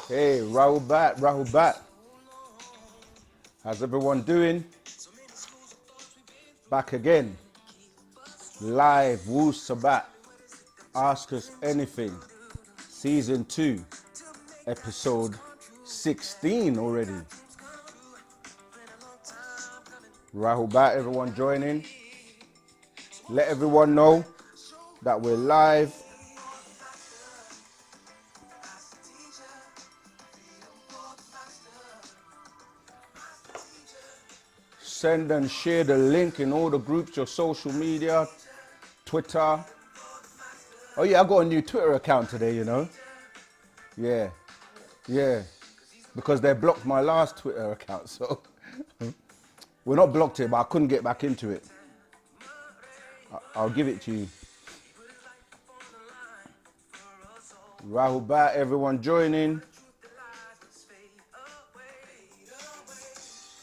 Hey, Wu-Sabat, Wu-Sabat. How's everyone doing? Back again. Live, Wu-Sabat. Ask Us Anything. Season 2. Episode 16 already. Wu-Sabat, everyone joining. Let everyone know that we're live. Send and share the link in all the groups, your social media, Twitter. Oh yeah, I got a new Twitter account today, you know. Yeah. Because they blocked my last Twitter account, so. Well, not blocked it, but I couldn't get back into it. I'll give it to you. Wu-Sabat, everyone joining.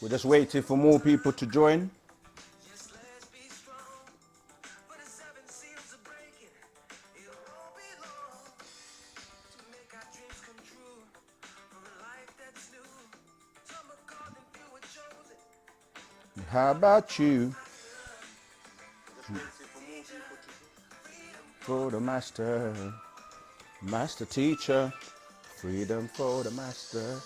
We're just waiting for more people to join. How about you? For the master, master teacher, freedom for the master.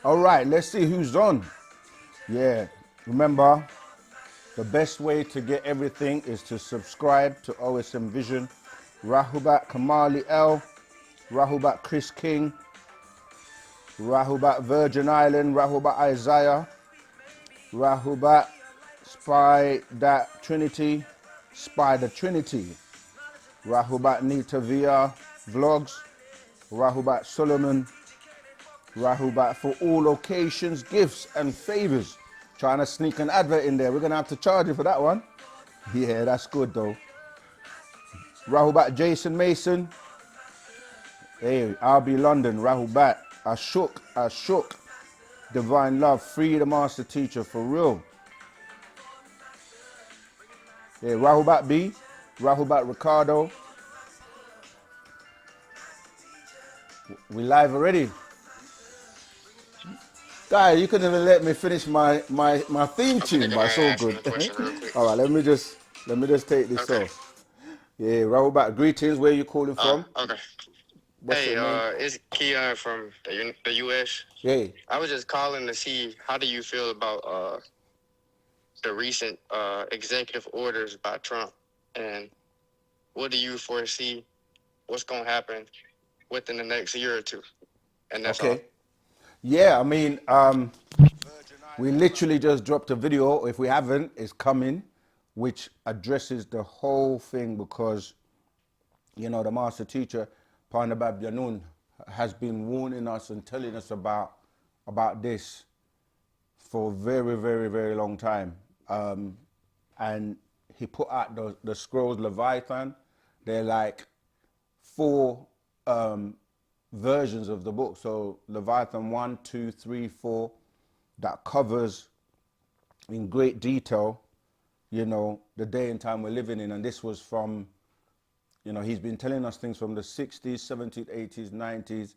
All right, let's see who's on. Yeah, remember, the best way to get everything is to subscribe to OSM Vision. Wu-Sabat Kamali L, Wu-Sabat Chris King, Wu-Sabat Virgin Island, Wu-Sabat Isaiah, Wu-Sabat Spy That Trinity, Spy the Trinity, Wu-Sabat Nita VR Vlogs, Wu-Sabat Solomon, Wu-Sabat for all occasions, gifts and favors. Trying to sneak an advert in there. We're going to have to charge you for that one. Yeah, that's good though. Wu-Sabat Jason Mason. Hey, RB London, Wu-Sabat. I shook. Divine love, free the master teacher for real. Yeah, Wu-Sabat B. Wu-Sabat Ricardo. We live already. Guy, you couldn't even let me finish my theme tune, but it's all good. All right, let me just take this off. Yeah, Wu-Sabat, greetings. Where you calling from? Okay. What's your name? It's Keon from the U.S. Hey. I was just calling to see how do you feel about the recent executive orders by Trump, and what do you foresee what's going to happen within the next year or two? And that's all. Yeah, I mean, we literally just dropped a video. If we haven't, it's coming, which addresses the whole thing because, you know, the master teacher, Parnabab Yanun, has been warning us and telling us about this for a very, very, very long time. And he put out the scrolls Leviathan. They're like 4 versions of the book. So Leviathan 1, 2, 3, 4, that covers in great detail, you know, the day and time we're living in. And this was from, you know, he's been telling us things from the 60s, 70s, 80s, 90s,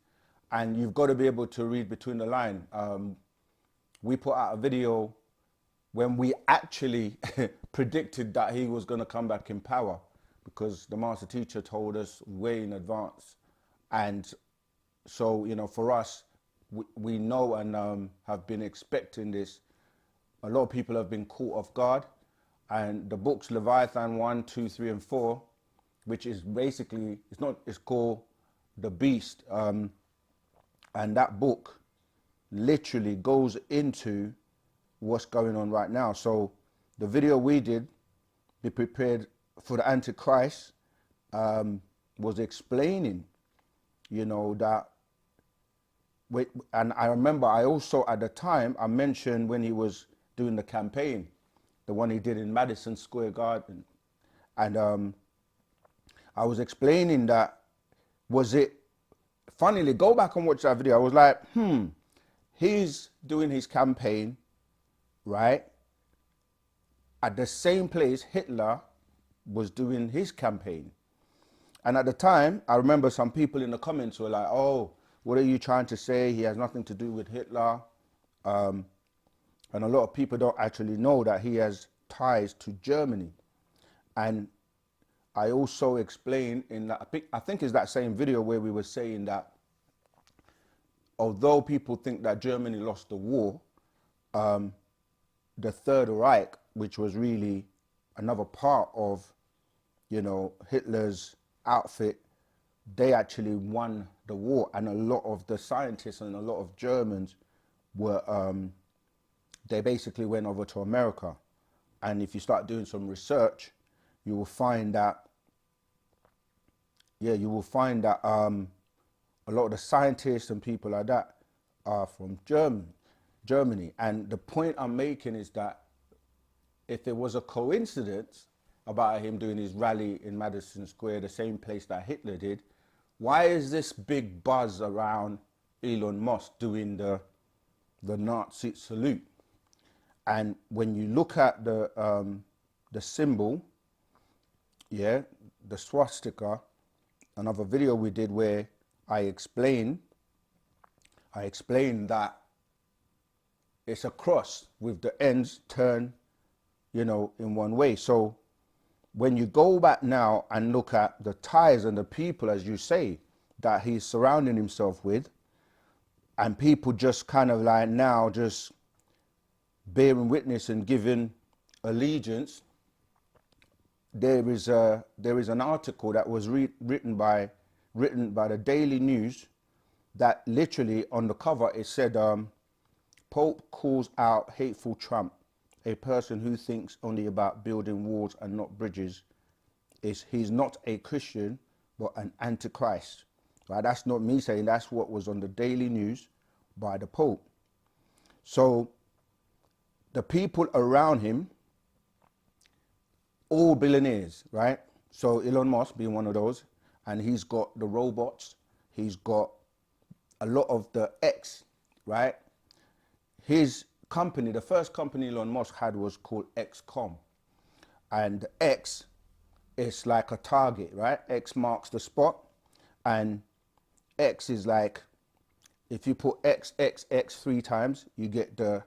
and you've got to be able to read between the line. We put out a video when we actually predicted that he was going to come back in power, because the master teacher told us way in advance. And so, you know, for us, we know and have been expecting this. A lot of people have been caught off guard. And the books Leviathan 1, 2, 3, and 4, which is basically, it's called The Beast. And that book literally goes into what's going on right now. So the video we did, Be Prepared for the Antichrist, was explaining, you know, that, and I remember I also, at the time, I mentioned when he was doing the campaign, the one he did in Madison Square Garden, and I was explaining that, funnily, go back and watch that video. I was like, he's doing his campaign, right, at the same place Hitler was doing his campaign. And at the time, I remember some people in the comments were like, oh, what are you trying to say? He has nothing to do with Hitler. And a lot of people don't actually know that he has ties to Germany. And I also explained in that, I think it's that same video where we were saying that although people think that Germany lost the war, the Third Reich, which was really another part of, you know, Hitler's outfit, they actually won the war. And a lot of the scientists and a lot of Germans were, they basically went over to America. And if you start doing some research, you will find that, a lot of the scientists and people like that are from Germany. And the point I'm making is that if it was a coincidence about him doing his rally in Madison Square, the same place that Hitler did, why is this big buzz around Elon Musk doing the Nazi salute? And when you look at the symbol, the swastika, another video we did where I explained that it's a cross with the ends turned, you know, in one way. So when you go back now and look at the ties and the people, as you say, that he's surrounding himself with, and people just kind of like now just bearing witness and giving allegiance, there is an article that was written by the Daily News that literally on the cover it said, Pope calls out hateful Trump, a person who thinks only about building walls and not bridges. He's not a Christian but an antichrist. Right? That's not me saying, that's what was on the Daily News by the Pope. So the people around him, all billionaires, right? So Elon Musk being one of those, and he's got the robots, he's got a lot of the X, right? His company, the first company Elon Musk had was called XCOM. And X is like a target, right? X marks the spot. And X is like, if you put X, X, X 3 times, you get the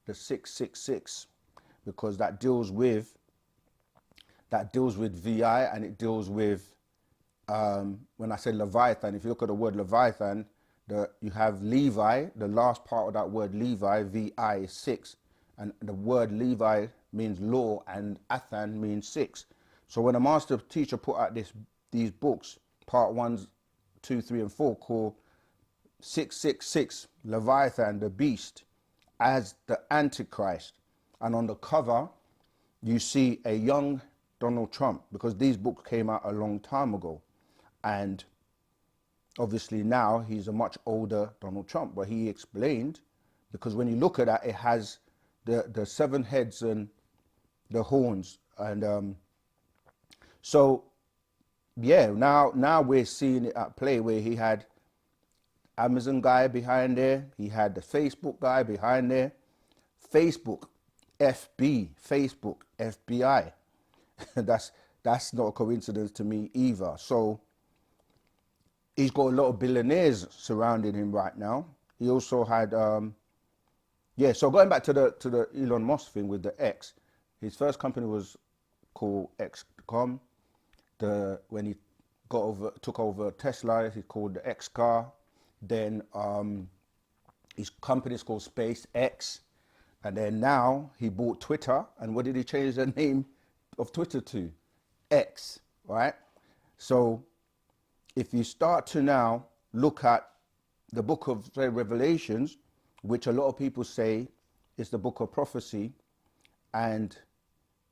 666, because that deals with VI, and it deals with, when I say Leviathan, if you look at the word Leviathan, you have Levi, the last part of that word Levi, VI is 6, and the word Levi means law, and Athan means 6. So when a master teacher put out these books, part 1, 2, 3, and 4, called 666, Leviathan, the beast, as the Antichrist, and on the cover, you see a young Donald Trump, because these books came out a long time ago. And obviously now he's a much older Donald Trump, but he explained, because when you look at that, it has the 7 heads and the horns. And so, yeah, now we're seeing it at play, where he had Amazon guy behind there, he had the Facebook guy behind there, Facebook, FB, Facebook, FBI. That's not a coincidence to me either. So he's got a lot of billionaires surrounding him right now. He also had, so going back to the Elon Musk thing with the X, his first company was called XCOM. When he took over Tesla, he called the X car. Then his company is called SpaceX. And then now he bought Twitter. And what did he change the name of Twitter to? X, right? So if you start to now look at the book of Revelations, which a lot of people say is the book of prophecy, and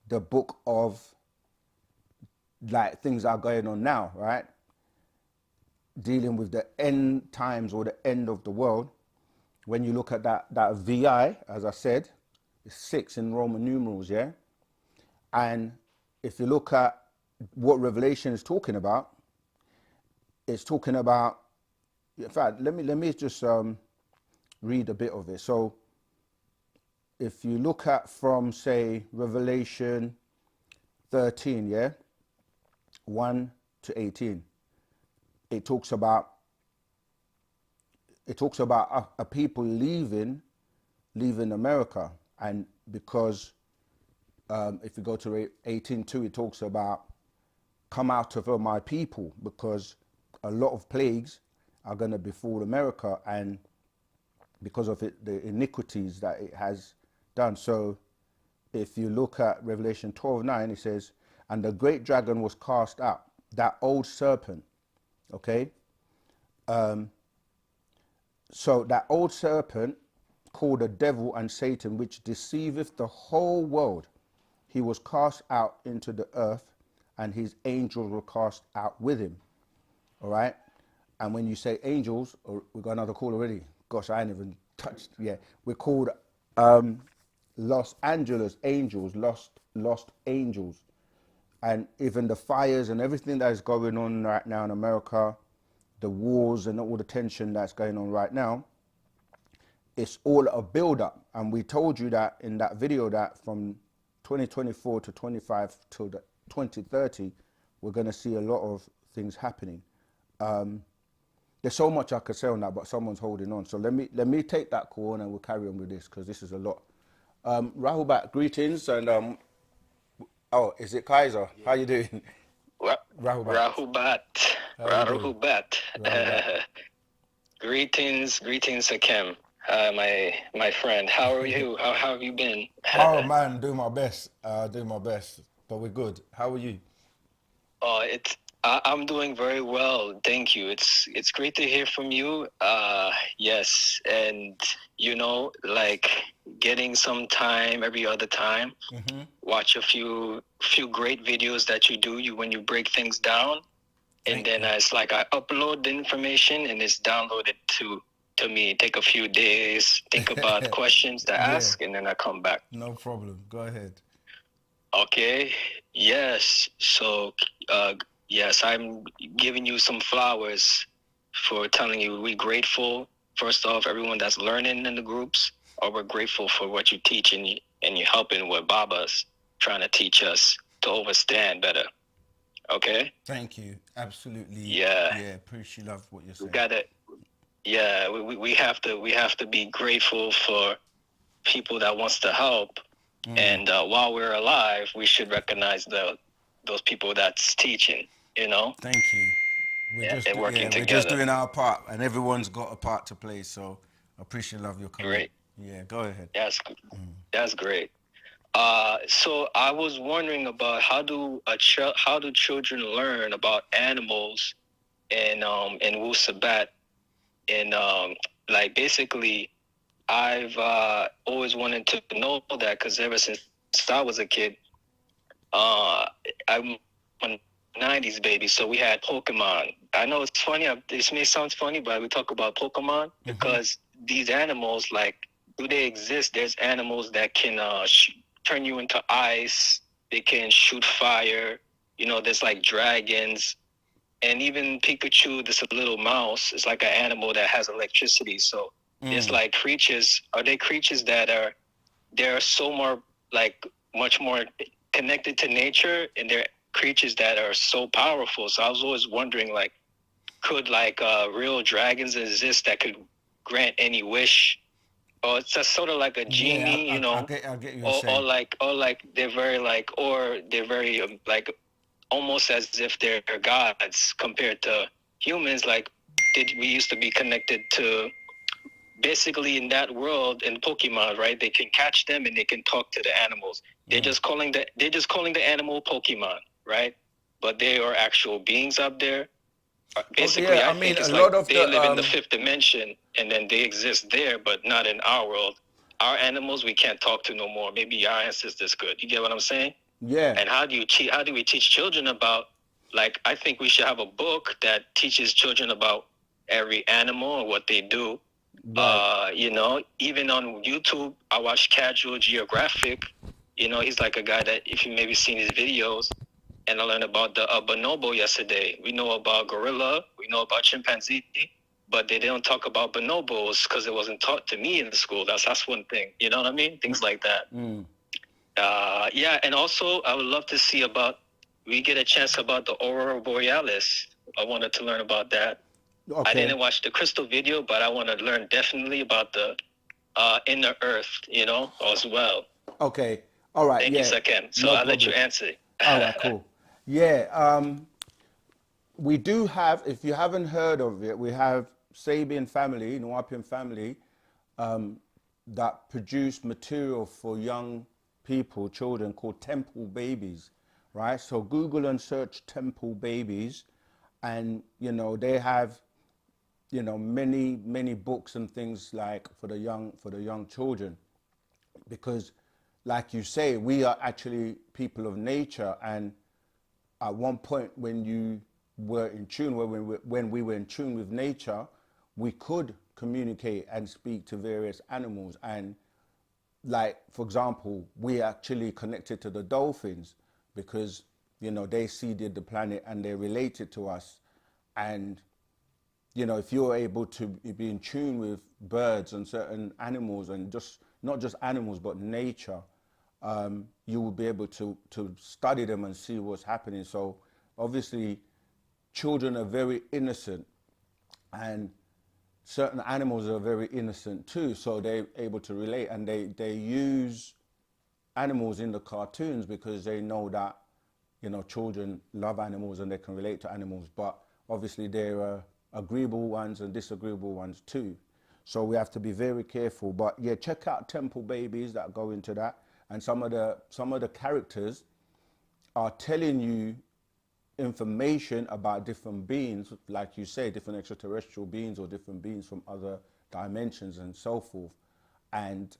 the book of like things that are going on now, right? Dealing with the end times or the end of the world. When you look at that VI, as I said, it's 6 in Roman numerals, yeah? And if you look at what Revelation is talking about, it's talking about, in fact, let me just read a bit of it. So if you look at from, say, Revelation 13, yeah, 1 to 18, it talks about a people leaving America. And because if you go to 18:2, it talks about come out of her, my people, because a lot of plagues are going to befall America, and because of it, the iniquities that it has done. So if you look at Revelation 12:9, it says, and the great dragon was cast out, that old serpent. Okay. So that old serpent, called the devil and Satan, which deceiveth the whole world, he was cast out into the earth, and his angels were cast out with him. All right. And when you say angels, or we got another call already. Gosh, I ain't even touched. Yeah, we're called Los Angeles angels, lost angels, and even the fires and everything that is going on right now in America, the wars and all the tension that's going on right now. It's all a build-up, and we told you that in that video that from 2024 to 25 till the 2030, we're going to see a lot of things happening. There's so much I could say on that, but someone's holding on. So let me take that call and then we'll carry on with this because this is a lot. Rahubat, greetings, and oh, is it Kaiser? Yeah. How you doing? Rahubat. Rahubat. Greetings, Akem. My friend. How are you? How have you been? Oh man, doing my best. But we're good. How are you? I'm doing very well, thank you. It's great to hear from you. Yes, and like getting some time every other time. Watch a few great videos that you do. When you break things down, and then it's like I upload the information and it's downloaded to me. Take a few days, think about questions to ask, and then I come back. No problem. Go ahead. Okay. Yes. So, yes, I'm giving you some flowers for telling you we're grateful. First off, everyone that's learning in the groups, we're grateful for what you teach and you're helping what Baba's trying to teach us to understand better. Okay. Thank you. Absolutely. Yeah. Appreciate love what you're saying. We have to be grateful for people that wants to help. And while we're alive, we should recognize those people that's teaching, Thank you. We're working together. We're just doing our part, and everyone's got a part to play. So I appreciate love your comment. Great. Yeah, go ahead. That's great. So I was wondering about how do children learn about animals in Wu-Sabat, and like basically I've always wanted to know that because ever since I was a kid, I'm a 90s baby, so we had Pokemon. I know it's funny, this may sound funny, but we talk about Pokemon because these animals, like, do they exist? There's animals that can turn you into ice, they can shoot fire, there's like dragons, and even Pikachu, this little mouse, is like an animal that has electricity. So it's like creatures that they're so more, like, much more connected to nature, and they're creatures that are so powerful. So I was always wondering, like, could real dragons exist that could grant any wish? Or it's just sort of like a genie, I get you saying. or like they're very like almost as if they're gods compared to humans. Like, we used to be connected to, basically in that world in Pokemon, right? They can catch them and they can talk to the animals. They're just calling the animal Pokemon, right? But they are actual beings up there. Basically, I think it's like they live in the fifth dimension, and then they exist there, but not in our world. Our animals we can't talk to no more. Maybe our ancestors could. You get what I'm saying? Yeah. And how do we teach children about? Like, I think we should have a book that teaches children about every animal and what they do. Right. Even on YouTube, I watch Casual Geographic. He's like a guy that, if you maybe seen his videos, and I learned about the bonobo yesterday. We know about gorilla, we know about chimpanzee, but they don't talk about bonobos because it wasn't taught to me in the school. That's one thing. You know what I mean? Things like that. Yeah, and also I would love to see about, we get a chance about the Aurora Borealis. I wanted to learn about that. Okay. I didn't watch the crystal video, but I want to learn definitely about the inner earth, you know, as well. Okay. All right. Thank yeah. you, Sakem. So No I'll let you problem. answer. All right. Cool. Yeah. We do have, if you haven't heard of it, we have Sabian family, Nuwapian family, that produce material for young people, children, called temple babies, right? So Google and search temple babies, and you know they have, you know, many books and things like for the young children, because, like you say, we are actually people of nature, and at one point when you were in tune, when we were in tune with nature, we could communicate and speak to various animals. And like, for example, we actually connected to the dolphins because, you know, they seeded the planet and they related to us. And, you know, if you're able to be in tune with birds and certain animals, and just not just animals, but nature, you will be able to study them and see what's happening. So obviously, children are very innocent, and certain animals are very innocent too. So they're able to relate, and they use animals in the cartoons because they know that, you know, children love animals and they can relate to animals. But obviously there are agreeable ones and disagreeable ones too. So we have to be very careful. But yeah, check out temple babies that go into that. And some of the characters are telling you information about different beings, like you say, different extraterrestrial beings or different beings from other dimensions and so forth. And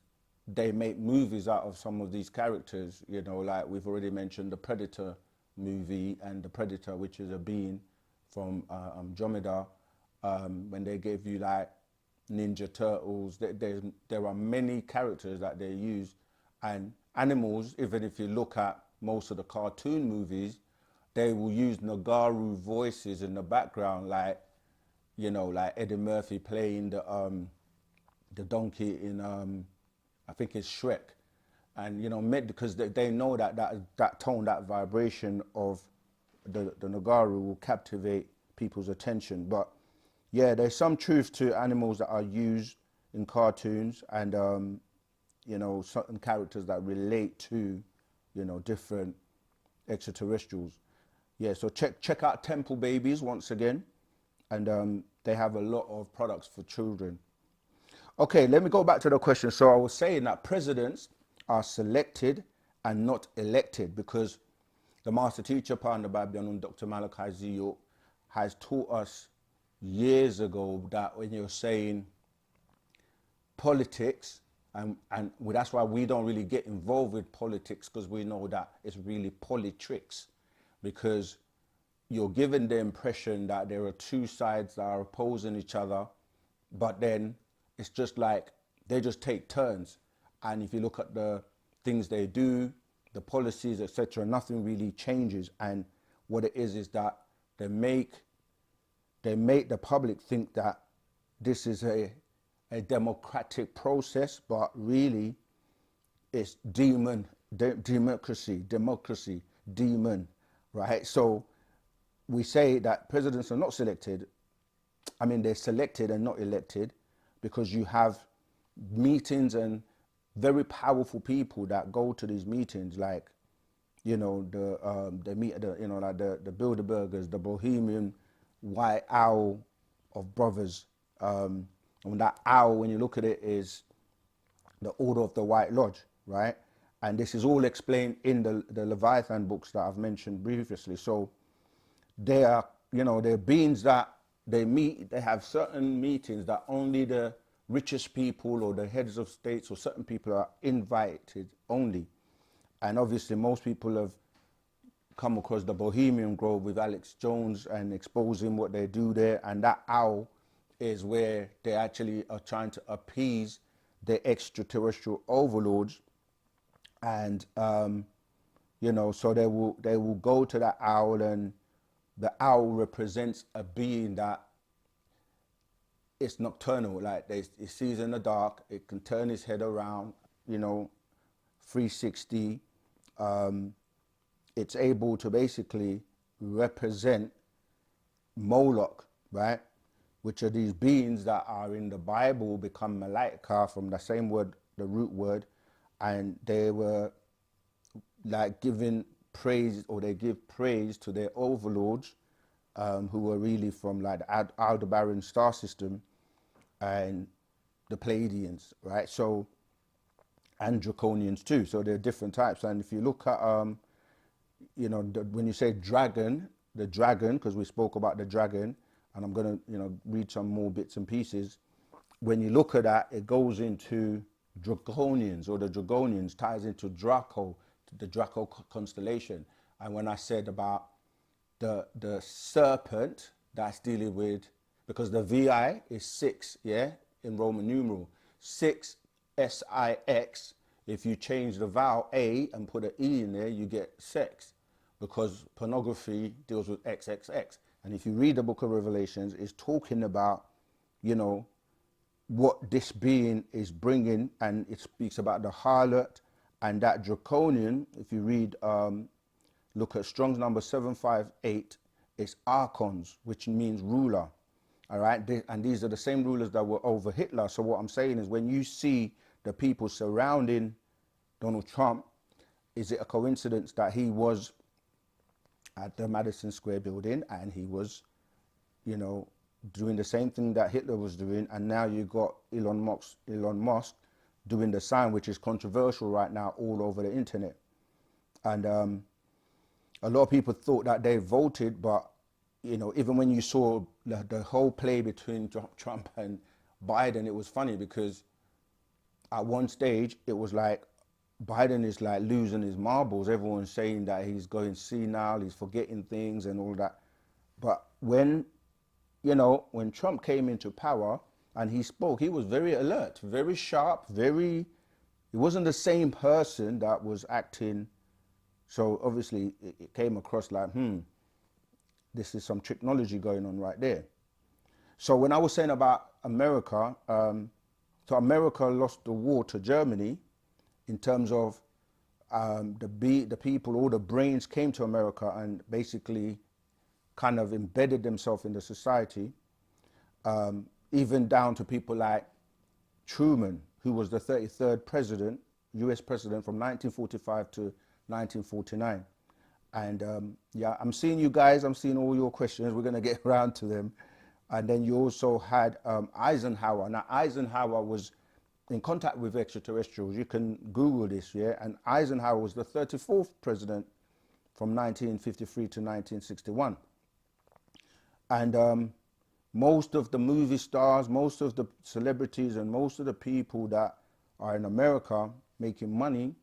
they make movies out of some of these characters, you know, like we've already mentioned the Predator movie, and the Predator, which is a being from Andromeda, when they gave you like Ninja Turtles. There are many characters that they use, and animals, even if you look at most of the cartoon movies, they will use Nagaru voices in the background, like, you know, like Eddie Murphy playing the donkey in I think it's Shrek, and you know, because they know that tone, that vibration of the Nagaru will captivate people's attention. But yeah, there's some truth to animals that are used in cartoons, and you know, certain characters that relate to, you know, different extraterrestrials. Yeah, so check out Temple Babies once again, and they have a lot of products for children. Okay, let me go back to the question. So I was saying that presidents are selected and not elected, because the master teacher, Panda Babylon, Dr. Malachi Zio, has taught us years ago that when you're saying politics, and that's why we don't really get involved with politics, because we know that it's really politricks, because you're given the impression that there are two sides that are opposing each other, but then it's just like they just take turns. And if you look at the things they do, the policies, etc., nothing really changes. And what it is that they make the public think that this is a democratic process, but really it's democracy, demon, right? So we say that presidents are not selected. I mean, they're selected and not elected, because you have meetings and very powerful people that go to these meetings, like, you know, you know, like the Bilderbergers, the Bohemian White Owl of brothers. And that owl, when you look at it, is the Order of the White Lodge, right? And this is all explained in the Leviathan books that I've mentioned previously. So they are, you know, they're beings that they meet. They have certain meetings that only the richest people or the heads of states or certain people are invited only. And obviously most people have come across the Bohemian Grove with Alex Jones and exposing what they do there. And that owl is where they actually are trying to appease the extraterrestrial overlords. And, you know, so they will go to that owl, and the owl represents a being that it's nocturnal. Like it sees in the dark. It can turn its head around, 360. It's able to basically represent Moloch, right? Which are these beings that are in the Bible become malaika from the same word, the root word, and they were like giving praise, or they give praise to their overlords, who were really from like the Aldebaran star system and the Pleiadians, right? So, and Draconians too. So there are different types. And if you look at, when you say dragon, the dragon, because we spoke about the dragon, and I'm going to, read some more bits and pieces. When you look at that, it goes into Draconians, or the Dragonians ties into Draco, the Draco constellation. And when I said about the serpent, that's dealing with, because the VI is 6, yeah, in Roman numeral, 6 SIX. If you change the vowel A and put an E in there, you get sex, because pornography deals with XXX. And if you read the book of Revelations, it's talking about, what this being is bringing, and it speaks about the harlot and that draconian. If you read, look at Strong's number 758, it's archons, which means ruler. All right, and these are the same rulers that were over Hitler. So what I'm saying is, when you see the people surrounding Donald Trump, is it a coincidence that he was at the Madison Square building and he was, doing the same thing that Hitler was doing, and now you got Elon Musk doing the sign, which is controversial right now all over the internet. And a lot of people thought that they voted, but even when you saw the whole play between Trump and Biden, it was funny, because at one stage it was like Biden is like losing his marbles. Everyone's saying that he's going senile, he's forgetting things and all that. But when Trump came into power and he spoke, he was very alert, very sharp, he wasn't the same person that was acting. So obviously it came across like, this is some technology going on right there. So when I was saying about America, so America lost the war to Germany in terms of the people, all the brains came to America and basically kind of embedded themselves in the society, even down to people like Truman, who was the 33rd president, US president from 1945 to 1949. And yeah, I'm seeing you guys, I'm seeing all your questions. We're going to get around to them. And then you also had Eisenhower. Now, Eisenhower was in contact with extraterrestrials. You can Google this, yeah? And Eisenhower was the 34th president from 1953 to 1961. And most of the movie stars, most of the celebrities, and most of the people that are in America making money,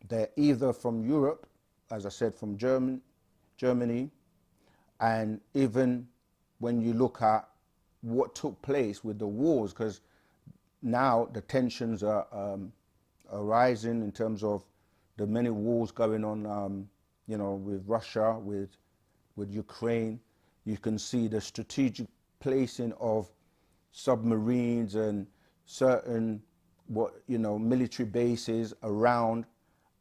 they're either from Europe, as I said, from Germany, and even when you look at what took place with the wars, because now the tensions are rising in terms of the many wars going on, with Russia, with Ukraine. You can see the strategic placing of submarines and certain military bases around,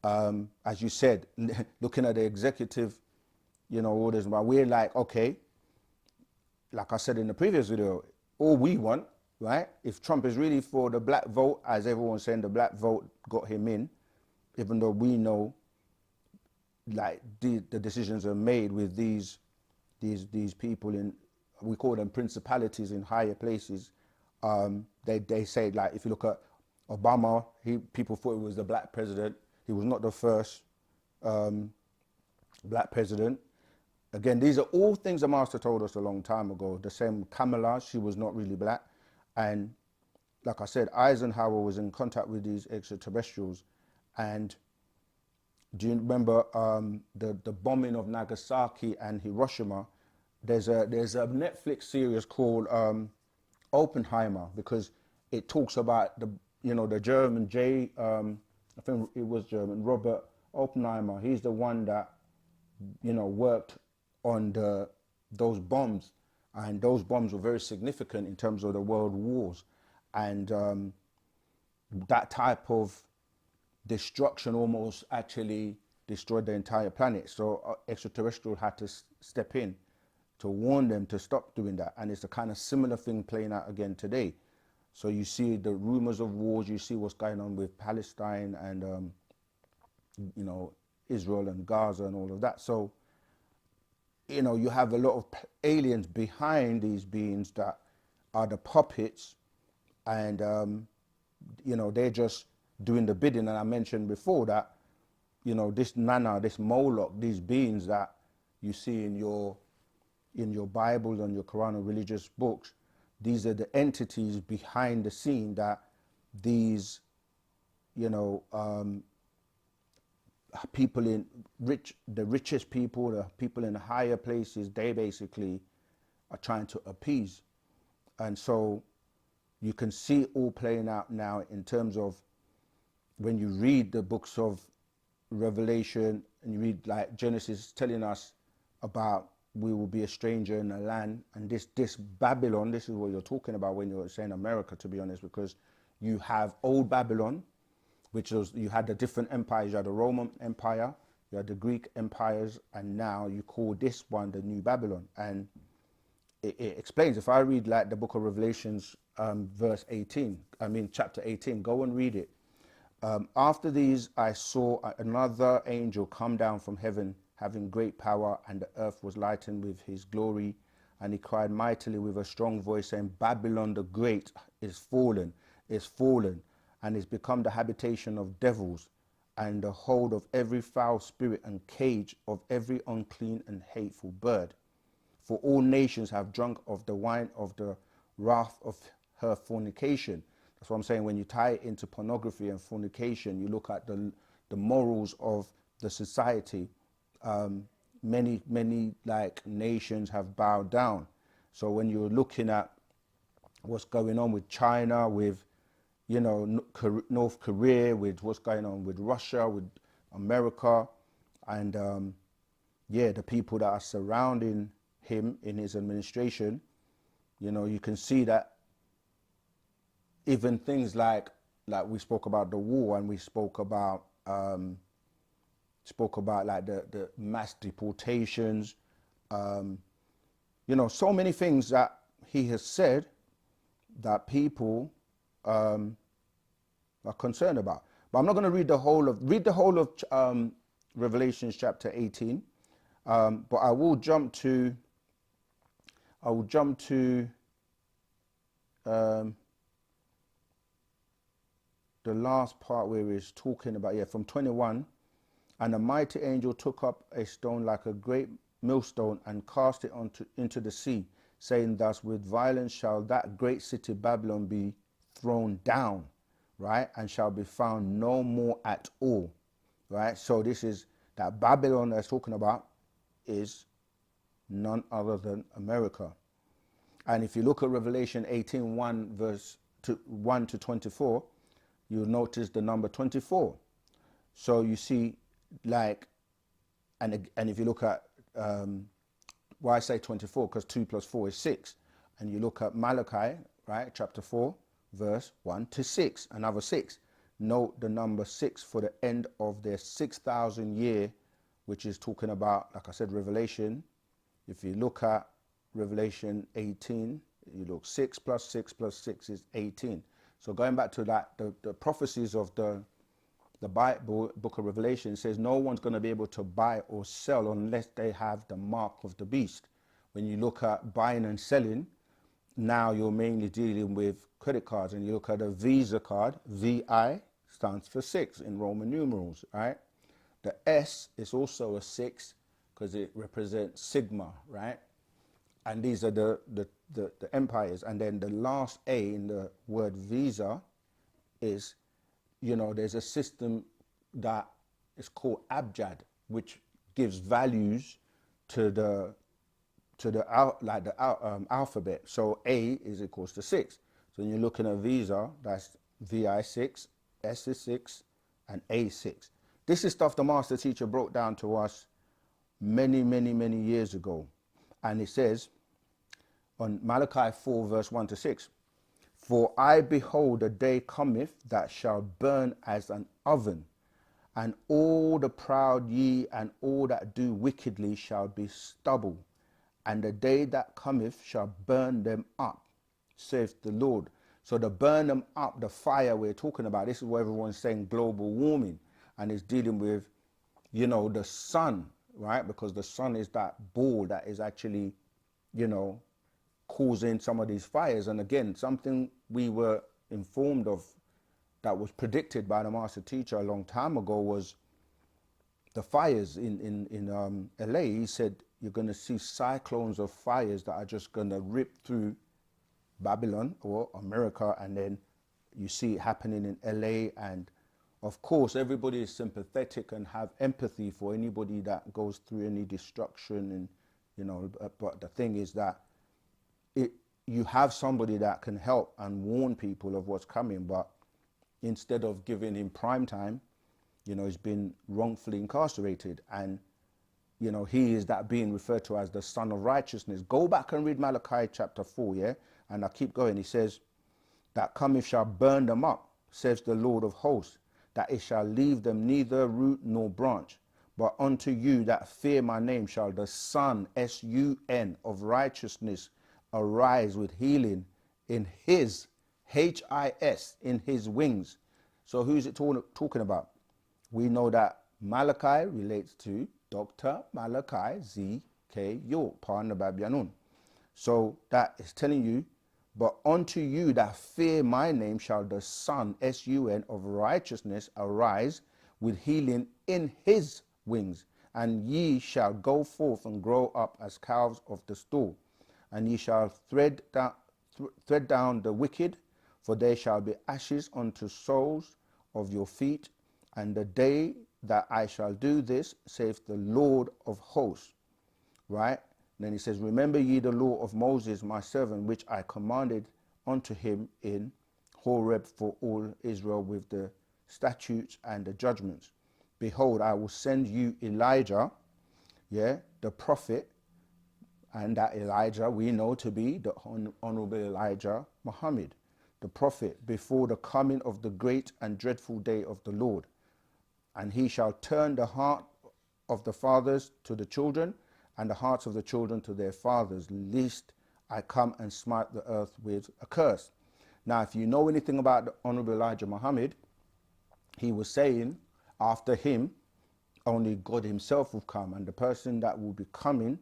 as you said, looking at the executive orders. But we're like, okay, like I said in the previous video, all we want, right, if Trump is really for the black vote, as everyone's saying, the black vote got him in, even though we know like the decisions are made with these people in, we call them principalities in higher places. They say, like, if you look at Obama, people thought he was the black president. He was not the first black president. Again, these are all things the master told us a long time ago. The same Kamala, she was not really black. And like I said, Eisenhower was in contact with these extraterrestrials. And do you remember the bombing of Nagasaki and Hiroshima? There's a Netflix series called Oppenheimer, because it talks about the German I think it was German, Robert Oppenheimer. He's the one that worked on those bombs, And those bombs were very significant in terms of the world wars. And that type of destruction almost actually destroyed the entire planet. So extraterrestrial had to step in to warn them to stop doing that. And it's a kind of similar thing playing out again today. So you see the rumors of wars, you see what's going on with Palestine and, you know, Israel and Gaza and all of that. So, you know, you have a lot of aliens behind these beings that are the puppets, and, you know, they're just doing the bidding. And I mentioned before that, you know, this Nana, this Moloch, these beings that you see in your Bible and your Quran and religious books, these are the entities behind the scene that these, you know, people in the richest people, the people in the higher places, they basically are trying to appease. And so you can see it all playing out now in terms of when you read the books of Revelation and you read like Genesis telling us about we will be a stranger in a land, and this Babylon, this is what you're talking about when you're saying America, to be honest, because you have old Babylon, which was, you had the different empires. You had the Roman Empire, you had the Greek empires, and now you call this one the New Babylon. And it explains, if I read like the book of Revelations, chapter 18, go and read it. After these, I saw another angel come down from heaven, having great power, and the earth was lightened with his glory. And he cried mightily with a strong voice, saying, Babylon the Great is fallen, and is become the habitation of devils, and the hold of every foul spirit, and cage of every unclean and hateful bird. For all nations have drunk of the wine of the wrath of her fornication. That's what I'm saying. When you tie it into pornography and fornication, you look at the morals of the society. Many like nations have bowed down. So when you're looking at what's going on with China, with, you know, North Korea, with what's going on with Russia, with America, and the people that are surrounding him in his administration, you know, you can see that even things like we spoke about the war, and we spoke about like the mass deportations, you know, so many things that he has said that people are concerned about. But I'm not going to read the whole of Revelations chapter 18, but I will jump to the last part where he's talking about, from 21. And a mighty angel took up a stone like a great millstone and cast it into the sea, saying thus, with violence shall that great city Babylon be thrown down, right? And shall be found no more at all, right? So this is that Babylon that's talking about is none other than America. And if you look at Revelation 18:1 verse 1 to 24, you'll notice the number 24. So you see, like, and if you look at, why I say 24, because 2 plus 4 is 6. And you look at Malachi, right, chapter 4, verse 1 to 6, another 6. Note the number 6 for the end of their 6,000 year, which is talking about, like I said, Revelation. If you look at Revelation 18, you look 6 plus 6 plus 6 is 18. So going back to that, the prophecies of the Bible, book of Revelation, says no one's going to be able to buy or sell unless they have the mark of the beast. When you look at buying and selling, now you're mainly dealing with credit cards, and you look at a Visa card, VI stands for 6 in Roman numerals, right? The S is also a 6 because it represents Sigma, right? And these are the empires. And then the last A in the word Visa is, you know, there's a system that is called Abjad, which gives values to the alphabet. So A is equals to 6. So when you're looking at Visa, that's VI 6, S is 6, and A 6. This is stuff the master teacher broke down to us many years ago. And it says, on Malachi 4 verse 1 to 6. For I behold a day cometh that shall burn as an oven, and all the proud ye and all that do wickedly shall be stubble, and the day that cometh shall burn them up, saith the Lord. So the burn them up, the fire we're talking about, this is where everyone's saying global warming, and it's dealing with, you know, the sun, right? Because the sun is that ball that is actually, you know, causing some of these fires. And again, something we were informed of that was predicted by the master teacher a long time ago was the fires in LA. He said you're going to see cyclones of fires that are just going to rip through Babylon or America, and then you see it happening in LA. And of course everybody is sympathetic and have empathy for anybody that goes through any destruction, and you know, but the thing is that you have somebody that can help and warn people of what's coming, but instead of giving him prime time, you know, he's been wrongfully incarcerated. And you know, he is that being referred to as the Son of Righteousness. Go back and read Malachi chapter 4, yeah? And I keep going. He says, that cometh shall burn them up, says the Lord of hosts, that it shall leave them neither root nor branch. But unto you that fear my name shall the Son, S-U-N, of righteousness arise with healing in his, H-I-S, in his wings. So who's it talking about? We know that Malachi relates to Dr. Malachi Z.K. York, Pan Babyanun. So that is telling you, but unto you that fear my name shall the Son, S-U-N, of righteousness arise with healing in his wings. And ye shall go forth and grow up as calves of the stall. And ye shall thread down the wicked, for there shall be ashes unto soles of your feet. And the day that I shall do this, saith the Lord of hosts. Right? And then he says, remember ye the law of Moses, my servant, which I commanded unto him in Horeb for all Israel with the statutes and the judgments. Behold, I will send you Elijah, yeah, the prophet, and that Elijah we know to be the Honorable Elijah Muhammad, the prophet, before the coming of the great and dreadful day of the Lord. And he shall turn the heart of the fathers to the children, and the hearts of the children to their fathers, lest I come and smite the earth with a curse. Now, if you know anything about the Honorable Elijah Muhammad, he was saying after him, only God himself will come, and the person that will be coming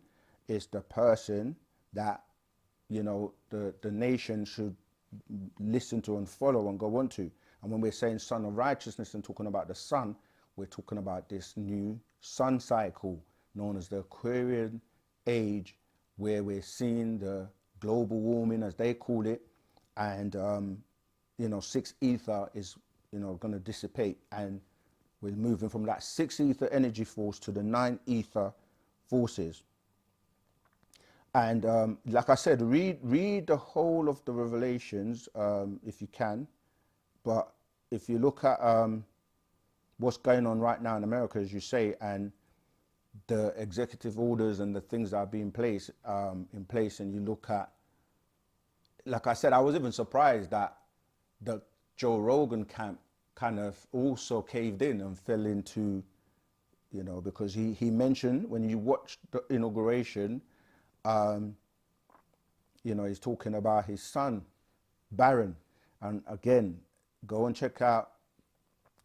is the person that, you know, the nation should listen to and follow and go on to. And when we're saying Son of Righteousness and talking about the sun, we're talking about this new sun cycle known as the Aquarian age, where we're seeing the global warming, as they call it, and you know, 6 ether is, you know, going to dissipate, and we're moving from that 6 ether energy force to the 9 ether forces. And like I said, read the whole of the Revelations if you can. But if you look at what's going on right now in America, as you say, and the executive orders and the things that are being placed in place, and you look at, like I said, I was even surprised that the Joe Rogan camp kind of also caved in and fell into, you know, because he mentioned when you watch the inauguration, you know, he's talking about his son, Barron. And again, go and check out,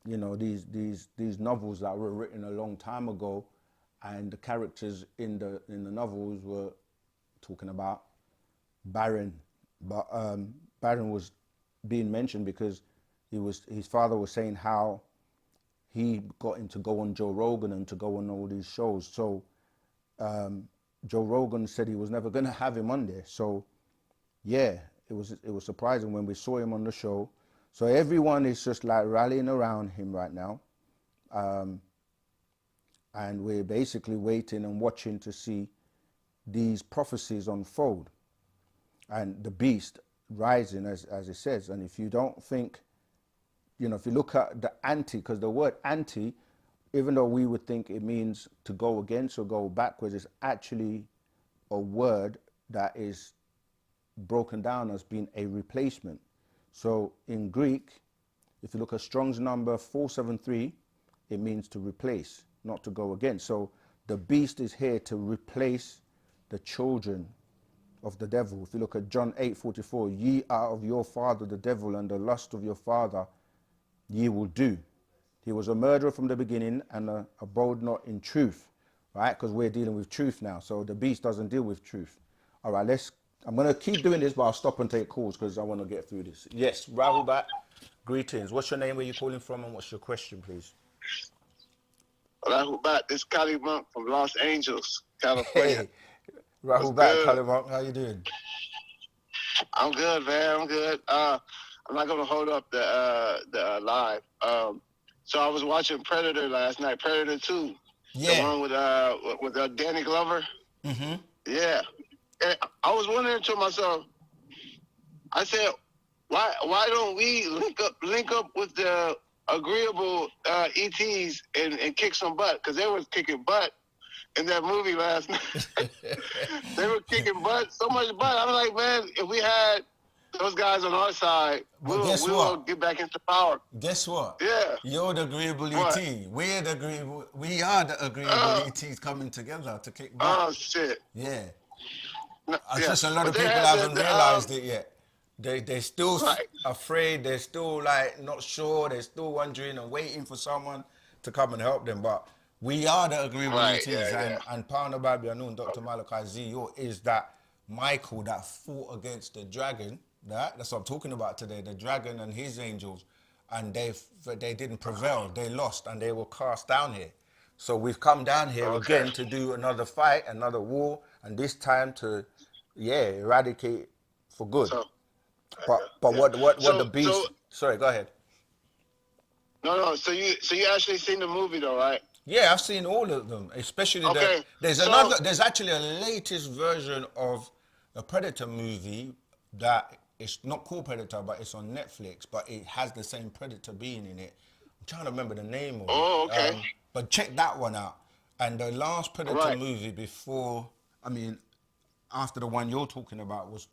you know, these novels that were written a long time ago, and the characters in the novels were talking about Barron. But Barron was being mentioned because his father was saying how he got him to go on Joe Rogan and to go on all these shows. So Joe Rogan said he was never going to have him on there. So yeah, it was surprising when we saw him on the show. So everyone is just like rallying around him right now. And we're basically waiting and watching to see these prophecies unfold and the beast rising, as it says. And if you don't think, you know, if you look at the anti, because the word anti, even though we would think it means to go against or go backwards, is actually a word that is broken down as being a replacement. So in Greek, if you look at Strong's number 473, it means to replace, not to go against. So the beast is here to replace the children of the devil. If you look at John 8:44, ye are of your father the devil, and the lust of your father ye will do. He was a murderer from the beginning and abode not in truth, right? Because we're dealing with truth now. So the beast doesn't deal with truth. All right, I'm going to keep doing this, but I'll stop and take calls because I want to get through this. Yes, Rahubat, greetings. What's your name, where you calling from, and what's your question, please? Rahubat, this Cali Monk from Los Angeles, California. Hey, Rahubat, Kalimok, how you doing? I'm good, man. I'm good. I'm not gonna hold up the live. So I was watching Predator last night, Predator 2. Yeah. The one with Danny Glover. Mm-hmm. Yeah. And I was wondering to myself, I said, why don't we link up with the agreeable ETs and kick some butt? Because they was kicking butt in that movie last night. They were kicking butt, so much butt. I'm like, man, if we had those guys on our side, we'll get back into power. Guess what? Yeah. You're the agreeable What? ET. We are the agreeable ETs coming together to kick butt. Oh, shit. Yeah. No, It's just a lot of But they people had haven't realized it yet. They're still Right. afraid. They're still like not sure. They're still wondering and waiting for someone to come and help them. But we are the agreeable Right, ETs. yeah. And Partner Babi Anun, Dr. Malachi Z, is that Michael that fought against the dragon. That's what I'm talking about today. The dragon and his angels. And they didn't prevail. They lost and they were cast down here. So we've come down here again to do another fight, another war, and this time to, eradicate for good. So, but what the beast? Sorry, go ahead. No. So you actually seen the movie though, right? Yeah, I've seen all of them, especially there's actually a latest version of a Predator movie that it's not called Predator, but it's on Netflix, but it has the same Predator being in it. I'm trying to remember the name of it. Oh, okay. But check that one out. And the last Predator movie after the one you're talking about was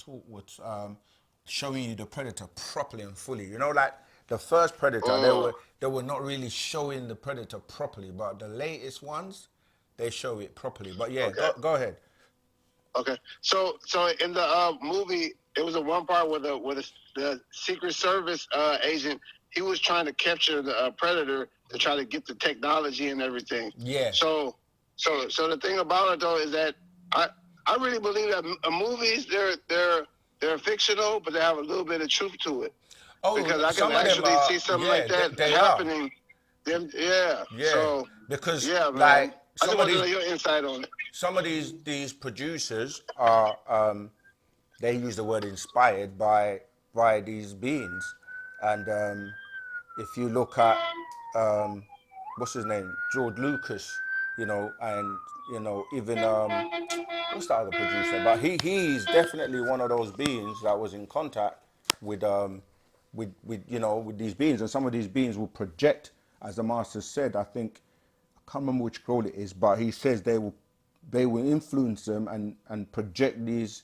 showing you the Predator properly and fully. You know, like the first Predator, they were not really showing the Predator properly, but the latest ones, they show it properly. But yeah, go ahead. Okay. So in the movie, it was a one part where the Secret Service agent, he was trying to capture the Predator to try to get the technology and everything. Yeah. So the thing about it though is that I really believe that movies they're fictional, but they have a little bit of truth to it. Oh, because I can actually see something like that happening. Yeah. So because man. like I just want to know your insight on it. Some of these producers are they use the word inspired by these beings, and if you look at what's his name, George Lucas, and even what's the other producer, but he's definitely one of those beings that was in contact with these beings, and some of these beings will project, as the master said. I think I can't remember which scroll it is, but he says they will influence them and project these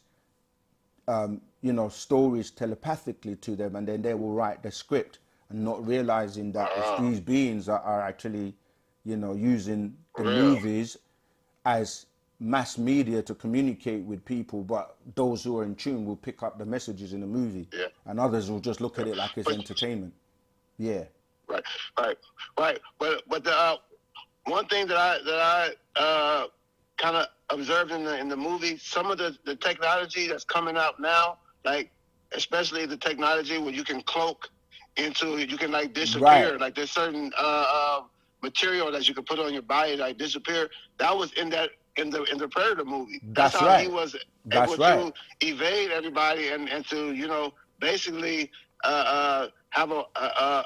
stories telepathically to them, and then they will write the script and not realizing that it's these beings that are actually using the movies as mass media to communicate with people, but those who are in tune will pick up the messages in the movie, and others will just look at it like it's entertainment. Right. But the one thing that I kind of observed in the movie, some of the technology that's coming out now, like especially the technology where you can cloak into, you can like disappear, like there's certain material that you can put on your body like disappear. That was in the Predator movie. That's how he was able to evade everybody and to basically have a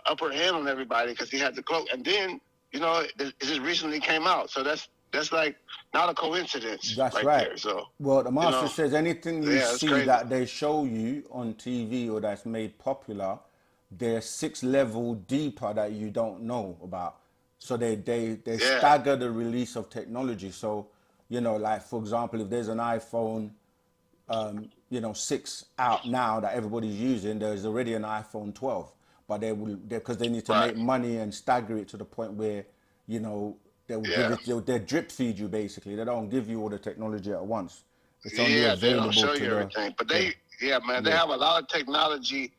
upper hand on everybody because he had the cloak. And then it just recently came out, so that's like not a coincidence. That's right. There. So well, the master says anything you see crazy. that they show you on TV or that's made popular, they're 6 level deeper that you don't know about. So they stagger the release of technology. So like for example, if there's an iPhone 6 out now that everybody's using. There's already an iPhone 12, but because they need to Right. make money and stagger it to the point where, they will Yeah. they drip feed you basically. They don't give you all the technology at once. It's only Yeah, they don't available show to you the. everything. But they have a lot of technology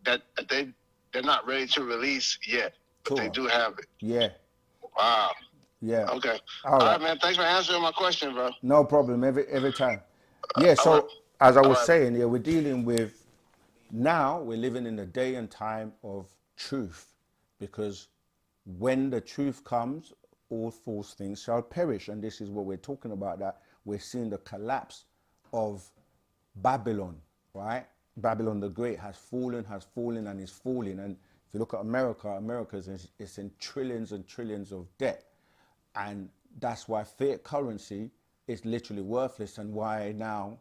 that they're not ready to release yet, but they Sure. do have it. Yeah. Wow. Yeah. Okay. All All right. right, man. Thanks for answering my question, bro. No problem. Every time. Yeah. All right. So as I All was right. saying, yeah, we're dealing with now. We're living in the day and time of truth, because when the truth comes, all false things shall perish, and this is what we're talking about. That we're seeing the collapse of Babylon, right? Babylon the Great has fallen, and is falling. And if you look at America is in trillions and trillions of debt. And that's why fiat currency is literally worthless, and why now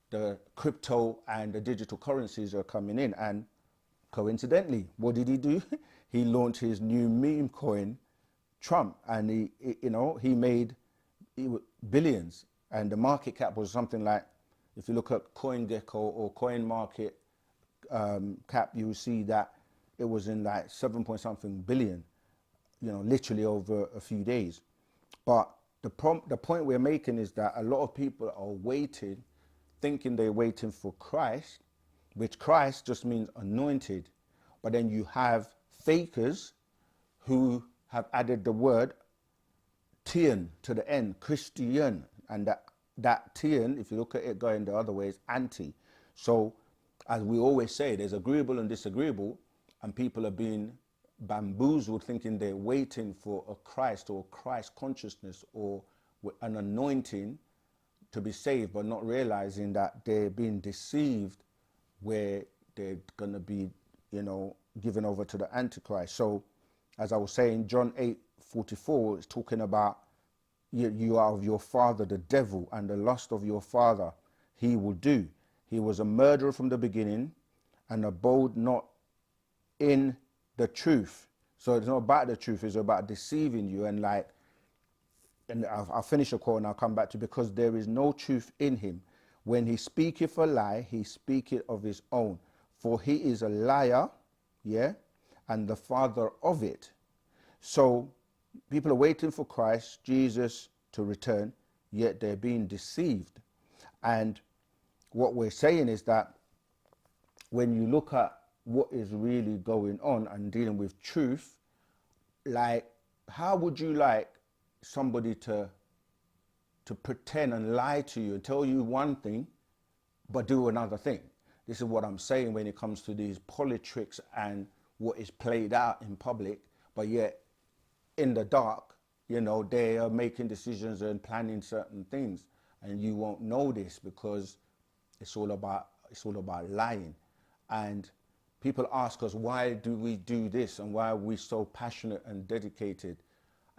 the crypto and the digital currencies are coming in. And coincidentally, what did he do? He launched his new meme coin, Trump, and he made billions, and the market cap was something like, if you look at CoinGecko or Coin Market cap, you will see that it was in like 7 point something billion, literally over a few days. But the point we're making is that a lot of people are waiting, thinking they're waiting for Christ, which Christ just means anointed. But then you have fakers who have added the word Tian to the end, Christian, and that Tian, if you look at it going the other way, is anti. So, as we always say, there's agreeable and disagreeable, and people are being bamboozled thinking they're waiting for a Christ or Christ consciousness or an anointing to be saved, but not realizing that they're being deceived, where they're going to be, given over to the Antichrist. So, as I was saying, John 8:44 is talking about you are of your father the devil, and the lust of your father he will do. He was a murderer from the beginning, and abode not in the truth. So it's not about the truth, it's about deceiving you. And I'll finish the quote and I'll come back to, because there is no truth in him. When he speaketh a lie, he speaketh of his own, for he is a liar, and the father of it. So people are waiting for Christ, Jesus, to return, yet they're being deceived. And what we're saying is that when you look at what is really going on and dealing with truth, like, how would you like somebody to pretend and lie to you and tell you one thing but do another thing? This is what I'm saying when it comes to these politics and what is played out in public, but yet in the dark, they are making decisions and planning certain things, and you won't know this because it's all about lying. And people ask us, why do we do this, and why are we so passionate and dedicated?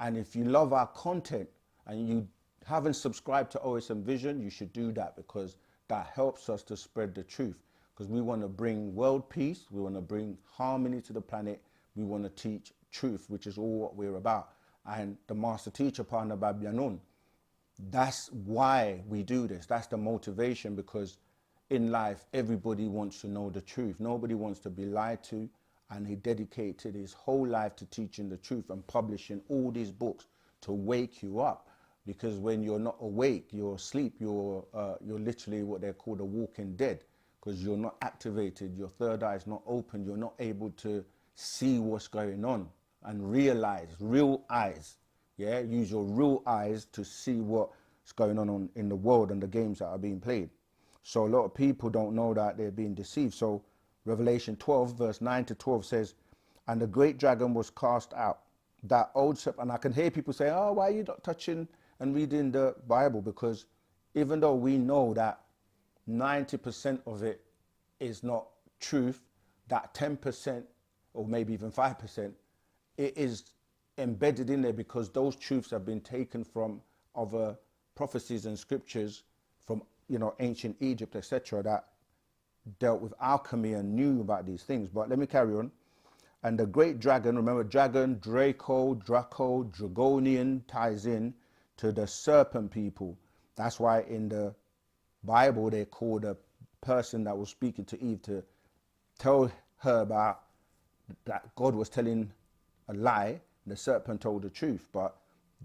And if you love our content and you haven't subscribed to OSM Vision, you should do that, because that helps us to spread the truth. Because we want to bring world peace, we want to bring harmony to the planet, we want to teach truth, which is all what we're about. And the master teacher, Partner Babyanun, that's why we do this. That's the motivation, because in life, everybody wants to know the truth. Nobody wants to be lied to. And he dedicated his whole life to teaching the truth and publishing all these books to wake you up. Because when you're not awake, you're asleep, you're literally what they call the walking dead, because you're not activated, your third eye is not open, you're not able to see what's going on and realize, real eyes, use your real eyes to see what's going on in the world and the games that are being played. So a lot of people don't know that they're being deceived. So Revelation 12 verse 9 to 12 says, and the great dragon was cast out, that old serpent. And I can hear people say, oh, why are you not touching and reading the Bible? Because even though we know that 90% of it is not truth, that 10% or maybe even 5%, it is embedded in there, because those truths have been taken from other prophecies and scriptures from ancient Egypt, etc., that dealt with alchemy and knew about these things. But let me carry on. And the great dragon, remember dragon, Draco, Dragonian, ties in to the serpent people. That's why in the Bible they're called the person that was speaking to Eve to tell her about that God was telling a lie, the serpent told the truth, but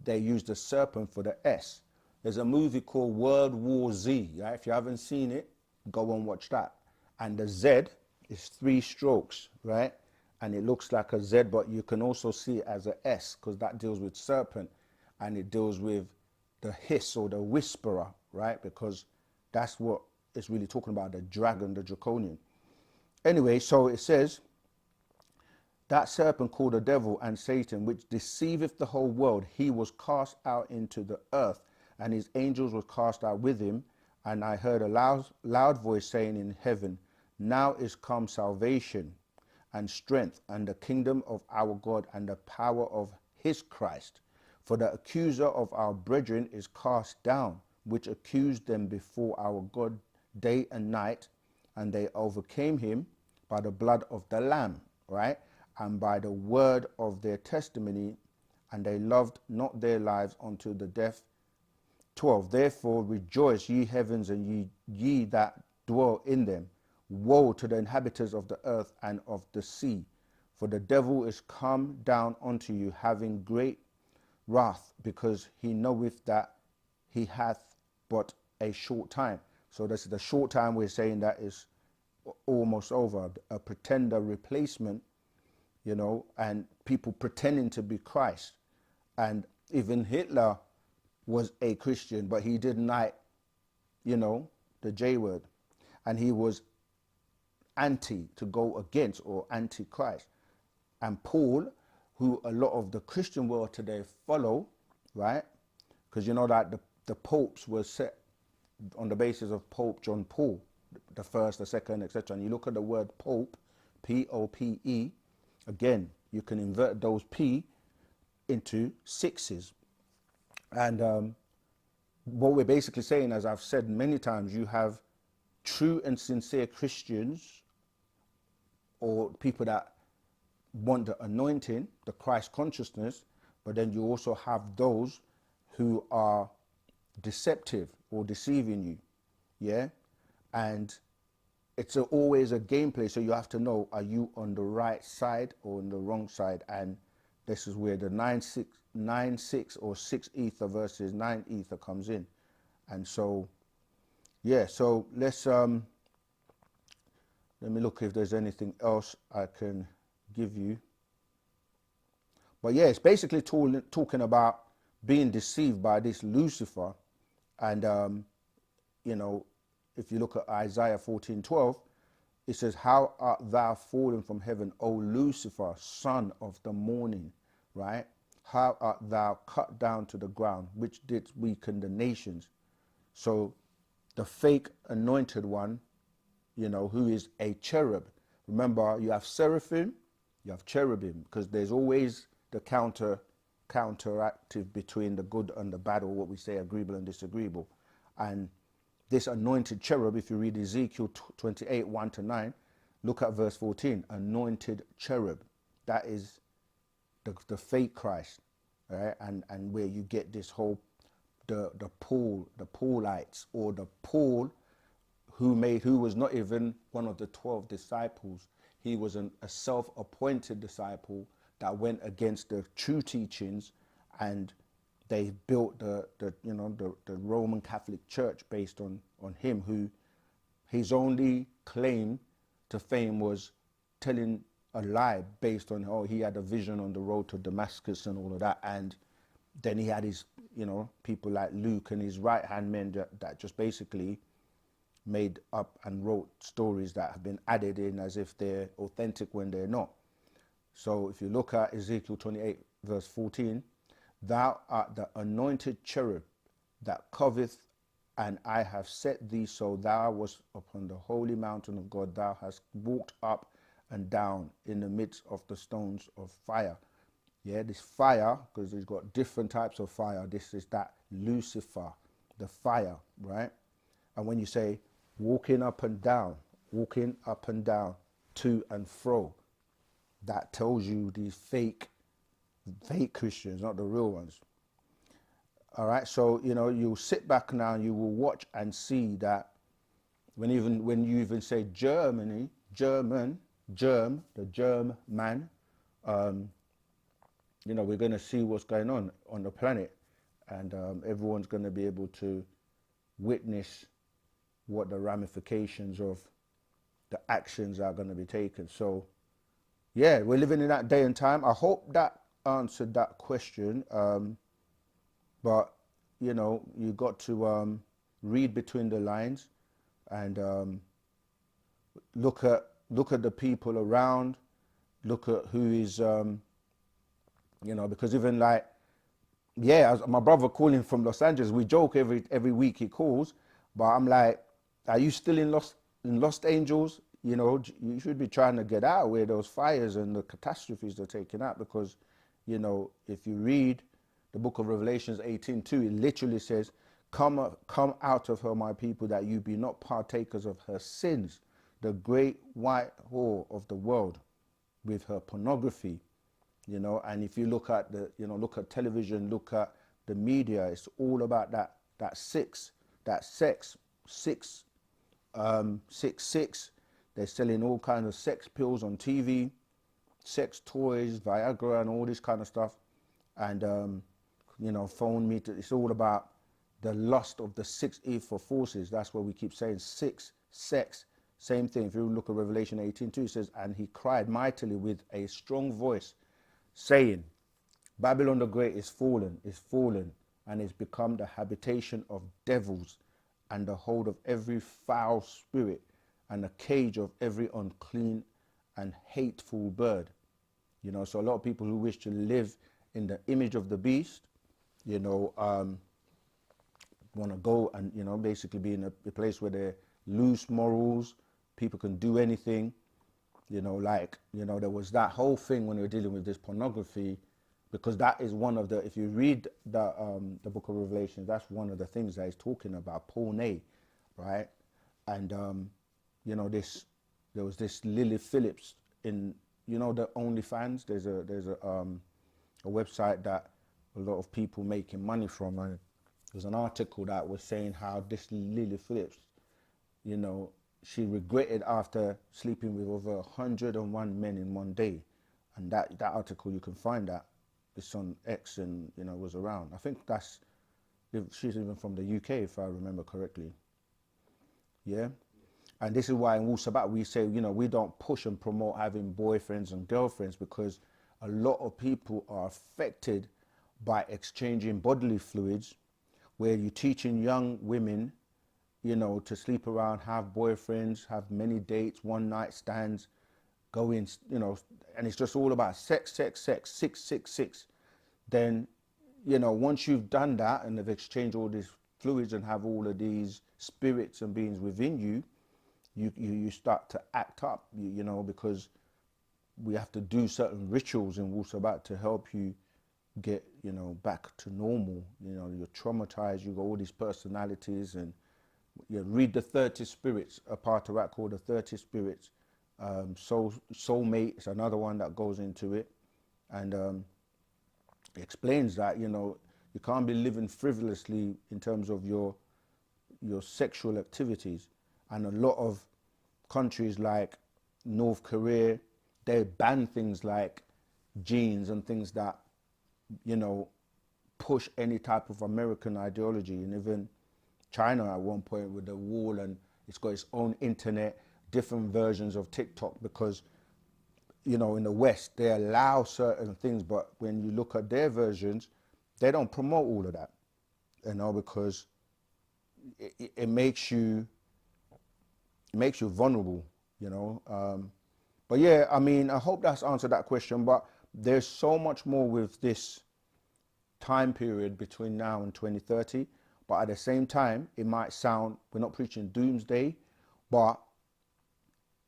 they used the serpent for the S. There's a movie called World War Z, right? If you haven't seen it, go and watch that. And the Z is 3 strokes, right? And it looks like a Z, but you can also see it as a S, because that deals with serpent, and it deals with the hiss or the whisperer, right? Because that's what it's really talking about, the dragon, the draconian. Anyway, so it says, that serpent called the devil and Satan, which deceiveth the whole world, he was cast out into the earth, and his angels were cast out with him. And I heard a loud voice saying in heaven, now is come salvation and strength and the kingdom of our God and the power of his Christ. For the accuser of our brethren is cast down, which accused them before our God day and night, and they overcame him by the blood of the Lamb, right? And by the word of their testimony, and they loved not their lives unto the death. 12. Therefore rejoice, ye heavens, and ye that dwell in them. Woe to the inhabitants of the earth and of the sea, for the devil is come down unto you, having great wrath, because he knoweth that he hath but a short time. So this is the short time we're saying that is almost over, a pretender replacement, you know, and people pretending to be Christ. And even Hitler was a Christian, but he denied, you know, the J word, and he was anti, to go against, or anti-Christ. And Paul, who a lot of the Christian world today follow, right? Because you know that the popes were set on the basis of Pope John Paul, the first, the second, etc. And you look at the word Pope, P-O-P-E, again, you can invert those P into 6s. And what we're basically saying, as I've said many times, you have true and sincere Christians, or people that want the anointing, the Christ consciousness, but then you also have those who are deceptive or deceiving you, yeah? And it's always a gameplay, so you have to know, are you on the right side or on the wrong side? And this is where the 9-6 or 6 ether versus 9 ether comes in. And so, yeah, so let's let me look if there's anything else I can give you. But yeah, it's basically talking about being deceived by this Lucifer. And, you know, if you look at Isaiah 14:12, it says, how art thou fallen from heaven, O Lucifer, son of the morning, right? How art thou cut down to the ground, which didst weaken the nations? So the fake anointed one, you know, who is a cherub. Remember, you have seraphim, you have cherubim, because there's always the counteractive between the good and the bad, or what we say agreeable and disagreeable. And this anointed cherub, if you read Ezekiel 28, 1-9, look at verse 14, anointed cherub. That is the fake Christ, right? And where you get this whole, the Paulites, or the Paul who was not even one of the 12 disciples. He was a self-appointed disciple that went against the true teachings, and they built the Roman Catholic Church based on him, who his only claim to fame was telling a lie based on, oh, he had a vision on the road to Damascus and all of that. And then he had his, you know, people like Luke and his right-hand men that just basically made up and wrote stories that have been added in as if they're authentic when they're not. So if you look at Ezekiel 28 verse 14, thou art the anointed cherub that covereth, and I have set thee, so thou wast upon the holy mountain of God. Thou hast walked up and down in the midst of the stones of fire. Yeah, this fire, because he's got different types of fire. This is that Lucifer, the fire, right? And when you say walking up and down, to and fro, that tells you these fake Christians, not the real ones. All right, so, you know, you'll sit back now and you will watch and see that when you even say Germany, the germ man, you know, we're going to see what's going on the planet, and everyone's going to be able to witness what the ramifications of the actions are going to be taken. So, yeah, we're living in that day and time. I hope that answered that question. But, you know, you got to read between the lines and look at the people around, look at who is, you know, because even like, yeah, my brother calling from Los Angeles, we joke every week he calls, but I'm like, are you still in Los Angeles? You know, you should be trying to get out where those fires and the catastrophes are taking out, because, you know, if you read the book of Revelations 18:2, it literally says, come out of her, my people, that you be not partakers of her sins, the great white whore of the world, with her pornography, you know. And if you look at look at television, look at the media, it's all about that sex, 666. They're selling all kinds of sex pills on TV, sex toys, Viagra, and all this kind of stuff. And you know, phone meter. It's all about the lust of the six evil forces. That's what we keep saying. Sex. Same thing. If you look at Revelation 18:2, it says, and he cried mightily with a strong voice, saying, Babylon the Great is fallen, and is become the habitation of devils, and the hold of every foul spirit, and the cage of every unclean and hateful bird. You know, so a lot of people who wish to live in the image of the beast, you know, want to go and, you know, basically be in a place where they're loose morals, people can do anything, you know, like, you know, there was that whole thing when we were dealing with this pornography, because that is one of the, if you read the book of Revelation, that's one of the things that he's talking about, porne, right? And, you know, there was this Lily Phillips in, you know, the OnlyFans. There's a website that a lot of people making money from, and there's an article that was saying how this Lily Phillips, you know, she regretted after sleeping with over 101 men in one day. And that article, you can find that. It's on X, and, you know, was around. I think she's even from the UK, if I remember correctly. Yeah. And this is why in Wu-Sabat we say, you know, we don't push and promote having boyfriends and girlfriends, because a lot of people are affected by exchanging bodily fluids, where you're teaching young women, you know, to sleep around, have boyfriends, have many dates, one night stands, go in, you know, and it's just all about sex, 666. Then, you know, once you've done that and have exchanged all these fluids and have all of these spirits and beings within you, you start to act up, you know, because we have to do certain rituals in Wu-Sabat to help you get, you know, back to normal. You know, you're traumatized, you got all these personalities, and you read the 30 spirits, a part of that called the 30 spirits. Soulmate is another one that goes into it, and it explains that, you know, you can't be living frivolously in terms of your sexual activities. And a lot of countries like North Korea, they ban things like jeans and things that, you know, push any type of American ideology. And even China at one point with the wall, and it's got its own internet, different versions of TikTok, because, you know, in the West, they allow certain things, but when you look at their versions, they don't promote all of that, you know, because it makes you vulnerable, you know. But yeah, I mean, I hope that's answered that question, but there's so much more with this time period between now and 2030. But at the same time, it might sound, we're not preaching doomsday, but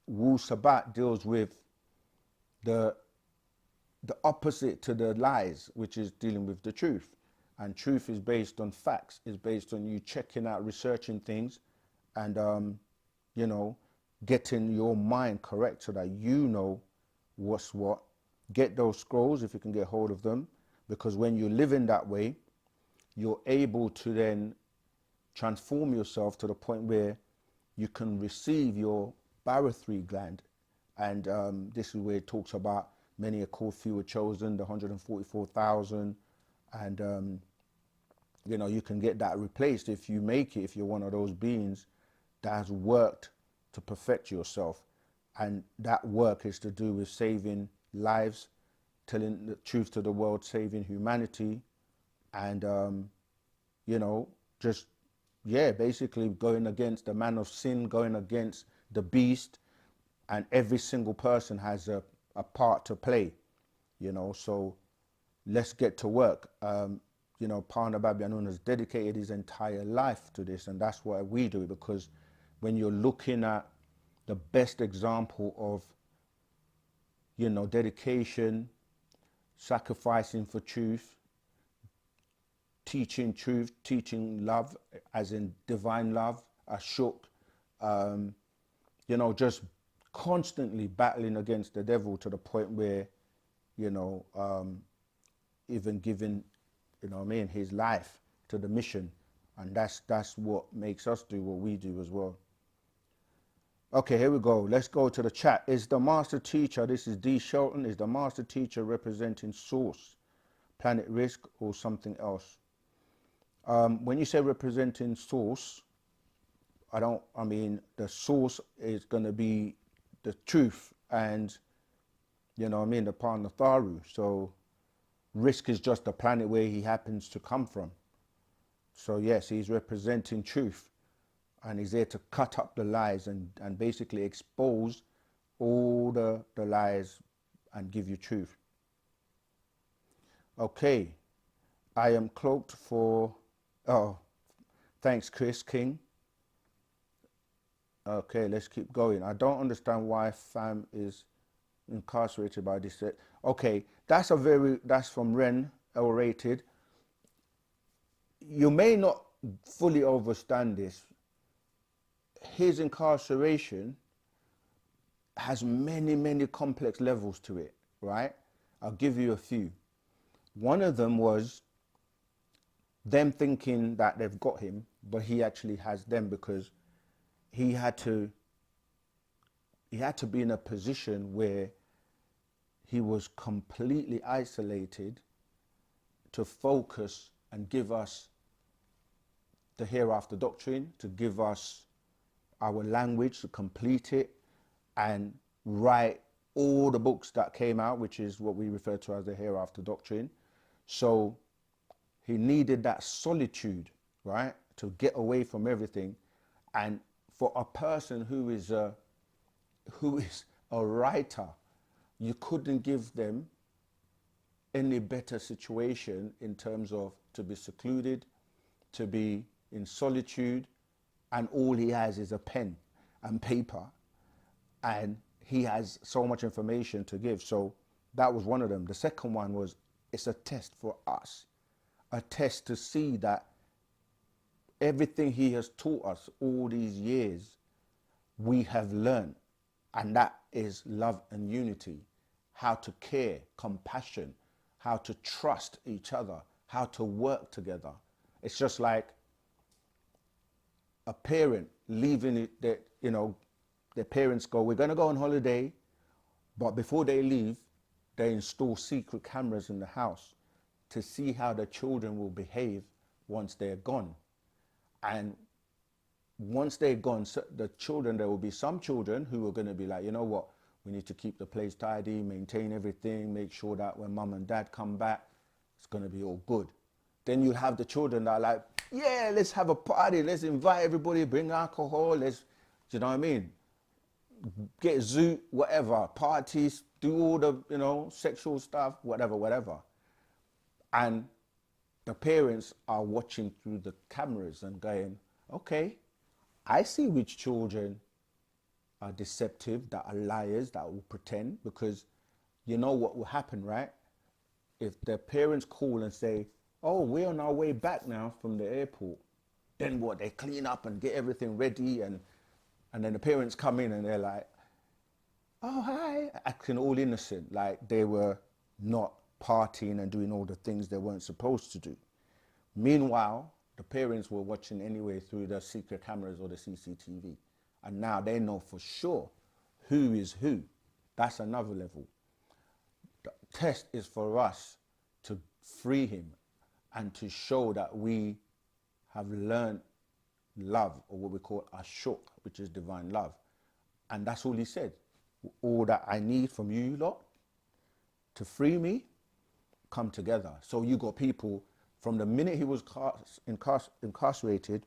Wu-Sabat deals with the opposite to the lies, which is dealing with the truth. And truth is based on facts, is based on you checking out, researching things, and you know, getting your mind correct so that you know what's what. Get those scrolls if you can get hold of them, because when you live in that way, you're able to then transform yourself to the point where you can receive your barothry gland. And this is where it talks about many are called, few are chosen, the 144,000. And, you know, you can get that replaced if you make it, if you're one of those beings that has worked to perfect yourself. And that work is to do with saving lives, telling the truth to the world, saving humanity, and, you know, just, yeah, basically going against the man of sin, going against the beast, and every single person has a part to play, you know. So let's get to work. You know, Pana Babyanun has dedicated his entire life to this, and that's why we do it, because when you're looking at the best example of, you know, dedication, sacrificing for truth, teaching truth, teaching love, as in divine love, ashuk, you know, just constantly battling against the devil to the point where, you know, even giving, you know what I mean, his life to the mission. And that's what makes us do what we do as well. Okay, here we go. Let's go to the chat. Is the master teacher, this is D. Shelton, is the master teacher representing source, planet risk, or something else? When you say representing source, I mean, the source is going to be the truth and, you know what I mean, the Panatharu. So risk is just the planet where he happens to come from. So yes, he's representing truth, and he's there to cut up the lies and basically expose all the lies and give you truth. Okay, I am cloaked for, oh, thanks Chris King. Okay, let's keep going. I don't understand why fam is incarcerated by this. Okay, that's from Ren, L-rated. You may not fully understand this. His incarceration has many, many complex levels to it, right? I'll give you a few. One of them was them thinking that they've got him, but he actually has them, because he had to be in a position where he was completely isolated to focus and give us the hereafter doctrine, to give us our language, to complete it and write all the books that came out, which is what we refer to as the hereafter doctrine. So he needed that solitude, right, to get away from everything. And for a person who is a writer, you couldn't give them any better situation in terms of to be secluded, to be in solitude, and all he has is a pen and paper, and he has so much information to give. So that was one of them. The second one was, it's a test for us, a test to see that everything he has taught us all these years, we have learned, and that is love and unity, how to care, compassion, how to trust each other, how to work together. It's just like a parent leaving it, that, you know, their parents go, we're going to go on holiday, but before they leave, they install secret cameras in the house to see how the children will behave once they're gone. And once they're gone, so the children, there will be some children who are going to be like, you know what, we need to keep the place tidy, maintain everything, make sure that when mum and dad come back, it's going to be all good. Then you have the children that are like, yeah, let's have a party, let's invite everybody, bring alcohol, let's, do you know what I mean? Get zoot, whatever, parties, do all the, you know, sexual stuff, whatever. And the parents are watching through the cameras and going, okay, I see which children are deceptive, that are liars, that will pretend, because you know what will happen, right? If the parents call and say, oh, we're on our way back now from the airport, then what? They clean up and get everything ready, and then the parents come in and they're like, oh, hi, acting all innocent, like they were not partying and doing all the things they weren't supposed to do. Meanwhile, the parents were watching anyway through the secret cameras or the CCTV. And now they know for sure who is who. That's another level. The test is for us to free him and to show that we have learned love, or what we call ashuk, which is divine love. And that's all he said. All that I need from you lot to free me, come together. So you got people from the minute he was incarcerated,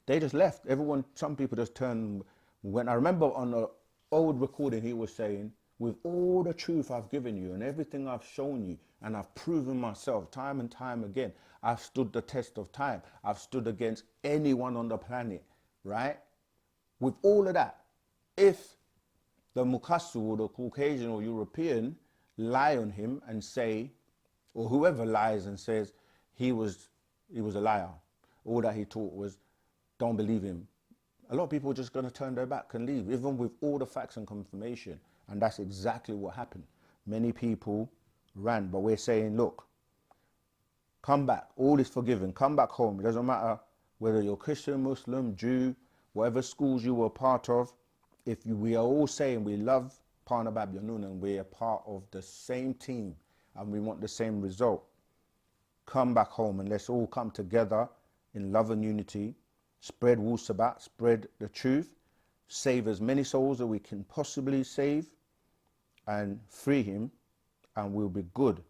they just left. Everyone, some people just turned. When I remember on an old recording, he was saying, with all the truth I've given you and everything I've shown you, and I've proven myself time and time again, I've stood the test of time. I've stood against anyone on the planet, right? With all of that, if the Mukassu or the Caucasian or European lie on him and say, or whoever lies and says he was a liar, all that he taught was, don't believe him, a lot of people are just going to turn their back and leave, even with all the facts and confirmation. And that's exactly what happened. Many people ran, but we're saying, look, come back, all is forgiven, come back home. It doesn't matter whether you're Christian, Muslim, Jew, whatever schools you were part of. We are all saying we love Pana Babyanun and we're part of the same team and we want the same result, come back home and let's all come together in love and unity, spread Wu-Sabat, spread the truth, save as many souls that we can possibly save and free him, and we'll be good.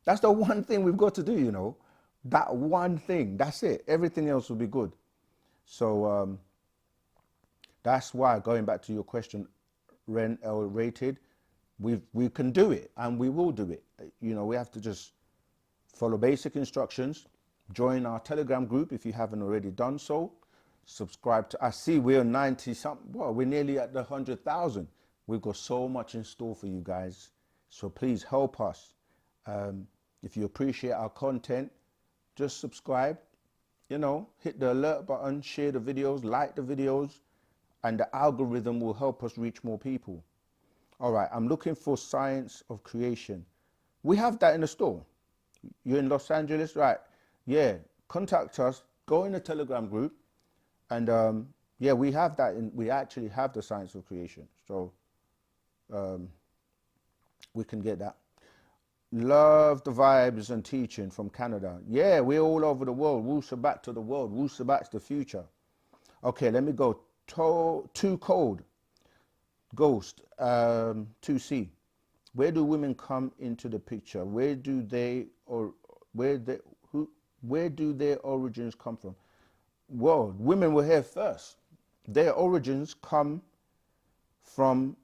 That's the one thing we've got to do, you know. That one thing, that's it. Everything else will be good. So that's why, going back to your question, Ren L rated, we can do it and we will do it. You know, we have to just follow basic instructions, join our Telegram group if you haven't already done so, subscribe to, I see we're 90 something, well, we're nearly at the 100,000. We've got so much in store for you guys. So please help us. If you appreciate our content, just subscribe, you know, hit the alert button, share the videos, like the videos, and the algorithm will help us reach more people. All right, I'm looking for Science of Creation. We have that in the store. You're in Los Angeles, right? Yeah, contact us, go in the Telegram group, and yeah, we have that. We actually have the Science of Creation, so we can get that. Love the vibes and teaching from Canada. Yeah, we're all over the world. Wu-Sabat to the world. Wu-Sabat's the future. Okay, let me go. Too cold. Ghost. 2C. Where do women come into the picture? Where do their origins come from? Well, women were here first. Their origins come from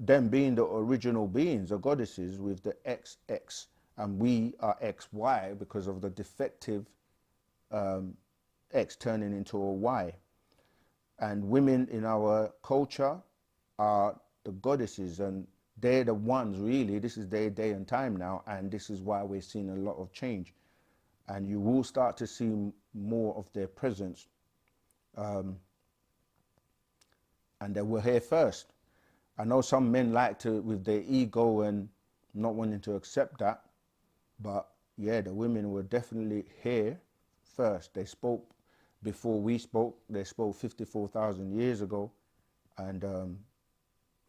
them being the original beings, the goddesses with the XX, and we are XY because of the defective X turning into a Y. And women in our culture are the goddesses, and they're the ones really, this is their day and time now, and this is why we're seeing a lot of change. And you will start to see more of their presence. And they were here first. I know some men like to, with their ego and not wanting to accept that, but yeah, the women were definitely here first. They spoke before we spoke. They spoke 54,000 years ago, and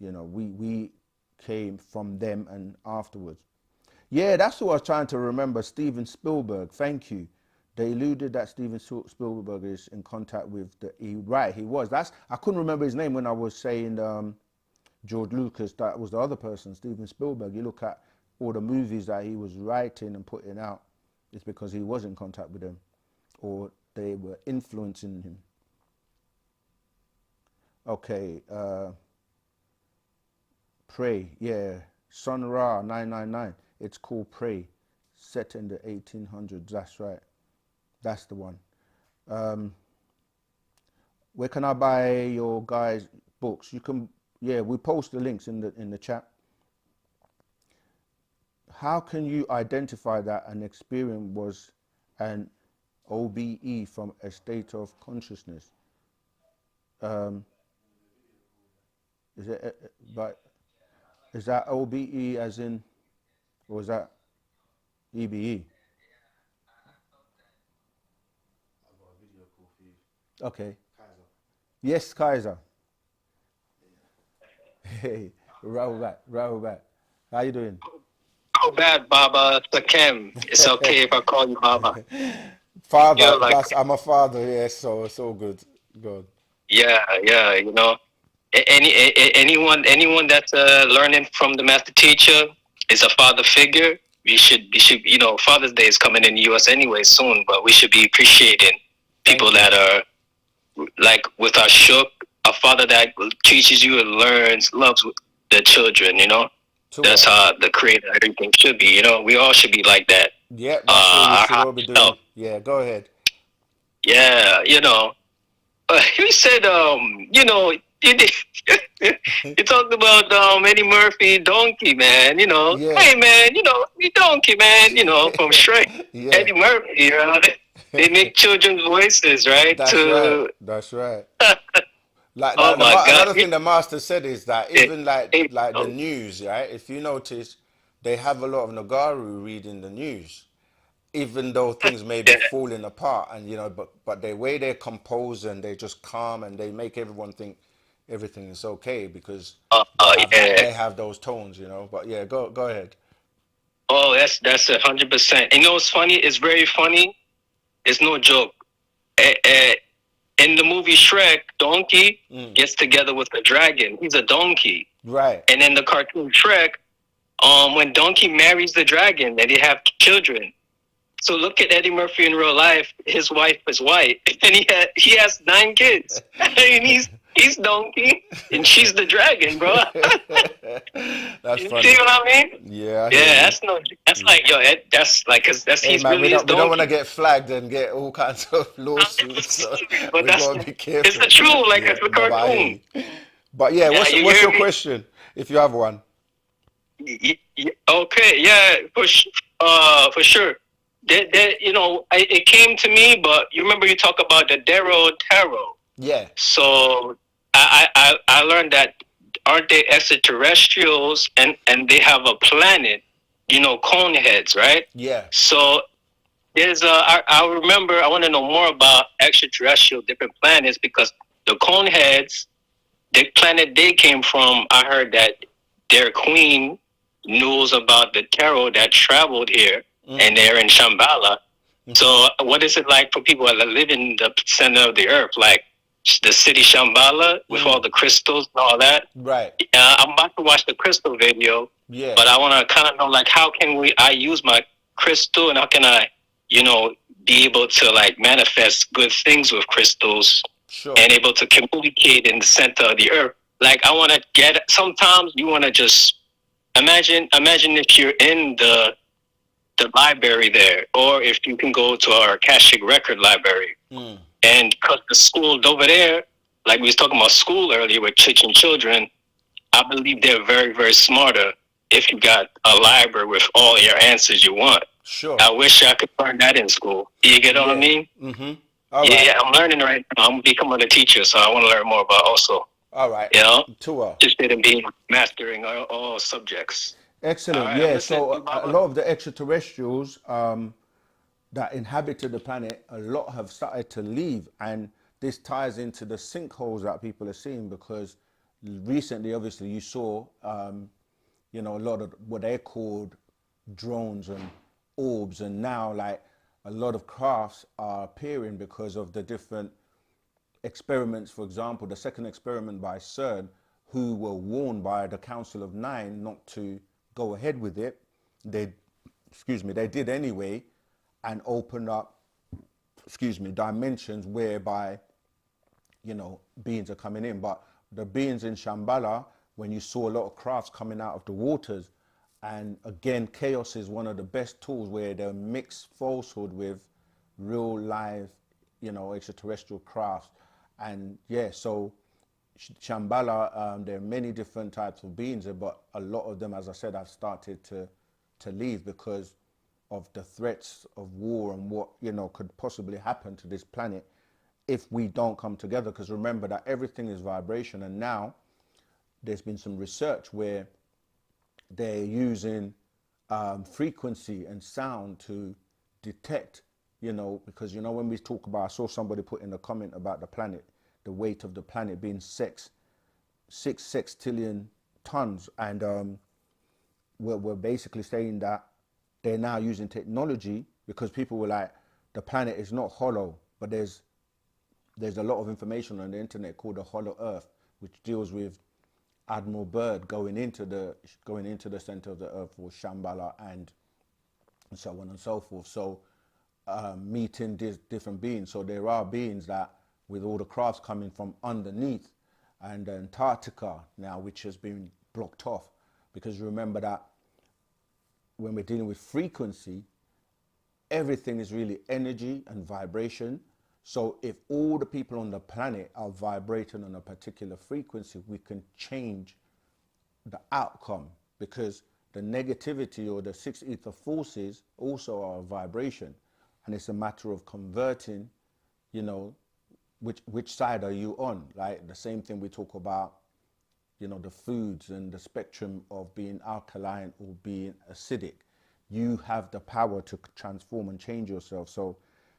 you know, we came from them and afterwards. Yeah, that's what I was trying to remember. Steven Spielberg, thank you. They alluded that Steven Spielberg is in contact with right, he was. I couldn't remember his name when I was saying George Lucas. That was the other person, Steven Spielberg. You look at all the movies that he was writing and putting out, it's because he was in contact with them, or they were influencing him. Okay, Pray, yeah, Sun Ra 999. It's called Pray, set in the 1800s. That's right. That's the one. Where can I buy your guys' books? You can, yeah, we post the links in the chat. How can you identify that an experience was an OBE from a state of consciousness? Is that OBE as in, or is that EBE? Okay. Yes, Kaiser. Hey, Rahul back. How you doing? Oh, bad, Baba. Sakem. It's okay if I call you Baba. Father, You're like, I'm a father, yeah, so it's all good. Good. yeah. Anyone that's learning from the master teacher is a father figure. We should, Father's Day is coming in the U.S. anyway soon, but we should be appreciating Thank people you. that are like with our shook, a father that teaches you and learns, loves the children. That's Tua. how the creator everything should be. We all should be like that. Yeah, that's what we Our should higher all be doing. self. Yeah, go ahead. Yeah, you said, you did, you talked about Eddie Murphy, Donkey, man. Yeah. Hey, man, you Donkey, man. From Shrek, Yeah. Eddie Murphy. They make children's voices, right? That's right. To That's right. Like oh my God, another thing the master said is that it, even like it, the news, right? If you notice, they have a lot of Nagaru reading the news, even though things may be yeah, falling apart, and but the way they're composed and they just calm and they make everyone think everything is okay because yeah. they have those tones, But yeah, go ahead. Oh, that's 100%. And what's funny? It's very funny. It's no joke. Eh, eh, in the movie Shrek, Donkey gets together with the dragon. He's a donkey. Right. And in the cartoon Shrek, when Donkey marries the dragon, and they have children. So look at Eddie Murphy in real life. His wife is white, and he has 9 kids. And he's Donkey, and she's the dragon, bro. That's You funny. see what I mean? Yeah, I hear Yeah, you. that's like that's like because Hey he's man, really his we don't want to donkey. get flagged and get all kinds of lawsuits. So But we that's gotta be it's careful. the truth, like Yeah, it's the but I hear cartoon. you. But yeah, Yeah, you what's hear your me? question if you have one? Okay, yeah, for sure. It came to me, but you remember you talk about the Darrow Tarot. Yeah, So I learned that aren't they extraterrestrials and they have a planet, cone heads, right? yeah, So there's I remember I want to know more about extraterrestrial different planets because the cone heads, the planet they came from, I heard that their queen knows about the tarot that traveled here and they're in Shambhala. So what is it like for people that live in the center of the earth, like the city Shambhala with all the crystals and all that? right. I'm about to watch the crystal video, Yeah, but I want to kind of know like how can I use my crystal and how can I, be able to like manifest good things with crystals sure. and able to communicate in the center of the earth. Like I want to get. Sometimes you want to just imagine if you're in the library there, or if you can go to our Akashic record library, and because the school over there, like we was talking about school earlier with teaching children, I believe they're very very smarter if you got a library with all your answers you want. Sure. I wish I could learn that in school. You get what I mean? Mm-hmm. All Yeah, right. yeah, I'm learning right now. I'm becoming a teacher, so I want to learn more about also. All right. Tua. Interested in being mastering all subjects. All Excellent. right, I'm Yeah. listening to So you, a Baba. lot of the extraterrestrials that inhabited the planet, a lot have started to leave, and this ties into the sinkholes that people are seeing because recently, obviously, you saw, a lot of what they called drones and orbs, and now like a lot of crafts are appearing because of the different experiments. For example, the second experiment by CERN, who were warned by the Council of Nine not to go ahead with it, they did anyway, and opened up, dimensions whereby, beings are coming in. But the beings in Shambhala, when you saw a lot of crafts coming out of the waters, and again, chaos is one of the best tools where they mix falsehood with real live, extraterrestrial crafts. And yeah, so Shambhala, there are many different types of beings, but a lot of them, as I said, have started to leave because of the threats of war and what could possibly happen to this planet if we don't come together. Because remember that everything is vibration, and now there's been some research where they're using frequency and sound to detect, because when we talk about, I saw somebody put in a comment about the planet the weight of the planet being six sextillion tons. And we're basically saying that they're now using technology, because people were like, the planet is not hollow, but there's a lot of information on the internet called the hollow earth, which deals with Admiral Byrd going into the center of the earth, or Shambhala, and so on and so forth. So meeting these different beings. So there are beings that, with all the crafts coming from underneath, and Antarctica now, which has been blocked off, because remember that when we're dealing with frequency, everything is really energy and vibration. So if all the people on the planet are vibrating on a particular frequency, we can change the outcome, because the negativity or the six ether forces also are a vibration, and it's a matter of converting, you know, which side are you on. Like the same thing we talk about, you know, the foods and the spectrum of being alkaline or being acidic. You have the power to transform and change yourself. So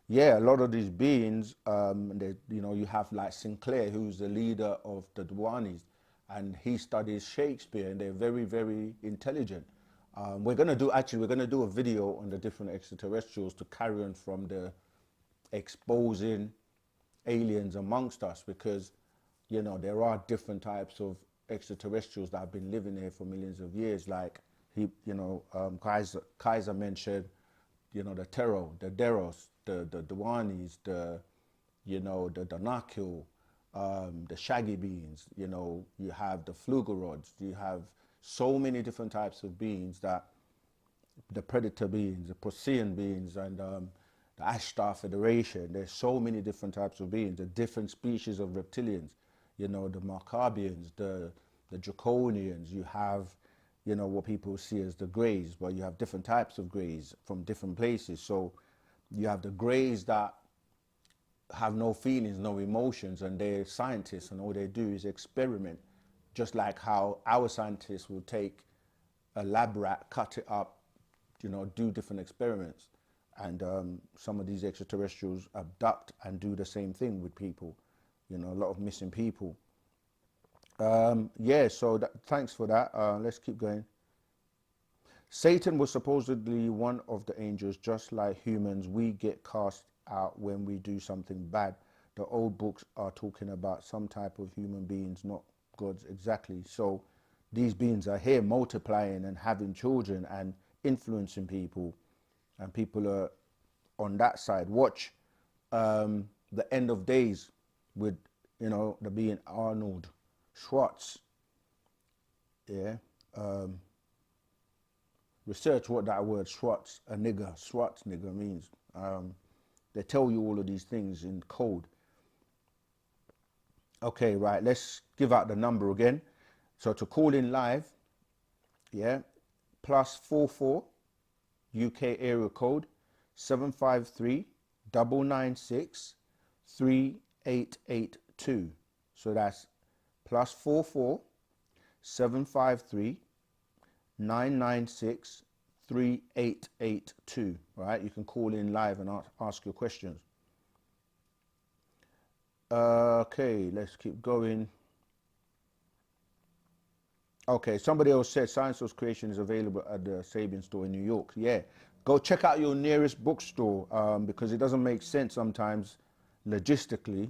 yeah, a lot of these beings, you know, you have like Sinclair, who's the leader of the Duanis, and he studies Shakespeare, and they're very, very intelligent. We're gonna do a video on the different extraterrestrials to carry on from the exposing aliens amongst us, because, you know, there are different types of extraterrestrials that have been living here for millions of years. Like Kaiser mentioned, you know, the Tero, the Deros, the Duanis, the Danakil, the shaggy beings. You know, you have the Flugerods. You have so many different types of beings, that the predator beings, the Procyon beings, and the Ashtar Federation. There's so many different types of beings, the different species of reptilians. You know, the Markabians, the Draconians. You have, you know, what people see as the Greys, but you have different types of Greys from different places. So you have the Greys that have no feelings, no emotions, and they're scientists, and all they do is experiment, just like how our scientists will take a lab rat, cut it up, you know, do different experiments. And some of these extraterrestrials abduct and do the same thing with people. You know, a lot of missing people. Yeah, so thanks for that. Let's keep going. Satan was supposedly one of the angels. Just like humans, we get cast out when we do something bad. The old books are talking about some type of human beings, not gods exactly. So these beings are here multiplying and having children and influencing people, and people are on that side. Watch The End of Days with, you know, the being Arnold Schwartz. Yeah. Research what that word Schwartz nigger means. They tell you all of these things in code. Okay, right, let's give out the number again. So to call in live, yeah, +44 UK area code 753 996 3882. So that's +44 753 996 3882. Right, you can call in live and ask your questions. Okay, let's keep going. Okay, somebody else said Science Source Creation is available at the Sabian store in New York. Yeah, go check out your nearest bookstore, because it doesn't make sense sometimes logistically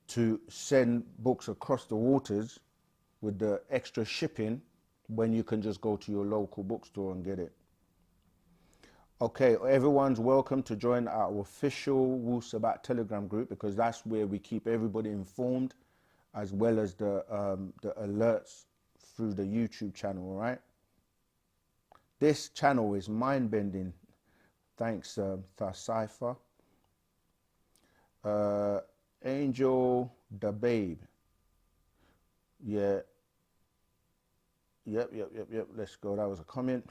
to send books across the waters with the extra shipping when you can just go to your local bookstore and get it. Okay, everyone's welcome to join our official Wu-Sabat Telegram group, because that's where we keep everybody informed, as well as the alerts through the YouTube channel, all right? This channel is mind-bending. Thanks, Cypher. Angel the Babe. Yeah. Yep. Let's go. That was a comment.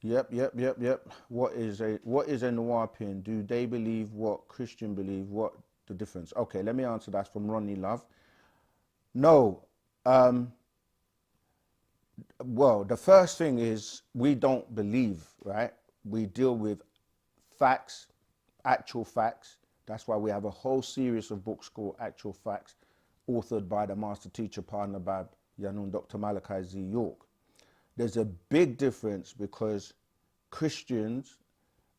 Yep. What is a wu-nuwapu? Do they believe what Christian believe? What the difference? Okay, let me answer that from Ronnie Love. No. Well, the first thing is we don't believe, right? We deal with facts Actual Facts. That's why we have a whole series of books called Actual Facts, authored by the master teacher, partner Bab Yanun, Dr. Malachi Z. York. There's a big difference because Christians,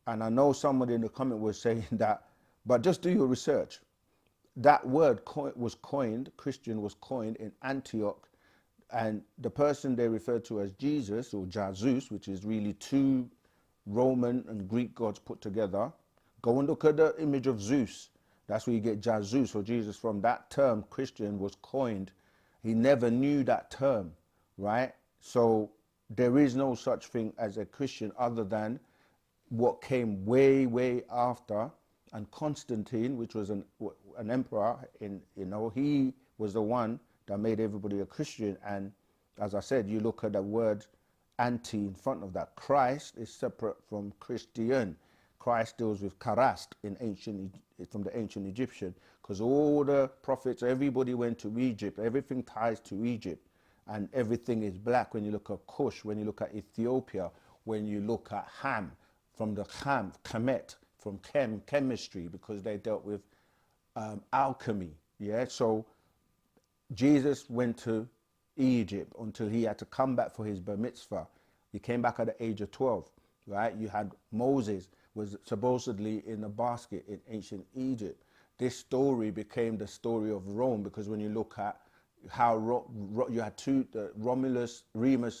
and I know somebody in the comment was saying that, but just do your research. That word was coined, Christian was coined in Antioch, and the person they refer to as Jesus or Jesus, which is really two Roman and Greek gods put together. Go and look at the image of Zeus. That's where you get Jesus or Jesus from. That term, Christian, was coined. He never knew that term, right? So there is no such thing as a Christian other than what came way, way after. And Constantine, which was an emperor, he was the one that made everybody a Christian. And as I said, you look at the word anti in front of that. Christ is separate from Christian. Christ deals with karast from the ancient Egyptian, because all the prophets, everybody went to Egypt. Everything ties to Egypt, and everything is black. When you look at Kush, when you look at Ethiopia, when you look at Ham, from the Kemet, from chemistry, because they dealt with alchemy. Yeah, so Jesus went to Egypt until he had to come back for his bar mitzvah. He came back at the age of 12, right? You had Moses was supposedly in a basket in ancient Egypt. This story became the story of Rome, because when you look at how you had Remus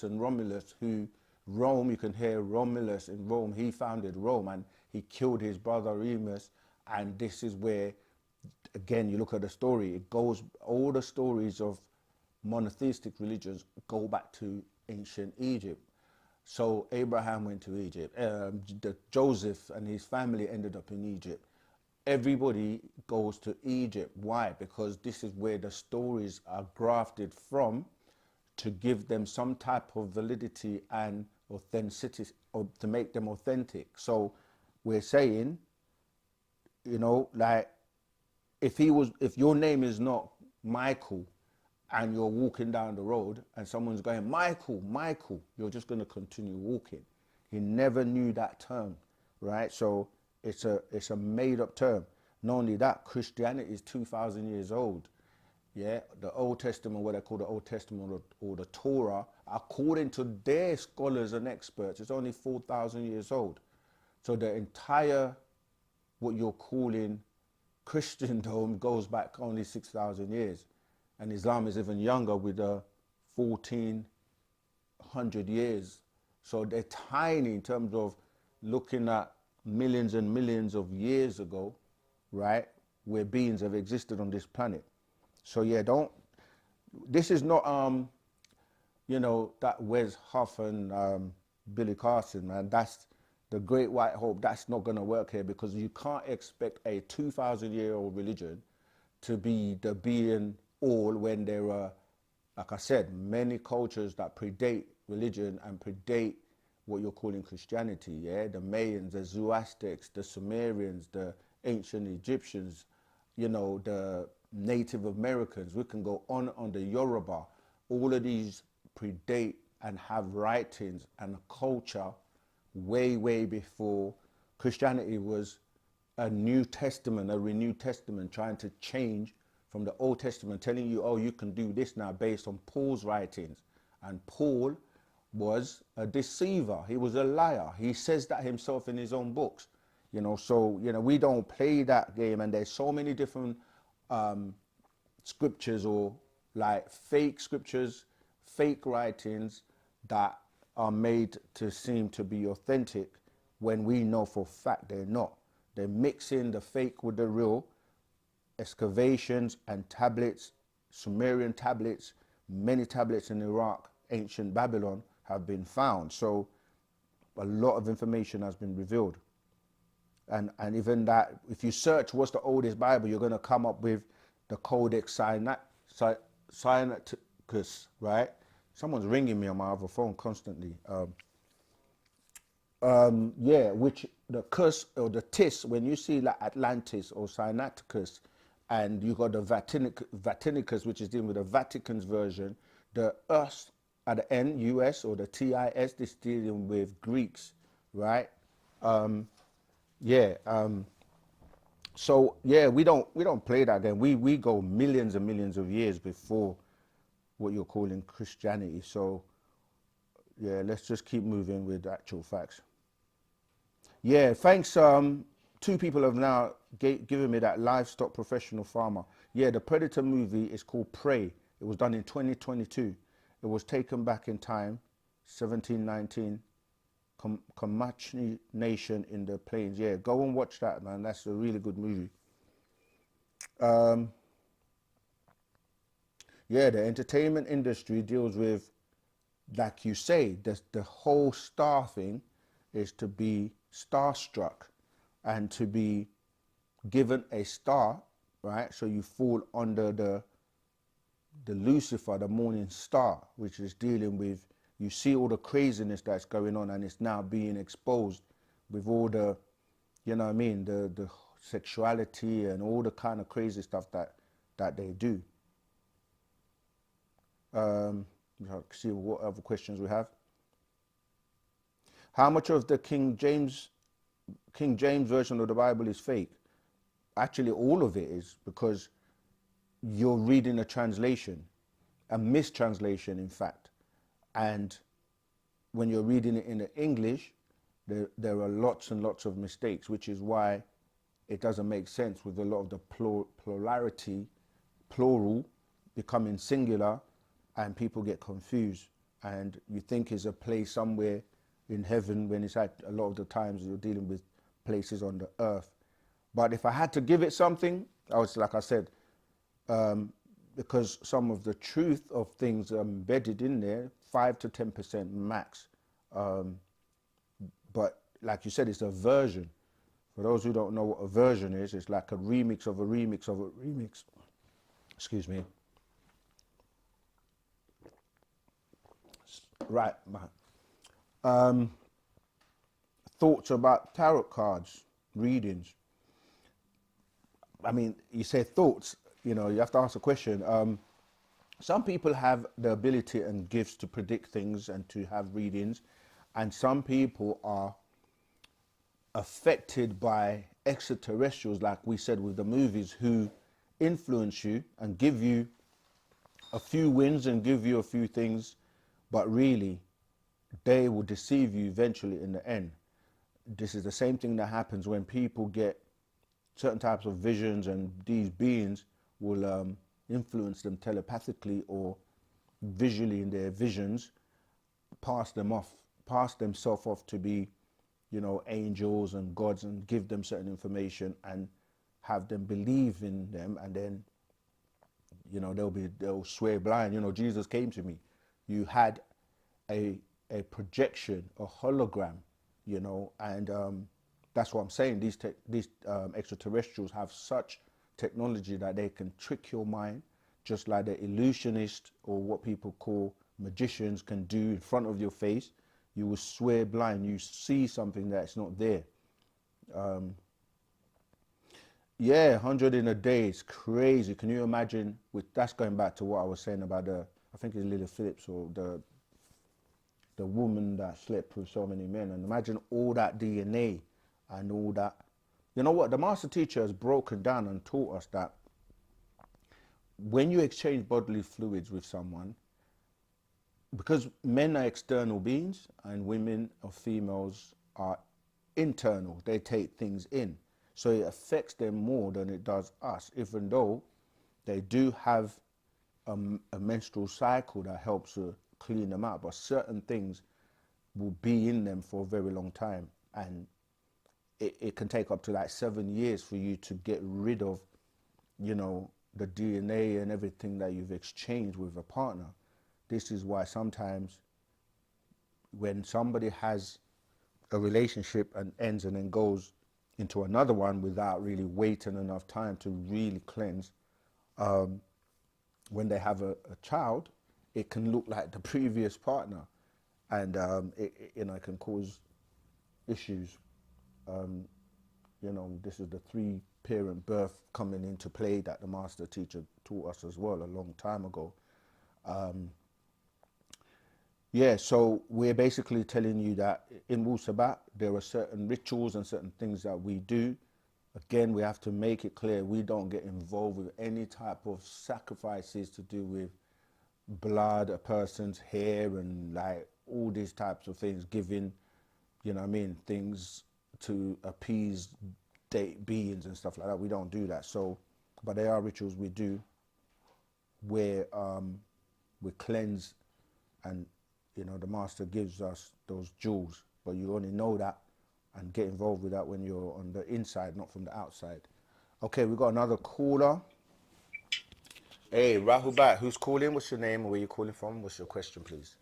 and Romulus, who Rome, you can hear Romulus in Rome, he founded Rome and he killed his brother Remus. And this is where, again, you look at the story, it goes, all the stories of monotheistic religions go back to ancient Egypt. So Abraham went to Egypt, Joseph and his family ended up in Egypt. Everybody goes to Egypt. Why? Because this is where the stories are grafted from, to give them some type of validity and authenticity, or to make them authentic. So we're saying, like, if your name is not Michael, and you're walking down the road and someone's going, Michael, Michael, you're just going to continue walking. He never knew that term, right? So it's a made up term. Not only that, Christianity is 2,000 years old. Yeah, the Old Testament, what they call the Old Testament or the Torah, according to their scholars and experts, it's only 4,000 years old. So the entire, what you're calling Christendom, goes back only 6,000 years. And Islam is even younger, with 1,400 years. So they're tiny in terms of looking at millions and millions of years ago, right, where beings have existed on this planet. So yeah, this is not, that Wes Huff and Billy Carson, man. That's the Great White Hope. That's not going to work here, because you can't expect a 2,000-year-old religion to be the being all when there are, like I said, many cultures that predate religion and predate what you're calling Christianity. Yeah, the Mayans, the Zoroastrians, the Sumerians, the ancient Egyptians, the Native Americans. We can go on the Yoruba. All of these predate and have writings and a culture way, way before Christianity was a New Testament, a renewed testament, trying to change from the Old Testament, telling you, oh, you can do this now based on Paul's writings. And Paul was a deceiver. He was a liar. He says that himself in his own books. So, we don't play that game. And there's so many different scriptures, or like fake scriptures, fake writings that are made to seem to be authentic, when we know for a fact they're not. They're mixing the fake with the real. Excavations and tablets, Sumerian tablets, many tablets in Iraq, ancient Babylon, have been found. So a lot of information has been revealed. And even that, if you search what's the oldest Bible, you're going to come up with the Codex Sinaiticus, right? Someone's ringing me on my other phone constantly. Which the Cus or the Tis, when you see like Atlantis or Sinaiticus, and you got the Vatinicus, which is dealing with the Vatican's version, the us at the end, US, or the TIS, this dealing with Greeks, right? So yeah, we don't play that game. We go millions and millions of years before what you're calling Christianity. So yeah, let's just keep moving with actual facts. Yeah, thanks. Two people have now given me that livestock professional farmer. Yeah, the Predator movie is called Prey. It was done in 2022. It was taken back in time, 1719, Comanche Nation in the plains. Yeah, go and watch that, man. That's a really good movie. Yeah, the entertainment industry deals with, like you say, the whole star thing is to be starstruck and to be given a star, right? So you fall under the Lucifer, the morning star, which is dealing with, you see all the craziness that's going on and it's now being exposed with all the, you know what I mean, the sexuality and all the kind of crazy stuff that they do. Let's see what other questions we have. How much of the King James version of the Bible is fake? Actually, all of it is, because you're reading a translation, a mistranslation, in fact. And when you're reading it in the English, there are lots and lots of mistakes, which is why it doesn't make sense with a lot of the plurality, plural, becoming singular, and people get confused. And you think it's a place somewhere in heaven when it's a lot of the times you're dealing with places on the earth. But if I had to give it something, I was, like I said, because some of the truth of things are embedded in there, 5 to 10% max. But like you said, it's a version. For those who don't know what a version is, it's like a remix of a remix of a remix. Excuse me. Right, man. Thoughts about tarot cards, readings. I mean, you say thoughts, you know, you have to ask a question. Some people have the ability and gifts to predict things and to have readings, and some people are affected by extraterrestrials, like we said with the movies, who influence you and give you a few wins and give you a few things, but really they will deceive you eventually in the end. This is the same thing that happens when people get certain types of visions, and these beings will influence them telepathically or visually in their visions, pass themselves off to be, you know, angels and gods, and give them certain information and have them believe in them, and then, you know, they'll swear blind. You know, Jesus came to me. You had a projection, a hologram, you know, and that's what I'm saying. These extraterrestrials have such technology that they can trick your mind, just like the illusionist, or what people call magicians, can do in front of your face. You will swear blind. You see something that's not there. Yeah, 100 in a day is crazy. Can you imagine? That's going back to what I was saying about I think it's Lily Phillips, or the woman that slept with so many men. And imagine all that DNA and all that. You know what? The master teacher has broken down and taught us that when you exchange bodily fluids with someone, because men are external beings and women or females are internal, they take things in. So it affects them more than it does us, even though they do have a menstrual cycle that helps to clean them out. But certain things will be in them for a very long time, and it can take up to like 7 years for you to get rid of, you know, the DNA and everything that you've exchanged with a partner. This is why sometimes when somebody has a relationship and ends and then goes into another one without really waiting enough time to really cleanse, when they have a child, it can look like the previous partner, and you know, it can cause issues. You know, this is the 3-parent birth coming into play that the master teacher taught us as well a long time ago. Yeah, so we're basically telling you that in Wu-Sabat, there are certain rituals and certain things that we do again, we have to make it clear we don't get involved with any type of sacrifices to do with blood, a person's hair, and like all these types of things, giving, you know what I mean, things to appease beings and stuff like that. We don't do that. So, but there are rituals we do where we cleanse, and you know, the master gives us those jewels, but you only know that and get involved with that when you're on the inside, not from the outside. Okay, we got another caller. Hey, Rahubat, who's calling? What's your name? Where you calling from? What's your question, please?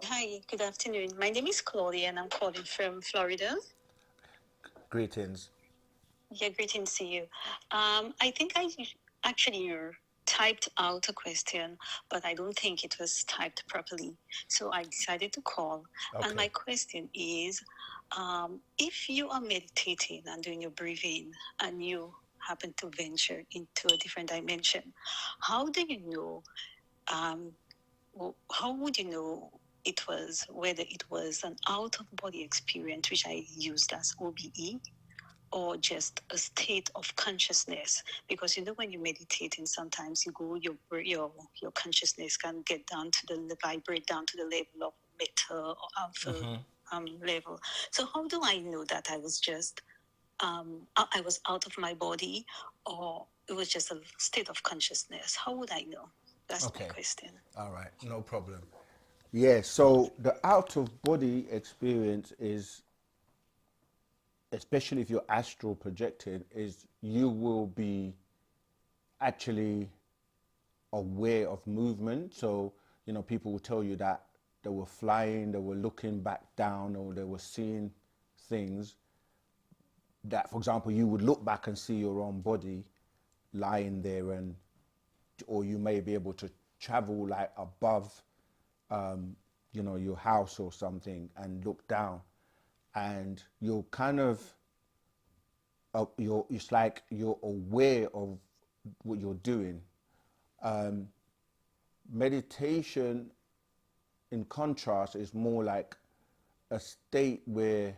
Hi, good afternoon. My name is Claudia and I'm calling from Florida. Greetings. Yeah, greetings to you. I think I actually typed out a question, but I don't think it was typed properly. So I decided to call. Okay. And my question is, if you are meditating and doing your breathing and you happen to venture into a different dimension, how do you know, how would you know whether it was an out-of-body experience, which I used as OBE, or just a state of consciousness? Because you know, when you're meditating, sometimes you go, your consciousness can get down to vibrate down to the level of metta or alpha level. So how do I know that I was just I was out of my body, or it was just a state of consciousness? How would I know? That's Okay. my question. All right, no problem. Yeah, so the out of body experience is, especially if you're astral projected, is you will be actually aware of movement. So, you know, people will tell you that they were flying, they were looking back down, or they were seeing things that, for example, you would look back and see your own body lying there, and or you may be able to travel like above you know, your house or something and look down, and you're kind of it's like you're aware of what you're doing. Meditation, in contrast, is more like a state where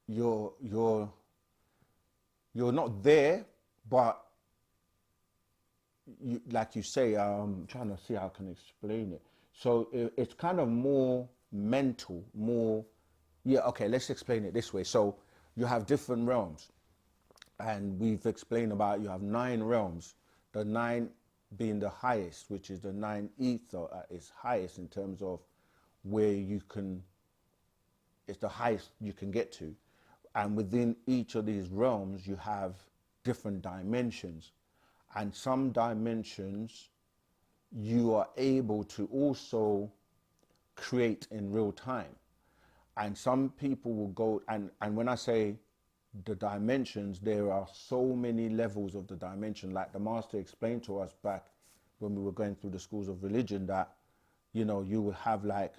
you're not there, but you, like you say, I'm trying to see how I can explain it. So it's kind of more mental, more, yeah, okay, let's explain it this way. So you have different realms, and we've explained about you have 9 realms, the 9 being the highest, which is the 9 ether is highest in terms of where you can, it's the highest you can get to. And within each of these realms, you have different dimensions. And some dimensions you are able to also create in real time. And some people will go, and when I say the dimensions, there are so many levels of the dimension. Like the master explained to us back when we were going through the schools of religion, that, you know, you will have, like,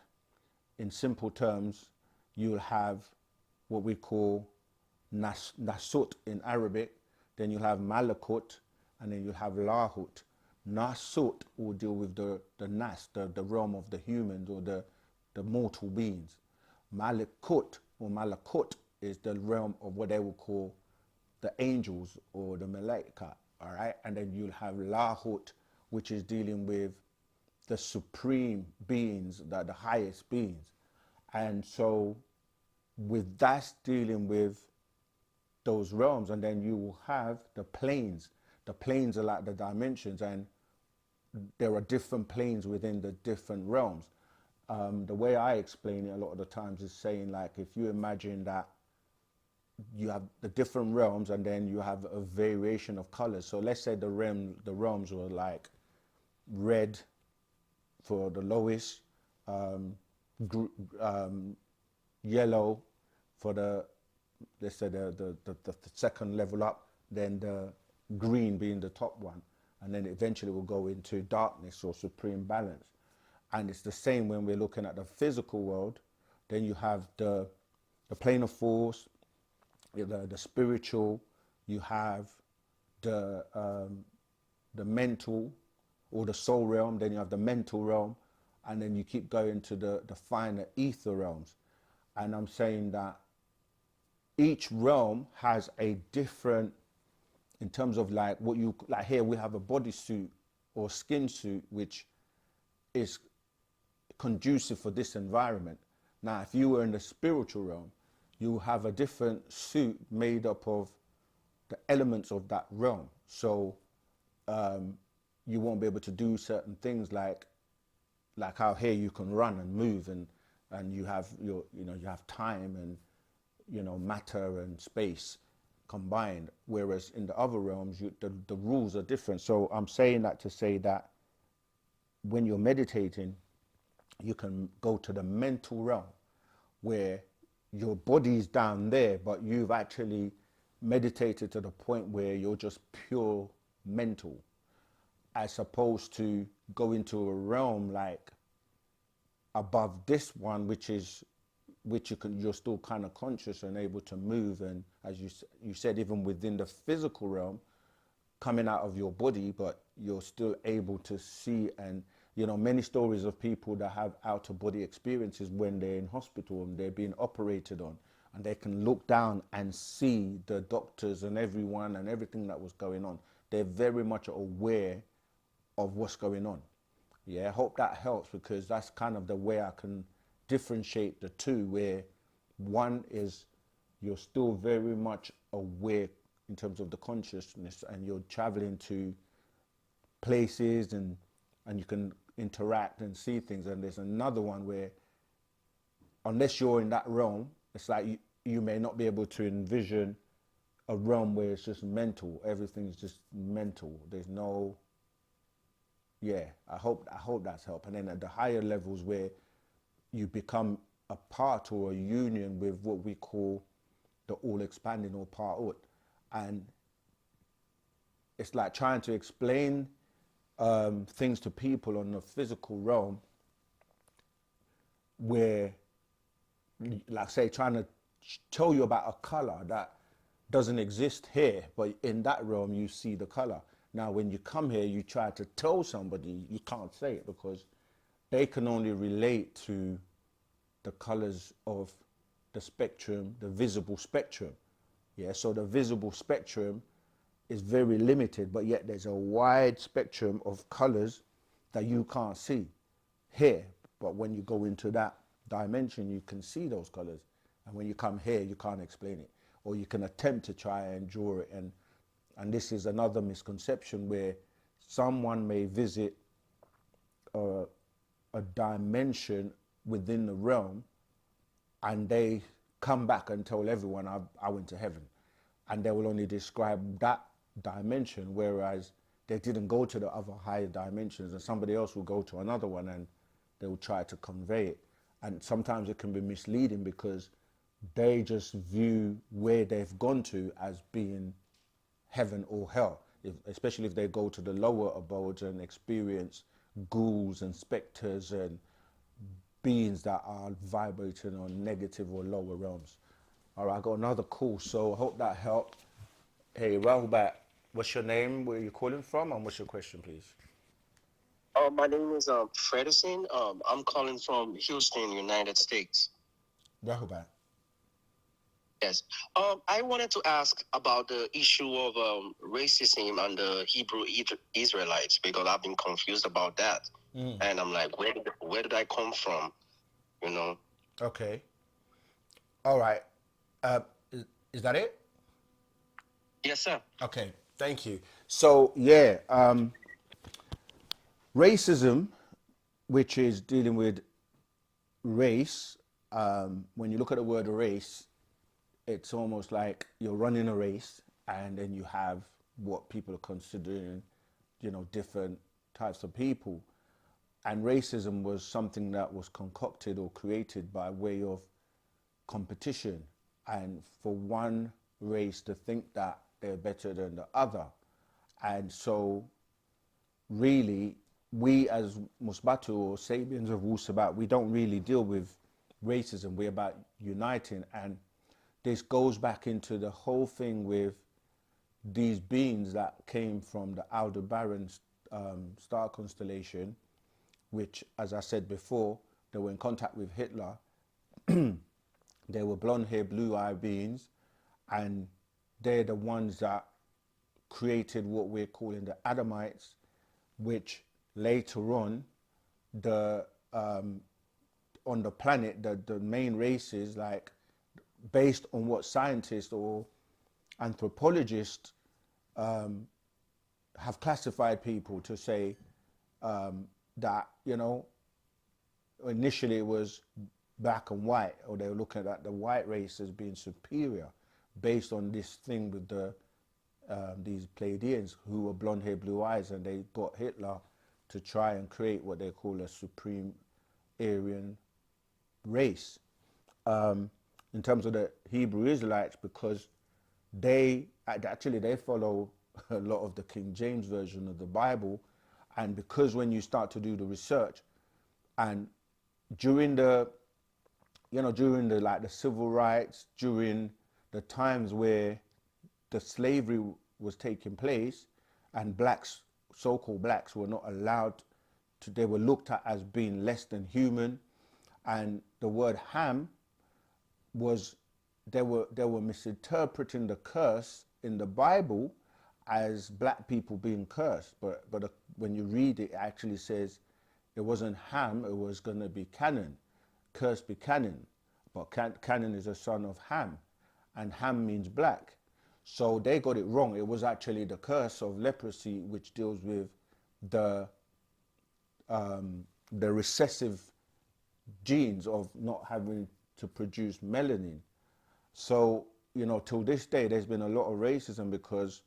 in simple terms, you will have what we call nasut in Arabic, then you have malakut, and then you have lahut. Nasut will deal with the nas, the realm of the humans, or the mortal beings. Malakut or malakut is the realm of what they will call the angels or the malaika, all right? And then you'll have lahut, which is dealing with the supreme beings, the highest beings. And so with that, dealing with those realms, and then you will have the planes. The planes are like the dimensions, and there are different planes within the different realms. The way I explain it a lot of the times is saying, like, if you imagine that you have the different realms, and then you have a variation of colors. So let's say the realms were like red for the lowest, yellow for the, let's say the second level up, then the green being the top one, and then eventually we'll go into darkness or supreme balance. And it's the same when we're looking at the physical world. Then you have the plane of force, the spiritual, you have the mental or the soul realm, then you have the mental realm, and then you keep going to the finer ether realms. And I'm saying that each realm has a different, in terms of like what you, like here we have a bodysuit or skin suit, which is conducive for this environment. Now, if you were in the spiritual realm, you have a different suit made up of the elements of that realm. So you won't be able to do certain things like how here you can run and move, and you have your, you know, you have time and, you know, matter and space combined, whereas in the other realms the rules are different. So I'm saying that to say that when you're meditating, you can go to the mental realm where your body's down there, but you've actually meditated to the point where you're just pure mental, as opposed to go into a realm like above this one, which you're still kind of conscious and able to move, and as you said, even within the physical realm, coming out of your body, but you're still able to see. And you know, many stories of people that have out of body experiences when they're in hospital and they're being operated on, and they can look down and see the doctors and everyone and everything that was going on. They're very much aware of what's going on. Yeah, I hope that helps, because that's kind of the way I can differentiate the two, where one is you're still very much aware in terms of the consciousness, and you're traveling to places and you can interact and see things. And there's another one where unless you're in that realm, it's like you may not be able to envision a realm where it's just mental. Everything's just mental. There's no, yeah, I hope that's helped. And then at the higher levels where you become a part or a union with what we call the all expanding or part. And it's like trying to explain things to people on the physical realm, where, like say, trying to tell you about a color that doesn't exist here, but in that realm you see the color. Now, when you come here, you try to tell somebody, you can't say it because they can only relate to the colors of the spectrum, the visible spectrum. Yeah, so the visible spectrum is very limited, but yet there's a wide spectrum of colors that you can't see here. But when you go into that dimension, you can see those colors. And when you come here, you can't explain it. Or you can attempt to try and draw it. And this is another misconception where someone may visit a dimension within the realm, and they come back and tell everyone, I went to heaven. And they will only describe that dimension, whereas they didn't go to the other higher dimensions, and somebody else will go to another one and they will try to convey it. And sometimes it can be misleading because they just view where they've gone to as being heaven or hell, especially if they go to the lower abodes and experience ghouls and specters and beings that are vibrating on negative or lower realms. All right, I got another call, so I hope that helped. Hey, Wu-Sabat, what's your name, where are you calling from, and what's your question, please? My name is Fredison. I'm calling from Houston, United States. Wu-Sabat. Yes. I wanted to ask about the issue of racism and the Hebrew Israelites, because I've been confused about that. And I'm like, where did I come from? You know? Okay. All right. Is that it? Yes, sir. Okay. Thank you. So, yeah, racism, which is dealing with race, when you look at the word race, it's almost like you're running a race, and then you have what people are considering, you know, different types of people. And racism was something that was concocted or created by way of competition, and for one race to think that they're better than the other. And so really, we as Musbatu or Sabians of Wu-Sabat, we don't really deal with racism. We're about uniting. And this goes back into the whole thing with these beings that came from the Aldebaran star constellation, which, as I said before, they were in contact with Hitler. They were blonde hair, blue eye beings, and they're the ones that created what we're calling the Adamites, which later the on the planet, the main races, like based on what scientists or anthropologists have classified people to say, that, you know, initially it was black and white, or they were looking at the white race as being superior based on this thing with these Pleiadians who were blonde hair, blue eyes, and they got Hitler to try and create what they call a supreme Aryan race. In terms of the Hebrew Israelites, because they follow a lot of the King James version of the Bible, and because when you start to do the research, and during the like the civil rights, during the times where the slavery was taking place, and blacks, so-called blacks, were not allowed to, they were looked at as being less than human, and the word ham was, they were misinterpreting the curse in the Bible as black people being cursed, but when you read it, it actually says it wasn't Ham, it was going to be Canaan, cursed be Canaan, but Canaan is a son of Ham, and Ham means black. So they got it wrong. It was actually the curse of leprosy, which deals with the recessive genes of not having to produce melanin. So, you know, till this day, there's been a lot of racism because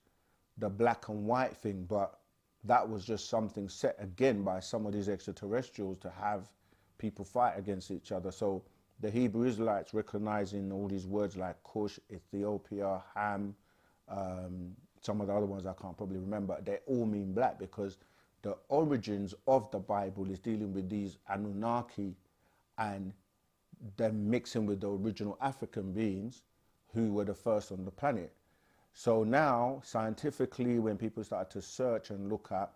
the black and white thing, but that was just something set again by some of these extraterrestrials to have people fight against each other. So the Hebrew Israelites, recognizing all these words like Cush, Ethiopia, Ham, some of the other ones I can't probably remember, they all mean black, because the origins of the Bible is dealing with these Anunnaki and them mixing with the original African beings who were the first on the planet. So now, scientifically, when people start to search and look at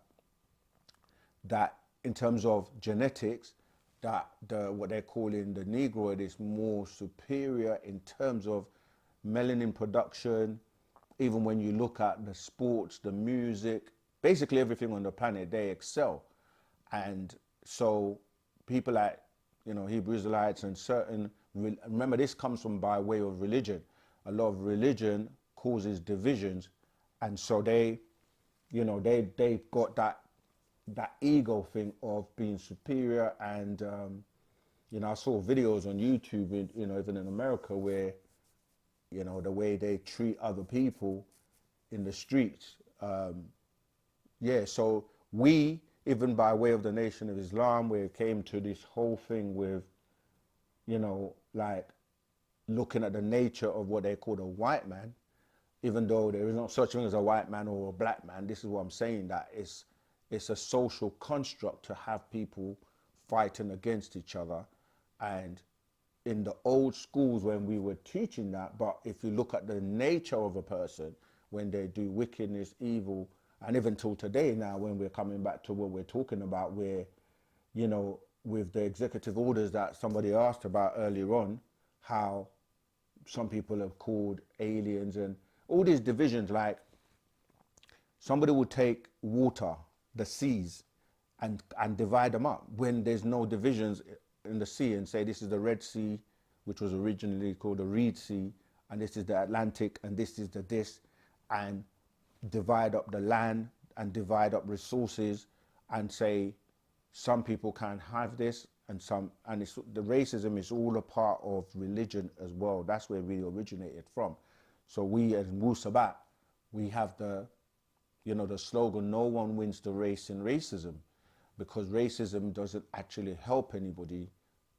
that in terms of genetics, that what they're calling the Negroid is more superior in terms of melanin production. Even when you look at the sports, the music, basically everything on the planet, they excel. And so people like, you know, Hebrew Israelites and certain, remember this comes from by way of religion. A lot of religion causes divisions, and so they, you know, they've got that ego thing of being superior. And you know, I saw videos on YouTube, you know, even in America, where, you know, the way they treat other people in the streets. Yeah, so we, even by way of the Nation of Islam, where it came to this whole thing with, you know, like looking at the nature of what they call a white man, even though there is no such thing as a white man or a black man, this is what I'm saying, that it's a social construct to have people fighting against each other. And in the old schools when we were teaching that, but if you look at the nature of a person, when they do wickedness, evil, and even till today now, when we're coming back to what we're talking about, where, you know, with the executive orders that somebody asked about earlier on, how some people have called aliens and all these divisions, like somebody would take water, the seas, and divide them up when there's no divisions in the sea, and say this is the Red Sea, which was originally called the Reed Sea, and this is the Atlantic, and this is the this, and divide up the land and divide up resources, and say some people can have this and some, and it's, the racism is all a part of religion as well. That's where we originated from. So we as Wu-Sabat, we have the, you know, the slogan, no one wins the race in racism, because racism doesn't actually help anybody.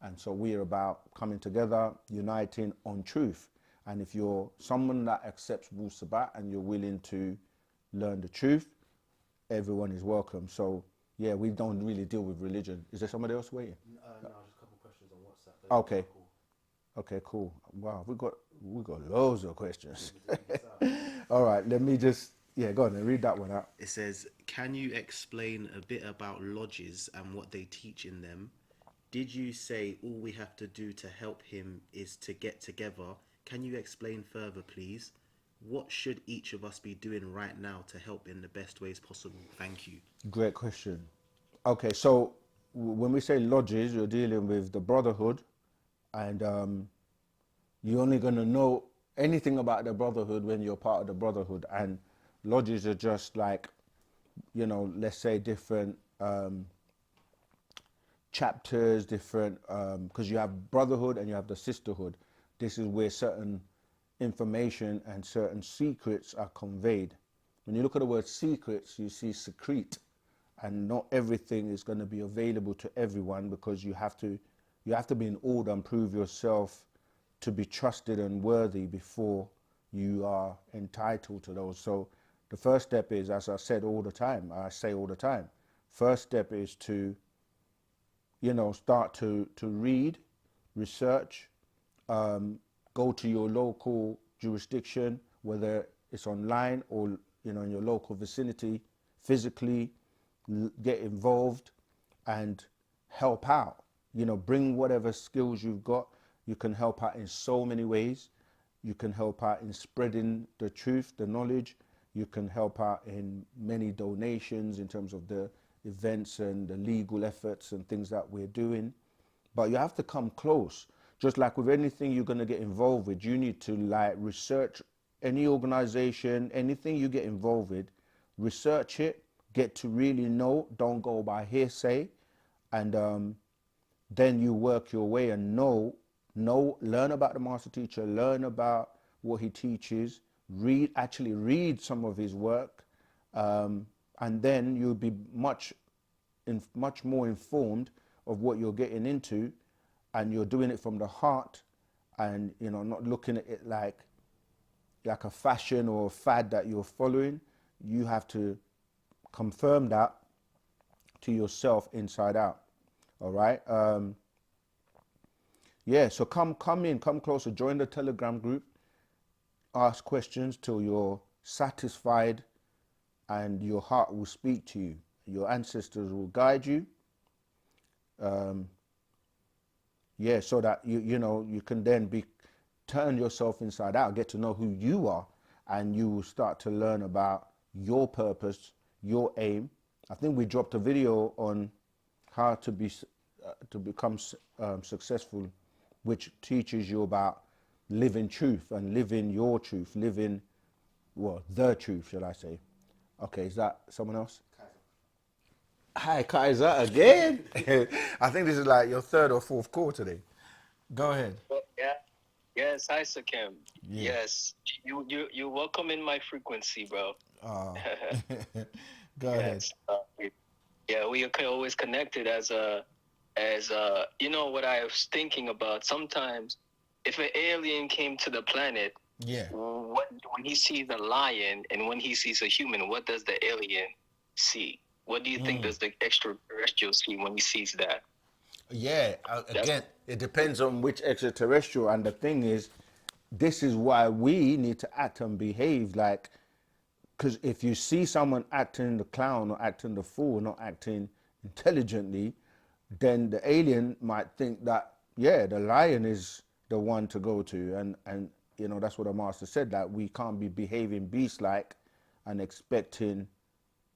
And so we're about coming together, uniting on truth. And if you're someone that accepts Wu-Sabat and you're willing to learn the truth, everyone is welcome. So yeah, we don't really deal with religion. Is there somebody else waiting? No, just a couple of questions on WhatsApp. Okay. Okay, cool. Wow, we got loads of questions. All right, let me just, yeah, go on and read that one out. It says, can you explain a bit about lodges and what they teach in them? Did you say all we have to do to help him is to get together can you explain further, please? What should each of us be doing right now to help in the best ways possible? Thank you. Great question. Okay, so when we say lodges, you're dealing with the brotherhood, and you're only going to know anything about the brotherhood when you're part of the brotherhood. And lodges are just like, you know, let's say different chapters, different, because you have brotherhood and you have the sisterhood. This is where certain information and certain secrets are conveyed. When you look at the word secrets, you see secret, and not everything is going to be available to everyone, because you have to be in order and prove yourself to be trusted and worthy before you are entitled to those. So the first step is, as I say all the time, first step is to, you know, start to read, research, go to your local jurisdiction, whether it's online or, you know, in your local vicinity, physically get involved and help out. You know, bring whatever skills you've got. You can help out in so many ways. You can help out in spreading the truth, the knowledge. You can help out in many donations in terms of the events and the legal efforts and things that we're doing. But you have to come close. Just like with anything you're going to get involved with, you need to like research any organization, anything you get involved with, research it, get to really know, don't go by hearsay, and then you work your way and learn about the master teacher, learn about what he teaches, actually read some of his work, and then you'll be much more informed of what you're getting into, and you're doing it from the heart, and, you know, not looking at it like a fashion or a fad that you're following. You have to confirm that to yourself inside out. All right. Yeah. So come closer. Join the Telegram group. Ask questions till you're satisfied, and your heart will speak to you. Your ancestors will guide you. Yeah, so that you know, you can then turn yourself inside out, get to know who you are, and you will start to learn about your purpose, your aim. I think we dropped a video on how to become successful, which teaches you about living truth and living your truth, living, well, the truth, shall I say. Okay, is that someone else? Hi, Kaiser, again. I think this is like your third or fourth call today. Go ahead. Yeah. Yes, hi, Sakem. Yeah. Yes, you're welcome in my frequency, bro. Go ahead. Yes. Yeah, we are always connected as you know what I was thinking about. Sometimes, if an alien came to the planet, Yeah. When he sees a lion and when he sees a human, what does the alien see? What do you think does the extraterrestrial see when he sees that? Yeah, again, it depends on which extraterrestrial. And the thing is, this is why we need to act and behave like, because if you see someone acting the clown or acting the fool, not acting intelligently, then the alien might think that, yeah, the lion is the one to go to. And you know, that's what the master said, that we can't be behaving beast-like and expecting.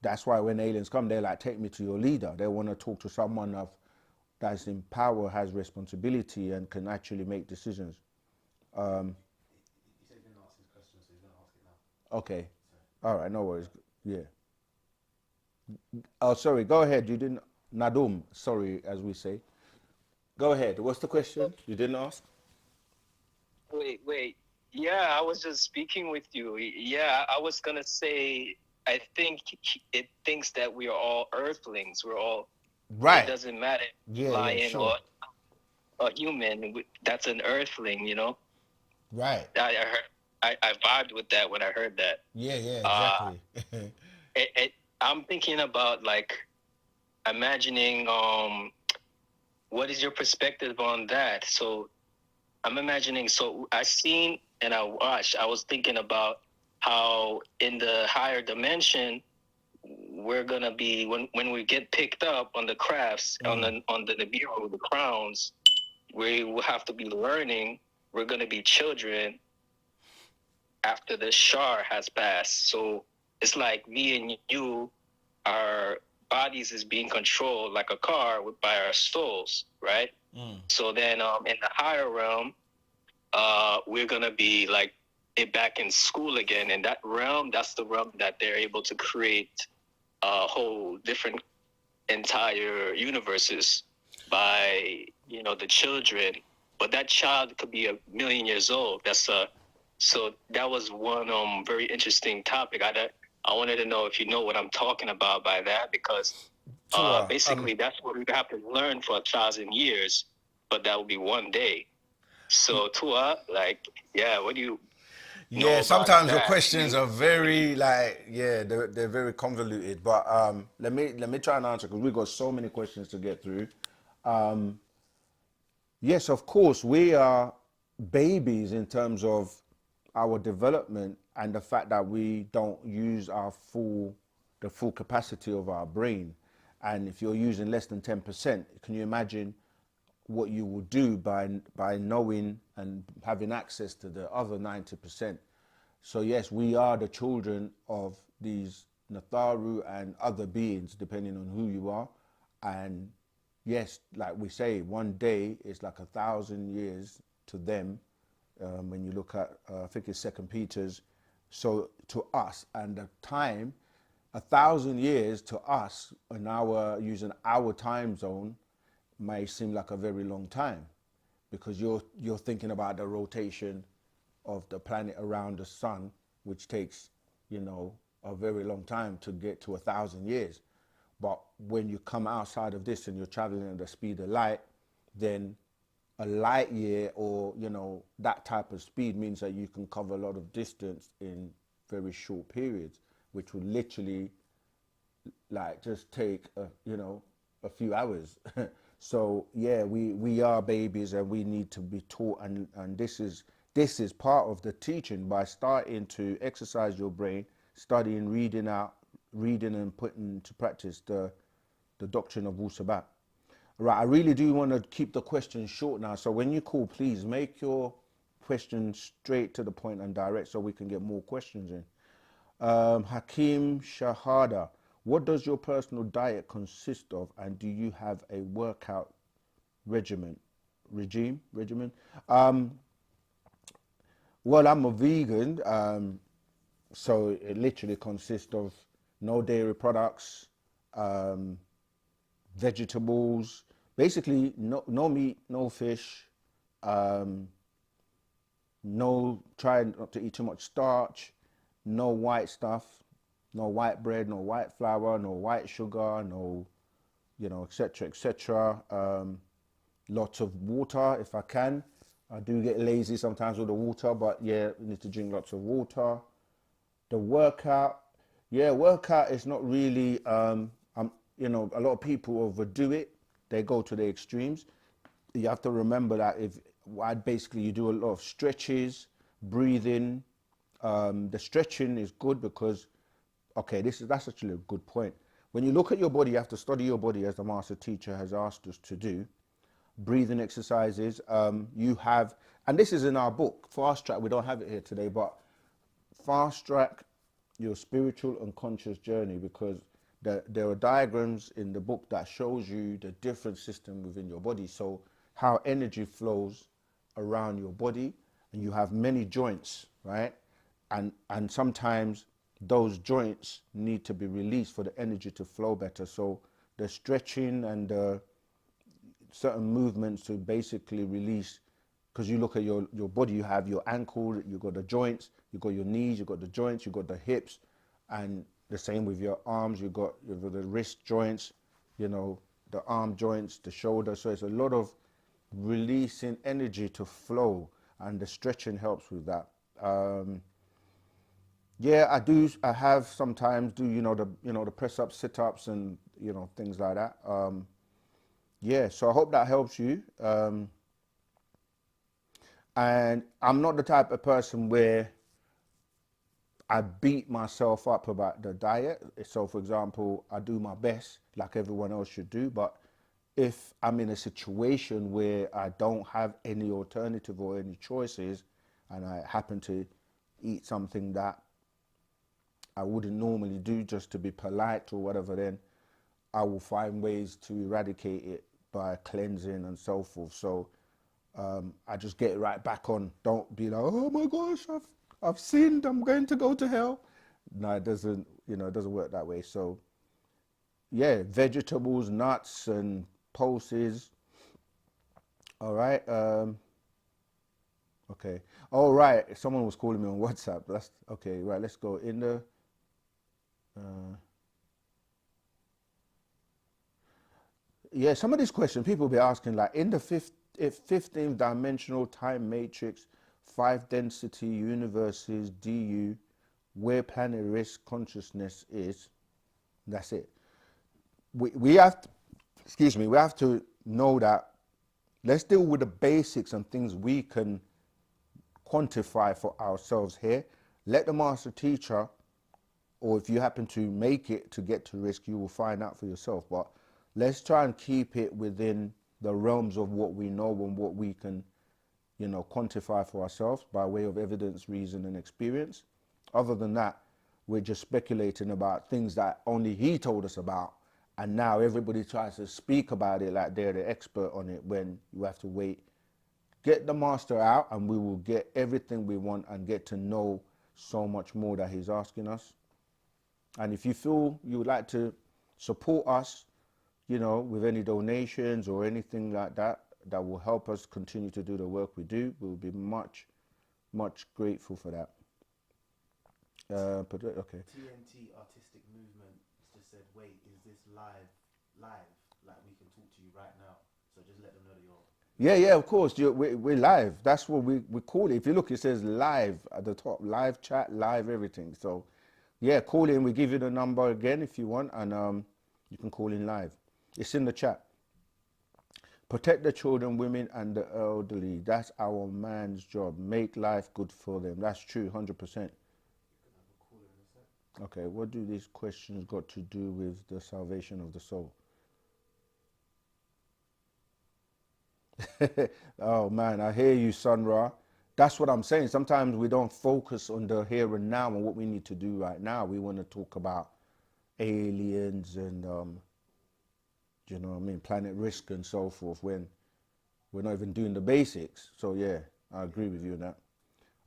That's why when aliens come, they're like, take me to your leader. They want to talk to someone that's in power, has responsibility, and can actually make decisions. He said he didn't ask his question, so he's going to ask it now. Okay. All right, no worries. Yeah. Oh, sorry, go ahead. You didn't, Nadum, sorry, as we say. Go ahead. What's the question? You didn't ask? Wait. Yeah, I was just speaking with you. Yeah, I was going to say, I think it thinks that we are all earthlings. We're all, right. It doesn't matter, Yeah, lion sure. or human. That's an earthling, you know? Right. I vibed with that when I heard that. Yeah, exactly. I'm thinking about, like, imagining what is your perspective on that? So I'm imagining, so I seen and I watched, I was thinking about how in the higher dimension we're gonna be, when we get picked up on the crafts, on the bureau, the crowns, we will have to be learning we're going to be children after the Shar has passed. So it's like me and you, our bodies is being controlled like a car by our souls, right? So then in the higher realm, we're going to be like back in school again. And that realm, that's the realm that they're able to create a whole different entire universes by, you know, the children. But that child could be 1,000,000 years old. So that was one very interesting topic. I wanted to know if you know what I'm talking about by that, because basically that's what we have to learn for 1,000 years, but that will be one day. So Tua, like, yeah, what do you know Yeah, about sometimes your that? questions are very they're very convoluted. But let me try and answer, because we've got so many questions to get through. Yes, of course, we are babies in terms of our development and the fact that we don't use the full capacity of our brain. And if you're using less than 10%, can you imagine what you will do by knowing and having access to the other 90%? So yes, we are the children of these Natharu and other beings, depending on who you are. And yes, like we say, one day is like 1,000 years to them. When you look at, I think it's Second Peter's. So to us, and the time, 1,000 years to us, using our time zone, may seem like a very long time, because you're thinking about the rotation of the planet around the sun, which takes, you know, a very long time to get to 1,000 years. But when you come outside of this and you're traveling at the speed of light, then a light year, or, you know, that type of speed means that you can cover a lot of distance in very short periods, which will literally like just take a few hours. So yeah, we are babies, and we need to be taught, and this is part of the teaching, by starting to exercise your brain, studying, reading and putting into practice the doctrine of Wu-Sabat. Right, I really do want to keep the questions short now, so when you call, please make your questions straight to the point and direct, so we can get more questions in. Hakim Shahada, what does your personal diet consist of, and do you have a workout regimen? Well, I'm a vegan, so it literally consists of no dairy products, vegetables, basically no meat, no fish, try not to eat too much starch, no white stuff, no white bread, no white flour, no white sugar, no, etc., etc. Lots of water if I can. I do get lazy sometimes with the water, but yeah, we need to drink lots of water. The workout is not really, a lot of people overdo it. They go to the extremes. You have to remember that you do a lot of stretches, breathing. The stretching is good because, that's actually a good point. When you look at your body, you have to study your body, as the master teacher has asked us to do. Breathing exercises, and this is in our book, Fast Track. We don't have it here today, but Fast Track your spiritual and conscious journey, because there are diagrams in the book that shows you the different system within your body. So how energy flows around your body, and you have many joints, right? And sometimes those joints need to be released for the energy to flow better. So the stretching and the certain movements to basically release, because you look at your body, you have your ankle, you got the joints, you got your knees, you got the joints, you got the hips, and the same with your arms, you got the wrist joints, the arm joints, the shoulder. So it's a lot of releasing energy to flow, and the stretching helps with that. I have sometimes do the press ups, sit ups, and things like that. So I hope that helps you. And I'm not the type of person where I beat myself up about the diet. So for example, I do my best like everyone else should do, but if I'm in a situation where I don't have any alternative or any choices, and I happen to eat something that I wouldn't normally do just to be polite or whatever, then I will find ways to eradicate it by cleansing and so forth. So I just get right back on. Don't be like, oh my gosh, I've sinned, I'm going to go to hell. No, it doesn't, it doesn't work that way. So yeah, vegetables, nuts and pulses. All right. Okay. All right. Someone was calling me on WhatsApp. That's okay. Right. Let's go in the. Yeah, some of these questions people will be asking, like in the 15th dimensional time matrix, 5 density universes, DU, where planet risk consciousness is. That's it. We have to, excuse me, we have to know that. Let's deal with the basics and things we can quantify for ourselves here. Let the master teacher, or if you happen to make it to get to risk, you will find out for yourself. But let's try and keep it within the realms of what we know and what we can, quantify for ourselves by way of evidence, reason, and experience. Other than that, we're just speculating about things that only he told us about. And now everybody tries to speak about it like they're the expert on it, when you have to wait. Get the master out and we will get everything we want and get to know so much more that he's asking us. And if you feel you would like to support us, with any donations or anything like that, that will help us continue to do the work we do, we'll be much, much grateful for that. Okay. TNT Artistic Movement just said, wait, is this live? Like we can talk to you right now. So just let them know that you're... Yeah, of course. We're live. That's what we call it. If you look, it says live at the top. Live chat, live everything. So, yeah, call in. We give you the number again if you want, and you can call in live. It's in the chat. Protect the children, women, and the elderly. That's our man's job. Make life good for them. That's true, 100%. Okay, what do these questions got to do with the salvation of the soul? Oh man, I hear you, Sun Ra. That's what I'm saying. Sometimes we don't focus on the here and now and what we need to do right now. We want to talk about aliens and planet risk and so forth, when we're not even doing the basics. So yeah, I agree with you on that.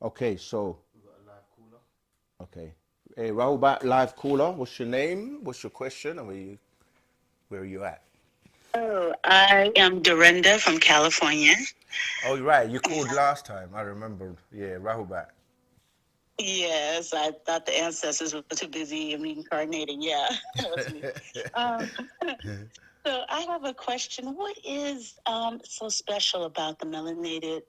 Okay, so We've got a live caller. Okay. Hey, Rahubat, live caller. What's your name? What's your question? And where are you at? Oh, I am Dorinda from California. Oh, you're right. You called last time. I remember. Yeah, Rahubat. Yes, I thought the ancestors were too busy reincarnating. Yeah, that was me. Um, so I have a question. What is so special about the melanated,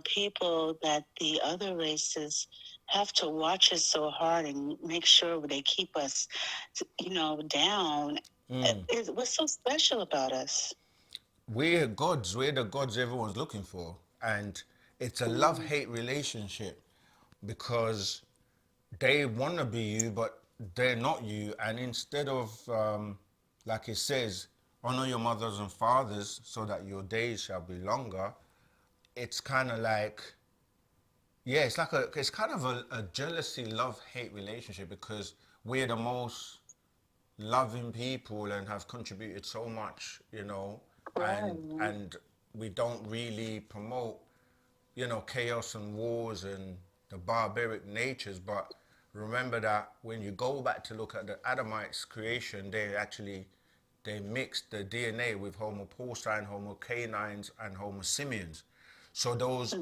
people that the other races have to watch us so hard and make sure they keep us, down? What's so special about us? We're gods. We're the gods everyone's looking for. And it's a love-hate relationship, because they want to be you, but they're not you. And instead of, like it says, honor your mothers and fathers so that your days shall be longer, it's kind of like, yeah, it's kind of a jealousy, love-hate relationship, because we're the most loving people and have contributed so much, and we don't really promote, chaos and wars and the barbaric natures. But remember that when you go back to look at the Adamites' creation, they mixed the DNA with Homo porcine, Homo canines, and Homo simians. So those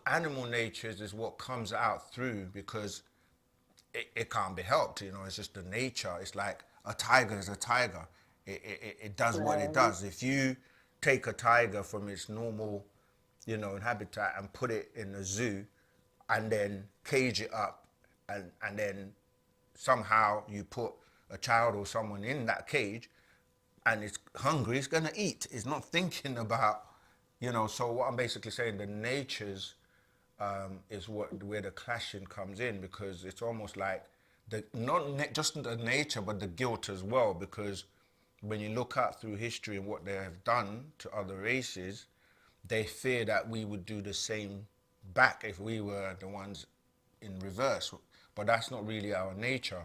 animal natures is what comes out through, because it can't be helped. It's just the nature. It's like a tiger is a tiger. It does what it does. If you take a tiger from its normal, habitat and put it in a zoo, and then cage it up, and then somehow you put a child or someone in that cage, and it's hungry, it's gonna eat. It's not thinking about, So what I'm basically saying, the natures is where the clashing comes in, because it's almost like not just the nature but the guilt as well, because when you look at through history and what they have done to other races, they fear that we would do the same back if we were the ones in reverse. But that's not really our nature.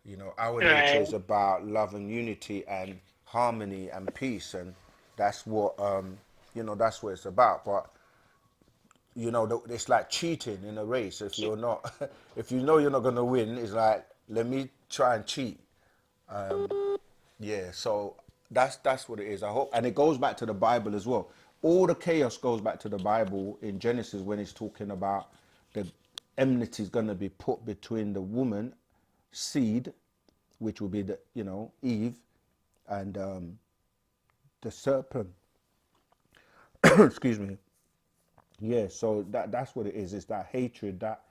You know, our nature Right. is about love and unity and harmony and peace, and that's what you know, that's what it's about. But you know, it's like cheating in a race. If you're not, if you know you're not gonna win, it's like, let me try and cheat. Yeah, so that's what it is. I hope, and it goes back to the Bible as well. All the chaos goes back to the Bible in Genesis when it's talking about the enmity is going to be put between the woman seed, which will be the, you know, Eve, and the serpent. Excuse me. Yeah, so that's what it is. It's that hatred, that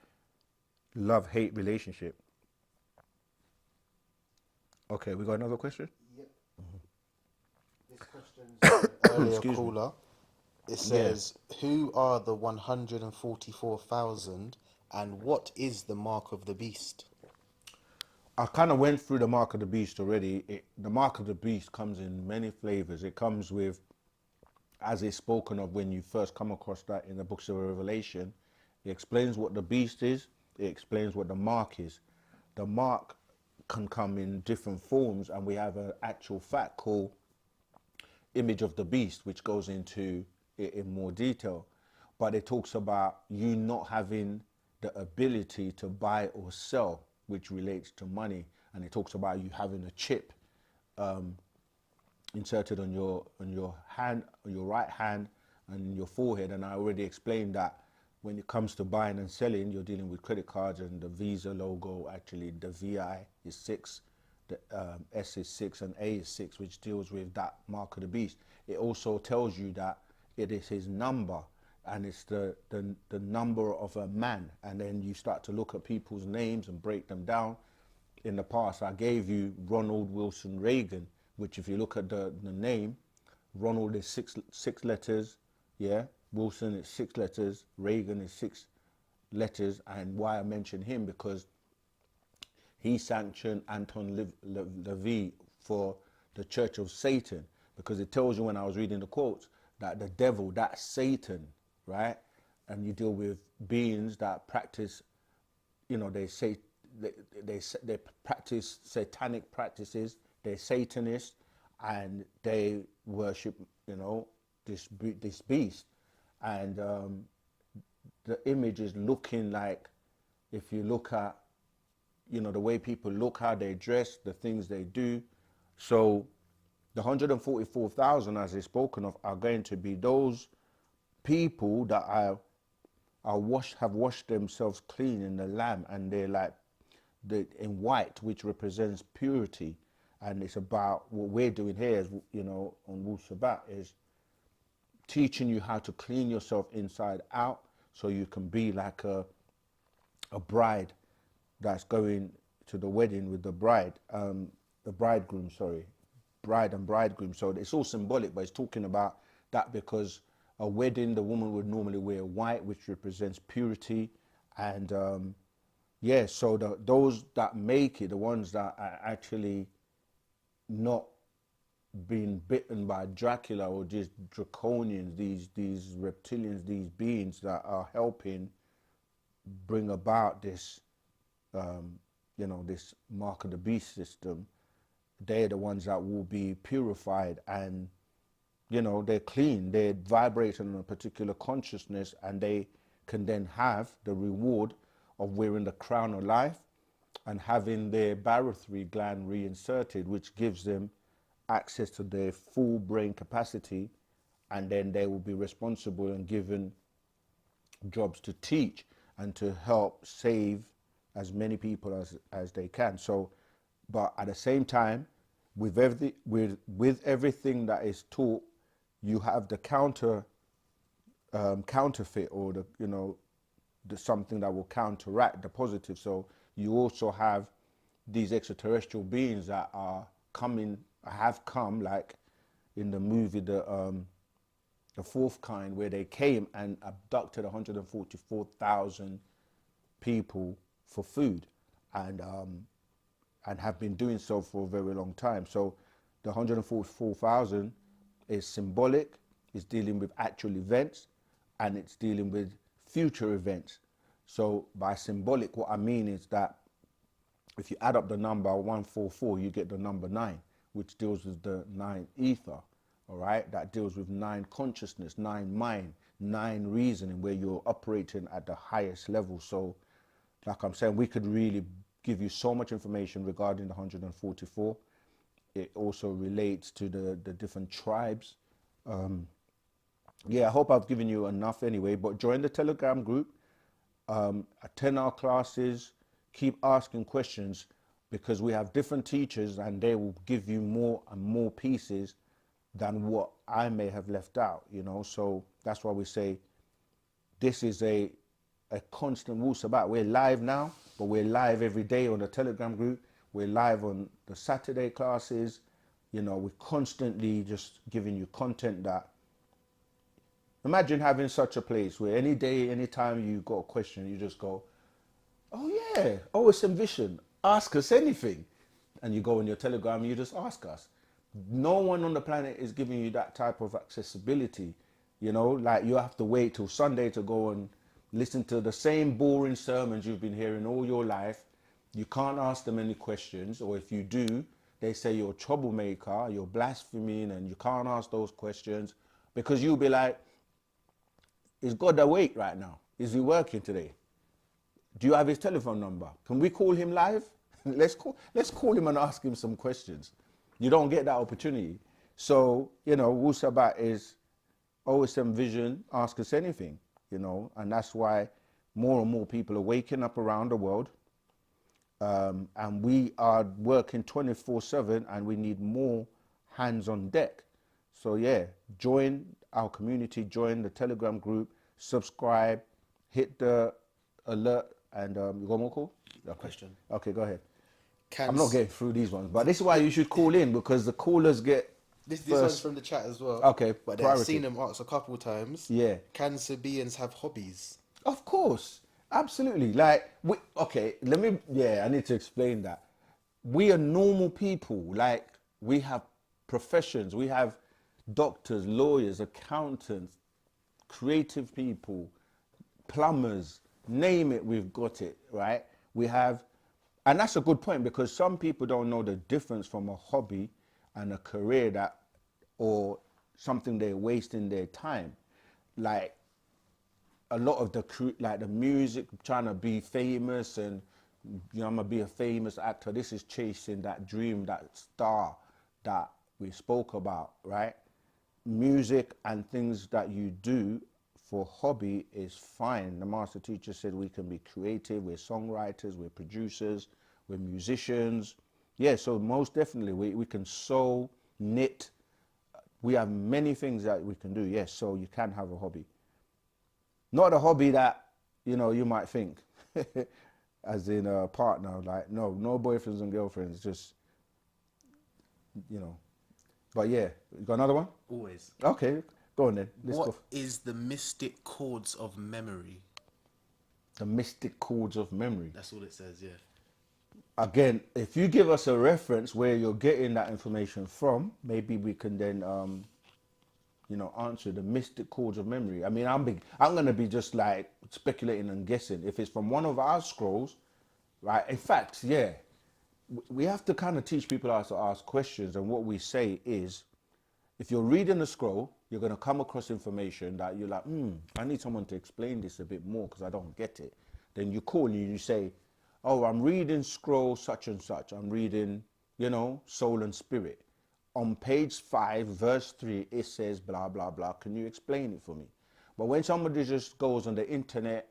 love-hate relationship. Okay, we got another question. Yep. This question's from an earlier Excuse me. caller. It Yeah. says, "Who are the 144,000, and what is the mark of the beast?" I kind of went through the mark of the beast already. The mark of the beast comes in many flavors. It comes with, as it's spoken of when you first come across that in the books of Revelation, it explains what the beast is, it explains what the mark is. The mark can come in different forms, and we have an actual fact called image of the beast, which goes into it in more detail. But it talks about you not having the ability to buy or sell, which relates to money. And it talks about you having a chip inserted on your hand, on your right hand, and your forehead. And I already explained that when it comes to buying and selling, you're dealing with credit cards, and the Visa logo, actually the VI is 6, the S is 6, and A is 6, which deals with that mark of the beast. It also tells you that it is his number, and it's the number of a man. And then you start to look at people's names and break them down. In the past, I gave you Ronald Wilson Reagan, which if you look at the name, Ronald is six letters, yeah. Wilson is 6 letters, Reagan is 6 letters. And why I mention him, because he sanctioned Anton LaVey for the Church of Satan, because it tells you when I was reading the quotes that the devil, that's Satan, right? And you deal with beings that practice, you know, they say they practice satanic practices. They're Satanists, and they worship, you know, this beast. And the image is looking like, if you look at, you know, the way people look, how they dress, the things they do. So the 144,000, as is spoken of, are going to be those people that have washed themselves clean in the Lamb, and they're like in white, which represents purity. And it's about what we're doing here, is, you know, on Wu-Sabat, is teaching you how to clean yourself inside out, so you can be like a bride that's going to the wedding with the bridegroom, sorry, bride and bridegroom. So it's all symbolic, but it's talking about that, because a wedding, the woman would normally wear white, which represents purity. And yeah, so those that make it, the ones that are actually not being bitten by Dracula or just draconians, these reptilians, these beings that are helping bring about this, you know, this mark of the beast system, they're the ones that will be purified, and, you know, they're clean, they're vibrating on a particular consciousness, and they can then have the reward of wearing the crown of life and having their barothry gland reinserted, which gives them access to their full brain capacity. And then they will be responsible and given jobs to teach and to help save as many people as they can. So, but at the same time, with everything that is taught, you have the counterfeit, or the, you know, something that will counteract the positive. So you also have these extraterrestrial beings that are have come, like in the movie the Fourth Kind, where they came and abducted 144,000 people for food, and have been doing so for a very long time. So The 144,000 is symbolic, it's dealing with actual events, and it's dealing with future events. So by symbolic, what I mean is that if you add up the number 144, you get the number 9, which deals with the 9 ether, all right? That deals with 9 consciousness, 9 mind, 9 reasoning, where you're operating at the highest level. So like I'm saying, we could really give you so much information regarding the 144. It also relates to the different tribes. Yeah, I hope I've given you enough anyway, but join the Telegram group, attend our classes, keep asking questions, because we have different teachers and they will give you more and more pieces than what I may have left out, you know. So that's why we say this is a constant Wu-Sabat. We're live now, but we're live every day on the Telegram group. We're live on the Saturday classes. You know, we're constantly just giving you content that, imagine having such a place where any day, anytime you got a question, you just go, oh yeah, OSM Vision, ask us anything. And you go on your Telegram and you just ask us. No one on the planet is giving you that type of accessibility. You know, like you have to wait till Sunday to go and listen to the same boring sermons you've been hearing all your life. You can't ask them any questions, or if you do, they say you're a troublemaker, you're blaspheming, and you can't ask those questions, because you'll be like, is God awake right now? Is he working today? Do you have his telephone number? Can we call him live? Let's call him and ask him some questions. You don't get that opportunity. So, you know, Wu-Sabat is OSM Vision, ask us anything, you know, and that's why more and more people are waking up around the world. And we are working 24/7, and we need more hands on deck. So yeah, join our community, join the Telegram group, subscribe, hit the alert, and you got more call? Okay. Question. Okay, go ahead. I'm not getting through these ones, but this is why you should call in, because the callers get This first. one's from the chat as well. Okay, But I've priority. seen them asked a couple of times. Yeah. Can Sabaeans have hobbies? Of course, absolutely. Like, I need to explain that. We are normal people. Like, we have professions. We have doctors, lawyers, accountants, creative people, plumbers, name it, we've got it, right? We have, and that's a good point, because some people don't know the difference from a hobby and a career or something they're wasting their time. Like, a lot of the music, trying to be famous, and you know, I'm gonna be a famous actor. This is chasing that dream, that star that we spoke about, right? Music and things that you do for hobby is fine. The master teacher said we can be creative, we're songwriters, we're producers, we're musicians. Yeah, so most definitely we can sew, knit. We have many things that we can do, yes, so you can have a hobby. Not a hobby that, you know, you might think, as in a partner, like, no boyfriends and girlfriends, just, you know. But yeah, you got another one? Always. Okay, go on then. What is the mystic chords of memory? The mystic chords of memory. That's all it says, yeah. Again, if you give us a reference where you're getting that information from, maybe we can then, you know, answer the mystic chords of memory. I mean, I'm going to be just like speculating and guessing. If it's from one of our scrolls, right? In fact, yeah, we have to kind of teach people how to ask questions. And what we say is, if you're reading a scroll, you're going to come across information that you're like, I need someone to explain this a bit more because I don't get it. Then you call and you say, oh, I'm reading scroll such and such. I'm reading, you know, soul and spirit. On page 5, verse 3, it says blah, blah, blah. Can you explain it for me? But when somebody just goes on the internet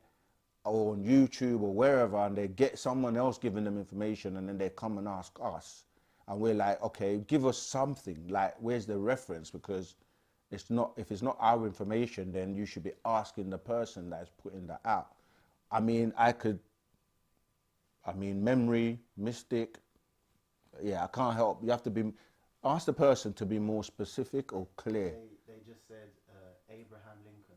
or on YouTube or wherever, and they get someone else giving them information, and then they come and ask us, and we're like, okay, give us something. Like, where's the reference? Because it's not, if it's not our information, then you should be asking the person that's putting that out. I mean, memory, mystic. Yeah, I can't help. You have to ask the person to be more specific or clear. They just said Abraham Lincoln.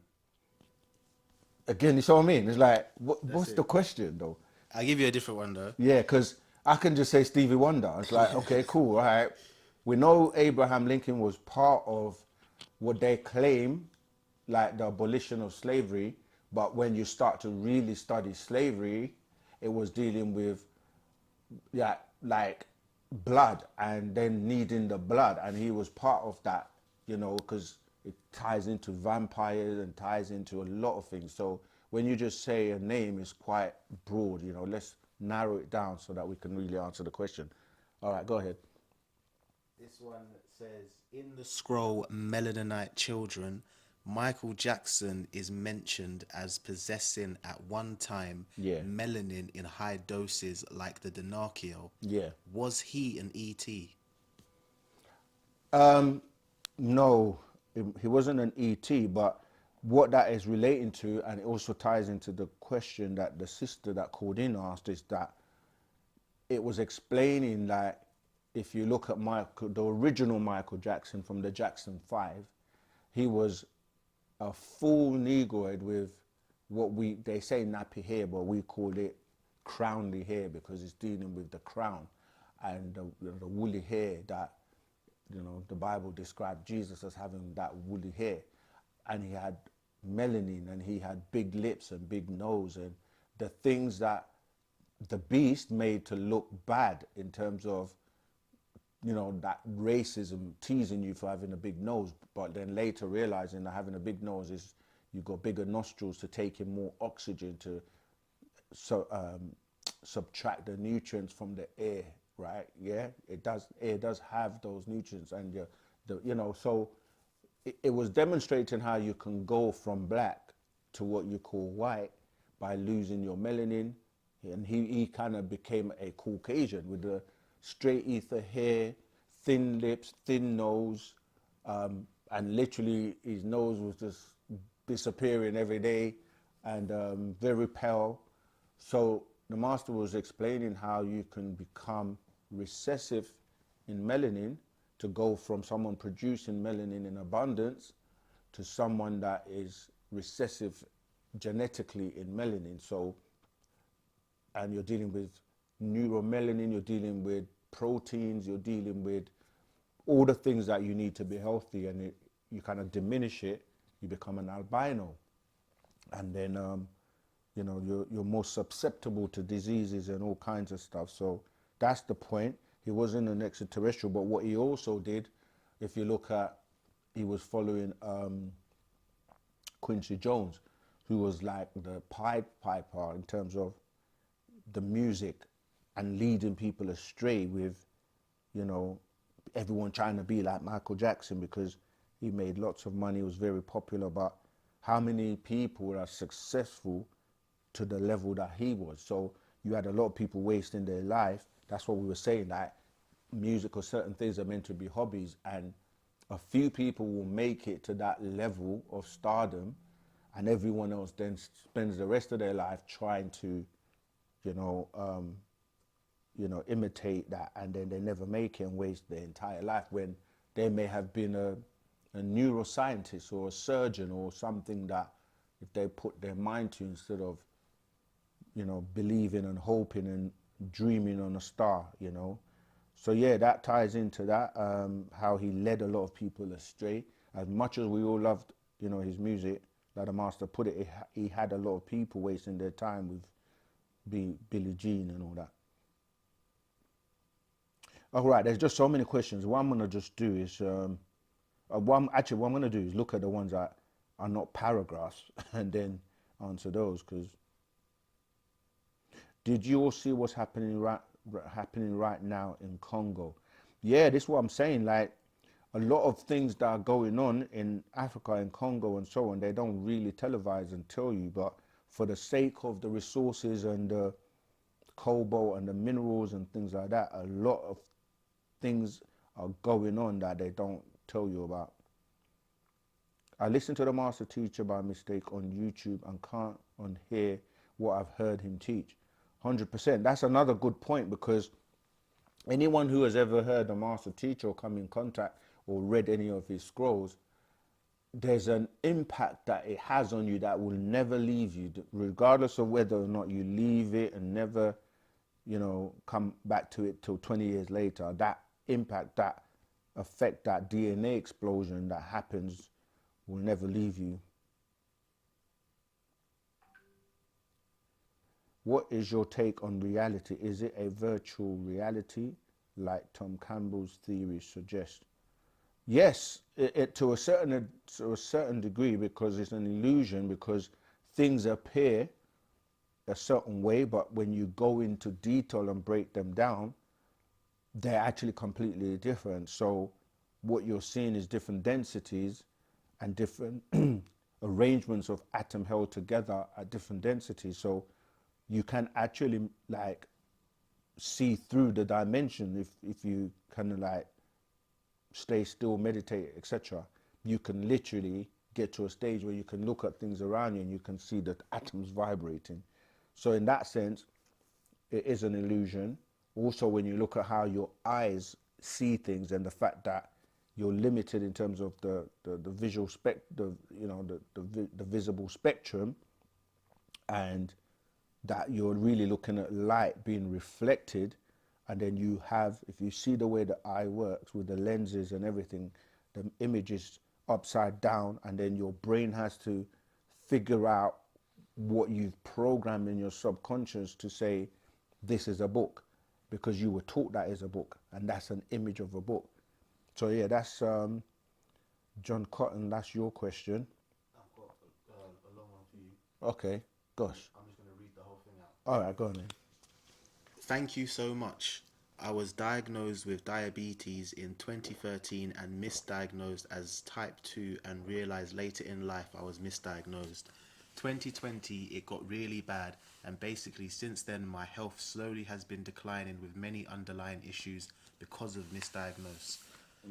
Again, you see what I mean? It's like, what's the question though? I'll give you a different one though. Yeah, because I can just say Stevie Wonder. It's like, okay, cool, all right. we know Abraham Lincoln was part of what they claim, like the abolition of slavery. But when you start to really study slavery, it was dealing with, yeah, like blood and then needing the blood. And he was part of that, you know, because it ties into vampires and ties into a lot of things. So when you just say a name, is quite broad, you know. Let's narrow it down so that we can really answer the question. All right, go ahead. This one says, in the scroll Melaninite Children, Michael Jackson is mentioned as possessing at one time Yeah. melanin in high doses like the Dinakio. Yeah. Was he an ET? No, he wasn't an ET, but what that is relating to, and it also ties into the question that the sister that called in asked, is that it was explaining that if you look at Michael, the original Michael Jackson from the Jackson 5, he was a full Negroid with what they say nappy hair, but we call it crownly hair because it's dealing with the crown and the woolly hair that, you know, the Bible described Jesus as having that woolly hair. And he had melanin and he had big lips and big nose and the things that the beast made to look bad in terms of, you know, that racism, teasing you for having a big nose, but then later realizing that having a big nose is you got bigger nostrils to take in more oxygen to subtract the nutrients from the air, right? Yeah, it does. Air does have those nutrients, and you know, so it was demonstrating how you can go from black to what you call white by losing your melanin, and he kind of became a Caucasian with the straight ether hair, thin lips, thin nose, and literally his nose was just disappearing every day, and very pale. So the master was explaining how you can become recessive in melanin to go from someone producing melanin in abundance to someone that is recessive genetically in melanin. So, and you're dealing with neuromelanin, you're dealing with proteins, you're dealing with all the things that you need to be healthy, and you kind of diminish it, you become an albino. And then, you know, you're more susceptible to diseases and all kinds of stuff. So that's the point. He wasn't an extraterrestrial, but what he also did, if you look at, he was following Quincy Jones, who was like the Pied Piper in terms of the music and leading people astray with, you know, everyone trying to be like Michael Jackson because he made lots of money, was very popular, but how many people are successful to the level that he was? So you had a lot of people wasting their life. That's what we were saying, that music or certain things are meant to be hobbies, and a few people will make it to that level of stardom, and everyone else then spends the rest of their life trying to, you know, imitate that, and then they never make it and waste their entire life when they may have been a neuroscientist or a surgeon or something that if they put their mind to, instead of, you know, believing and hoping and dreaming on a star, you know. So yeah, that ties into that, how he led a lot of people astray. As much as we all loved, you know, his music, like the master put it, he had a lot of people wasting their time with Billie Jean and all that. All right, there's just so many questions. What I'm gonna just do is, what I'm gonna do is look at the ones that are not paragraphs and then answer those. Because did you all see what's happening right now in Congo? Yeah, this is what I'm saying. Like a lot of things that are going on in Africa and Congo and so on, they don't really televise and tell you, but for the sake of the resources and the cobalt and the minerals and things like that, a lot of things are going on that they don't tell you about. I listened to the master teacher by mistake on YouTube and can't unhear what I've heard him teach. 100%. That's another good point, because anyone who has ever heard the master teacher or come in contact or read any of his scrolls, there's an impact that it has on you that will never leave you, regardless of whether or not you leave it and never, you know, come back to it till 20 years later. That impact, that affect that DNA explosion that happens will never leave you. What is your take on reality? Is it a virtual reality like Tom Campbell's theory suggests? Yes, to a certain degree, because it's an illusion, because things appear a certain way, but when you go into detail and break them down, they're actually completely different. So what you're seeing is different densities and different arrangements of atom held together at different densities. So you can actually like see through the dimension if you kind of like stay still, meditate, etc. You can literally get to a stage where you can look at things around you and you can see the atoms vibrating. So in that sense, it is an illusion. Also, when you look at how your eyes see things and the fact that you're limited in terms of the visual the visible spectrum, and that you're really looking at light being reflected, and then you have, if you see the way the eye works with the lenses and everything, the image is upside down, and then your brain has to figure out what you've programmed in your subconscious to say this is a book, because you were taught that is a book, and that's an image of a book. So yeah, that's John Cotton, that's your question. I've got a long one for you. Okay, gosh. I'm just going to read the whole thing out. All right, go on then. Thank you so much. I was diagnosed with diabetes in 2013 and misdiagnosed as type 2, and realized later in life I was misdiagnosed. 2020 it got really bad, and basically since then my health slowly has been declining with many underlying issues because of misdiagnosis.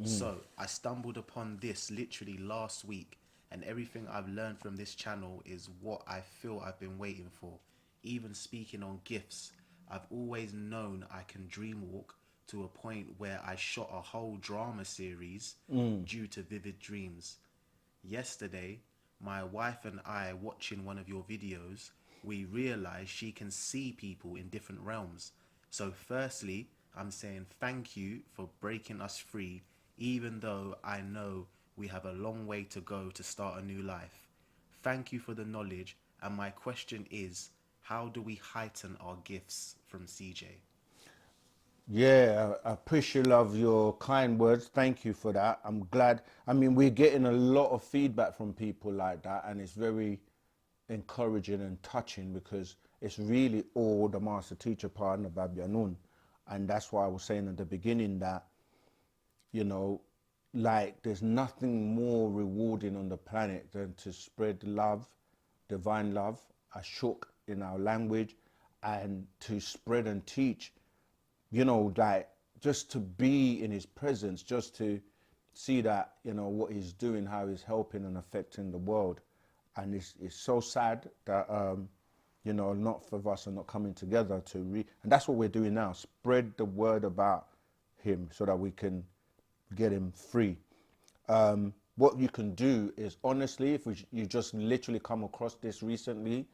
So I stumbled upon this literally last week, and everything I've learned from this channel is what I feel I've been waiting for. Even speaking on gifts, I've always known I can dream walk, to a point where I shot a whole drama series due to vivid dreams. Yesterday, my wife and I, watching one of your videos, we realized she can see people in different realms. So firstly, I'm saying thank you for breaking us free, even though I know we have a long way to go to start a new life. Thank you for the knowledge, and my question is, how do we heighten our gifts? From CJ. Yeah, I appreciate your kind words. Thank you for that. I'm glad. I mean, we're getting a lot of feedback from people like that, and it's very encouraging and touching, because it's really all the master teacher partner Babyanun. And that's why I was saying at the beginning that, you know, like there's nothing more rewarding on the planet than to spread love, divine love, ashuk in our language, and to spread and teach, you know, like just to be in his presence, just to see that, you know, what he's doing, how he's helping and affecting the world. And it's so sad that, you know, not of us are not coming together to and that's what we're doing now, spread the word about him so that we can get him free. What you can do is, honestly, if you just literally come across this recently,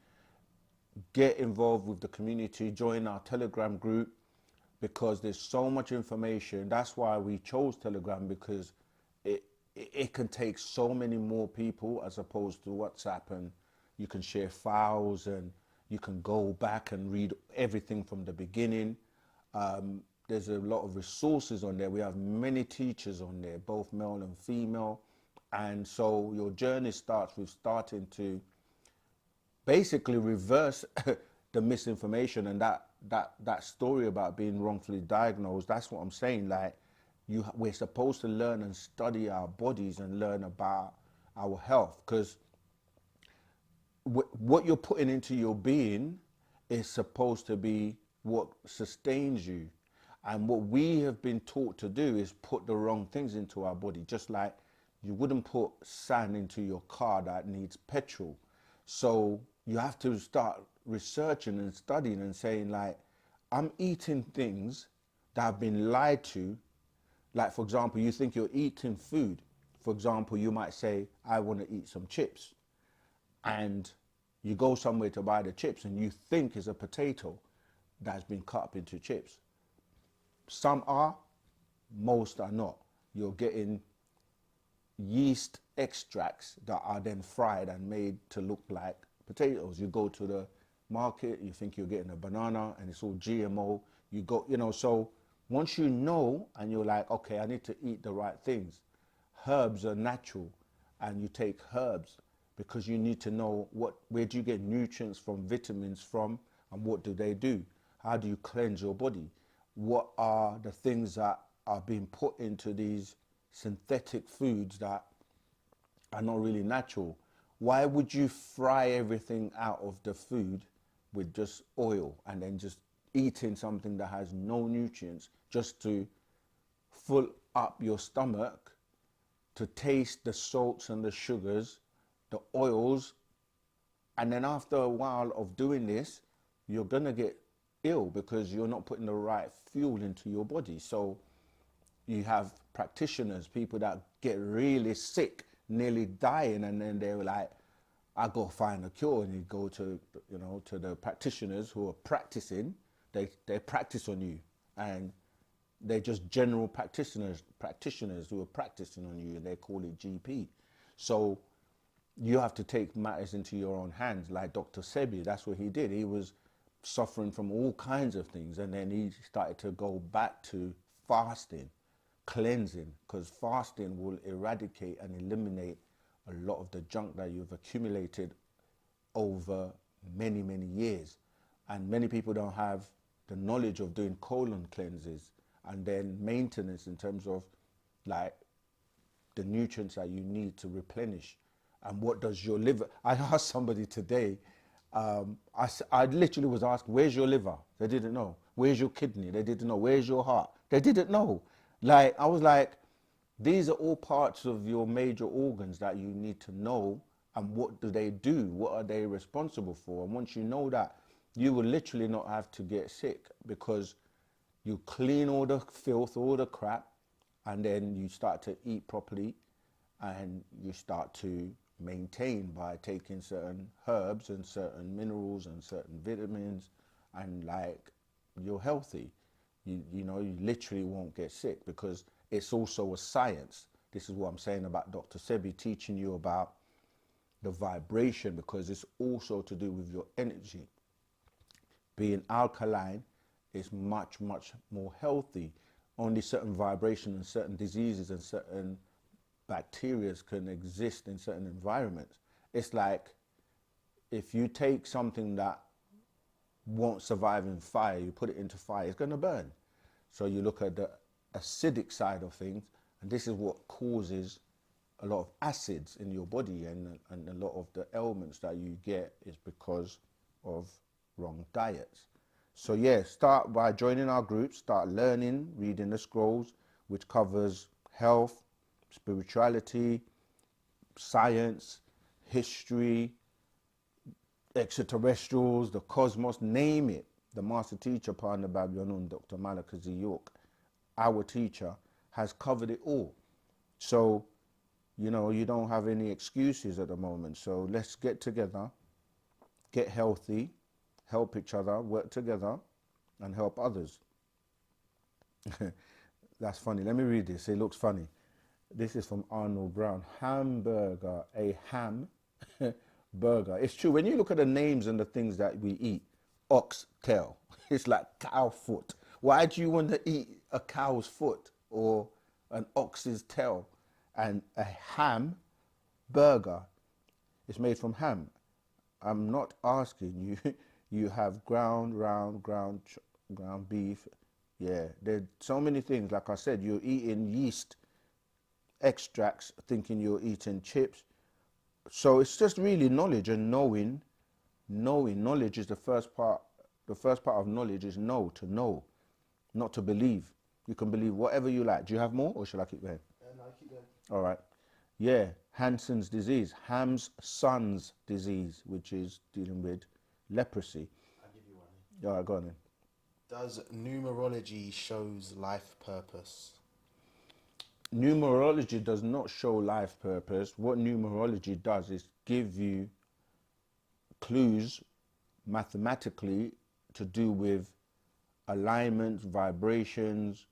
get involved with the community, join our Telegram group, because there's so much information. That's why we chose Telegram, because it can take so many more people as opposed to WhatsApp, and you can share files and you can go back and read everything from the beginning. There's a lot of resources on there. We have many teachers on there, both male and female. And so your journey starts with starting to basically reverse the misinformation and that story about being wrongfully diagnosed. That's what I'm saying. Like, we're supposed to learn and study our bodies and learn about our health, because what you're putting into your being is supposed to be what sustains you. And what we have been taught to do is put the wrong things into our body, just like you wouldn't put sand into your car that needs petrol. So you have to start researching and studying and saying, like, I'm eating things that have been lied to. Like, for example, you think you're eating food. For example, you might say, I want to eat some chips. And you go somewhere to buy the chips and you think it's a potato that's been cut up into chips. Some are, most are not. you're getting yeast extracts that are then fried and made to look like potatoes. You go to the market, you think you're getting a banana and it's all GMO. You go, you know, so once you know and you're like, okay, I need to eat the right things. Herbs are natural, and you take herbs because you need to know where do you get nutrients from, vitamins from, and what do they do? How do you cleanse your body? What are the things that are being put into these synthetic foods that are not really natural? Why would you fry everything out of the food with just oil and then just eating something that has no nutrients just to fill up your stomach, to taste the salts and the sugars, the oils, and then after a while of doing this, you're gonna get ill because you're not putting the right fuel into your body. So you have practitioners, people that get really sick, nearly dying, and then they're like, I go find a cure. And you go to, you know, to the practitioners who are practicing. They practice on you, and they're just general practitioners who are practicing on you, and they call it GP. So you have to take matters into your own hands, like Dr. Sebi. That's what he did. He was suffering from all kinds of things, and then he started to go back to fasting, cleansing, because fasting will eradicate and eliminate a lot of the junk that you've accumulated over many, many years. And many people don't have the knowledge of doing colon cleanses and then maintenance in terms of like the nutrients that you need to replenish. And what does your liver, I asked somebody today, I literally was asked, where's your liver? They didn't know. Where's your kidney? They didn't know. Where's your heart? They didn't know. Like, I was like, these are all parts of your major organs that you need to know, and what do they do? What are they responsible for? And once you know that, you will literally not have to get sick, because you clean all the filth, all the crap, and then you start to eat properly, and you start to maintain by taking certain herbs and certain minerals and certain vitamins, and like, you're healthy. You know, you literally won't get sick, because it's also a science. This is what I'm saying about Dr. Sebi teaching you about the vibration, because it's also to do with your energy. Being alkaline is much, much more healthy. Only certain vibration and certain diseases and certain bacteria can exist in certain environments. It's like, if you take something that won't survive in fire, you put it into fire, it's going to burn. So you look at the acidic side of things, and this is what causes a lot of acids in your body, and a lot of the ailments that you get is because of wrong diets. So yeah, start by joining our group, start learning, reading the scrolls, which covers health, spirituality, science, history, extraterrestrials, the cosmos, name it. The master teacher, Partner Babylon, Dr. Malaka Z. York, our teacher, has covered it all. So, you know, you don't have any excuses at the moment. So let's get together, get healthy, help each other, work together, and help others. That's funny. Let me read this. It looks funny. This is from Arnold Brown. Hamburger, a ham burger. It's true. When you look at the names and the things that we eat, oxtail, it's like cow foot. Why do you want to eat a cow's foot or an ox's tail? And a ham burger is made from ham. I'm not asking you. You have ground beef. Yeah, there's so many things. Like I said, you're eating yeast extracts thinking you're eating chips. So it's just really knowledge and knowing. Knowledge is the first part. The first part of knowledge is know, not to believe. You can believe whatever you like. Do you have more, or should I keep going? No, keep going. All right. Yeah, Hansen's disease, Ham's son's disease, which is dealing with leprosy. I'll give you one. All right, go on then. Does numerology shows life purpose? Numerology does not show life purpose. What numerology does is give you clues mathematically to do with alignments, vibrations,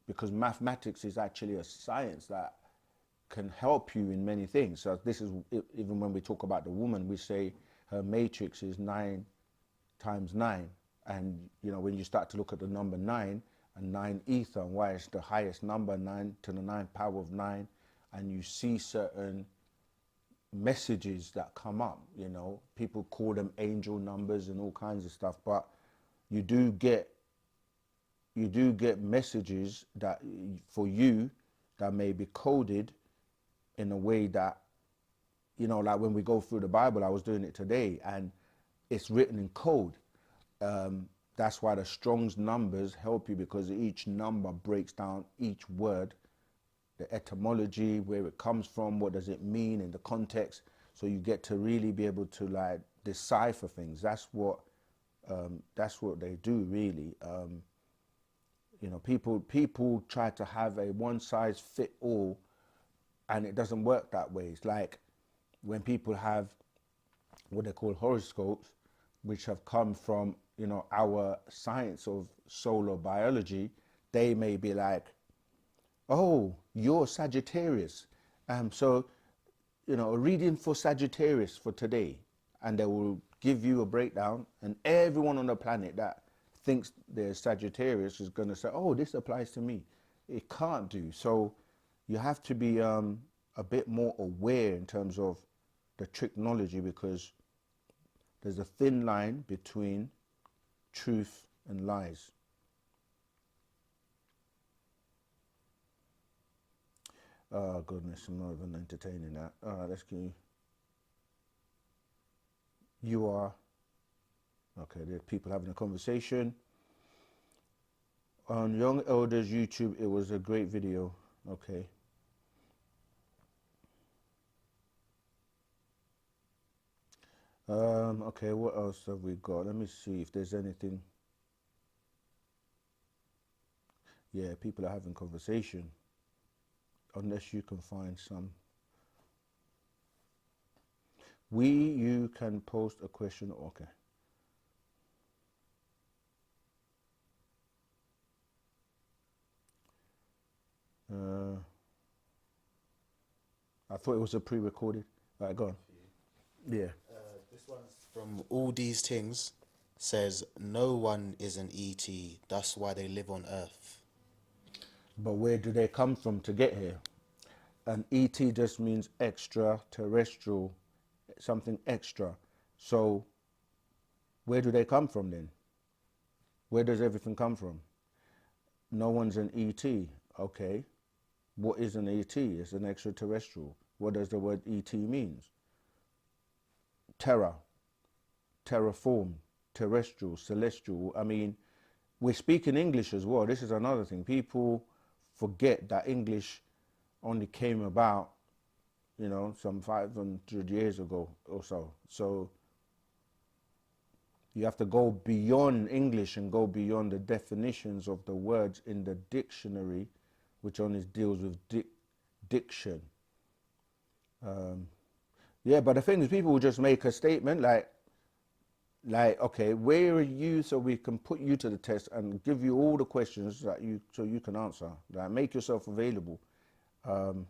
because mathematics is actually a science that can help you in many things. So this is, even when we talk about the woman, we say her matrix is 9 times 9. And, you know, when you start to look at the number 9 and 9 ether, and why it's the highest number, 9 to the 9th power of 9, and you see certain messages that come up, you know, people call them angel numbers and all kinds of stuff, but you do get messages that for you that may be coded in a way that, you know, like when we go through the Bible, I was doing it today, and it's written in code. That's why the Strong's numbers help you, because each number breaks down each word, the etymology, where it comes from, what does it mean in the context. So you get to really be able to like decipher things. That's what they do, really. You know, people try to have a one size fit all, and it doesn't work that way. It's like when people have what they call horoscopes, which have come from, you know, our science of solar biology. They may be like, oh, you're Sagittarius. So, you know, a reading for Sagittarius for today. And they will give you a breakdown, and everyone on the planet that thinks they're Sagittarius is going to say, oh, this applies to me. It can't do. So you have to be a bit more aware in terms of the technology, because there's a thin line between truth and lies. Oh, goodness, I'm not even entertaining that. All right, let's go. You are. Okay, there are people having a conversation. On Young Elders YouTube, it was a great video. Okay. Okay, what else have we got? Let me see if there's anything. Yeah, people are having conversation. Unless you can find some. You can post a question. Okay. I thought it was a pre-recorded. All right, go on. Yeah. This one's from All These Things. Says, no one is an ET. That's why they live on Earth. But where do they come from to get here? An ET just means extraterrestrial, something extra. So where do they come from then? Where does everything come from? No one's an ET. Okay. What is an ET? It's an extraterrestrial. What does the word ET means? Terraform, terrestrial, celestial. I mean, we're speaking English as well. This is another thing. People forget that English only came about, you know, some 500 years ago or so. So you have to go beyond English and go beyond the definitions of the words in the dictionary, which only deals with diction. Yeah, but the thing is, people will just make a statement like, okay, where are you, so we can put you to the test and give you all the questions that so you can answer. Like, make yourself available. Okay.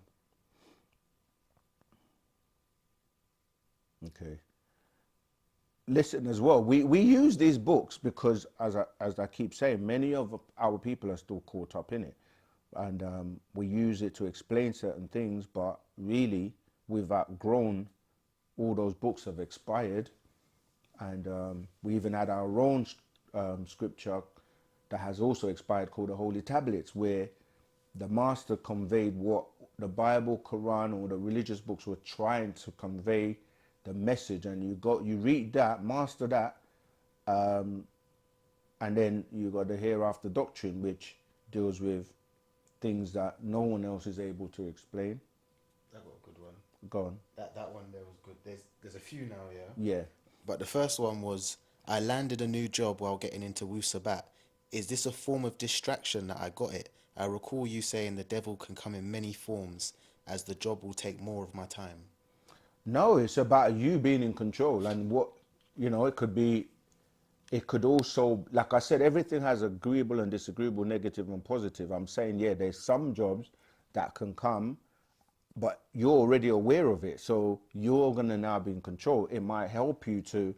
Listen as well. We use these books because, as I keep saying, many of our people are still caught up in it, and we use it to explain certain things. But really, we've outgrown. All those books have expired, and we even had our own scripture that has also expired, called the Holy Tablets, where the master conveyed what the Bible, Quran, or the religious books were trying to convey, the message. And you read that, master that, and then you got the hereafter doctrine, which deals with things that no one else is able to explain. I got a good one. Go on. That one there was good. There's a few now, yeah. Yeah. But the first one was, I landed a new job while getting into Wu-Sabat. Is this a form of distraction that I got it? I recall you saying the devil can come in many forms, as the job will take more of my time. No, it's about you being in control, and what, you know, it could be it could also, like I said, everything has agreeable and disagreeable, negative and positive. I'm saying, yeah, there's some jobs that can come, but you're already aware of it. So you're going to now be in control. It might help you to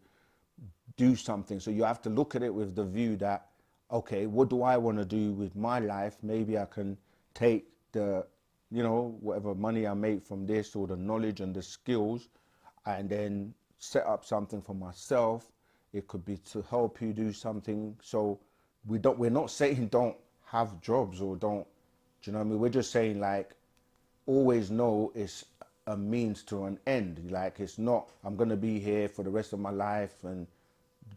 do something. So you have to look at it with the view that, okay, what do I want to do with my life? Maybe I can take the, whatever money I make from this, or the knowledge and the skills, and then set up something for myself. It could be to help you do something. So we're not saying don't have jobs or don't, do you know what I mean? We're just saying, like, always know it's a means to an end. Like, it's not, I'm going to be here for the rest of my life and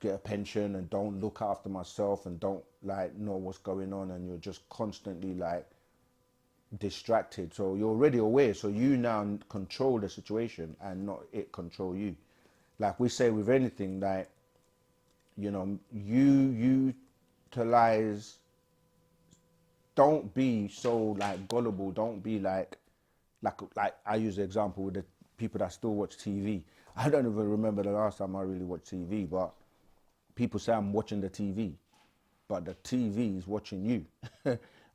get a pension and don't look after myself and don't, like, know what's going on, and you're just constantly, like, distracted. So you're already aware. So you now control the situation and not it control you. Like we say with anything, like, you utilize, don't be so, like, gullible. Don't be like I use the example with the people that still watch TV. I don't even remember the last time I really watched TV, but people say I'm watching the TV, but the TV is watching you.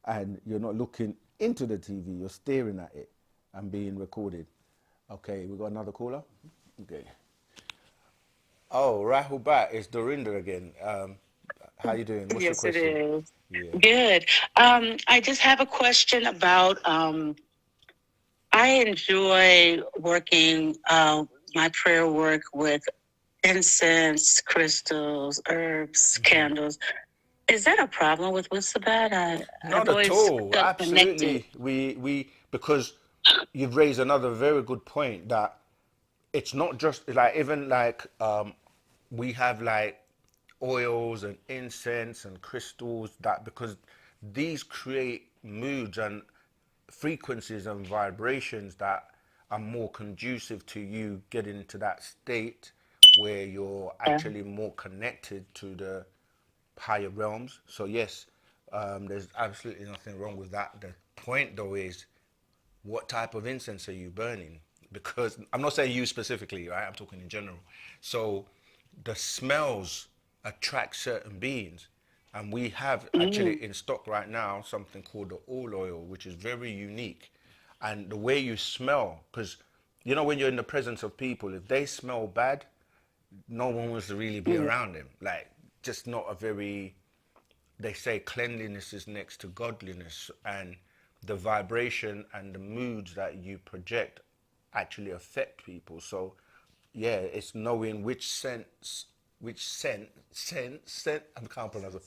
And you're not looking into the TV, you're staring at it and being recorded. Okay, we got another caller? Okay. Oh, Rahul Bat, it's Dorinda again. How you doing? What's your Yes, it question? is. Yeah. Good. I just have a question about I enjoy working my prayer work with incense, crystals, herbs, candles. Is that a problem with Wu-Sabat? Not I've at always all. felt connected. Absolutely. We because you've raised another very good point, that it's not just like, even like, we have like oils and incense and crystals, that because these create moods and frequencies and vibrations that are more conducive to you getting into that state where you're Yeah. actually more connected to the higher realms. So yes, there's absolutely nothing wrong with that. The point though is, what type of incense are you burning? Because I'm not saying you specifically, right? I'm talking in general. So the smells attract certain beings. And we have actually in stock right now something called the all oil, which is very unique. And the way you smell, because when you're in the presence of people, if they smell bad, no one wants to really be around them. Like, just not a very, they say cleanliness is next to godliness, and the vibration and the moods that you project actually affect people. So yeah, it's knowing which scent, I can't pronounce it,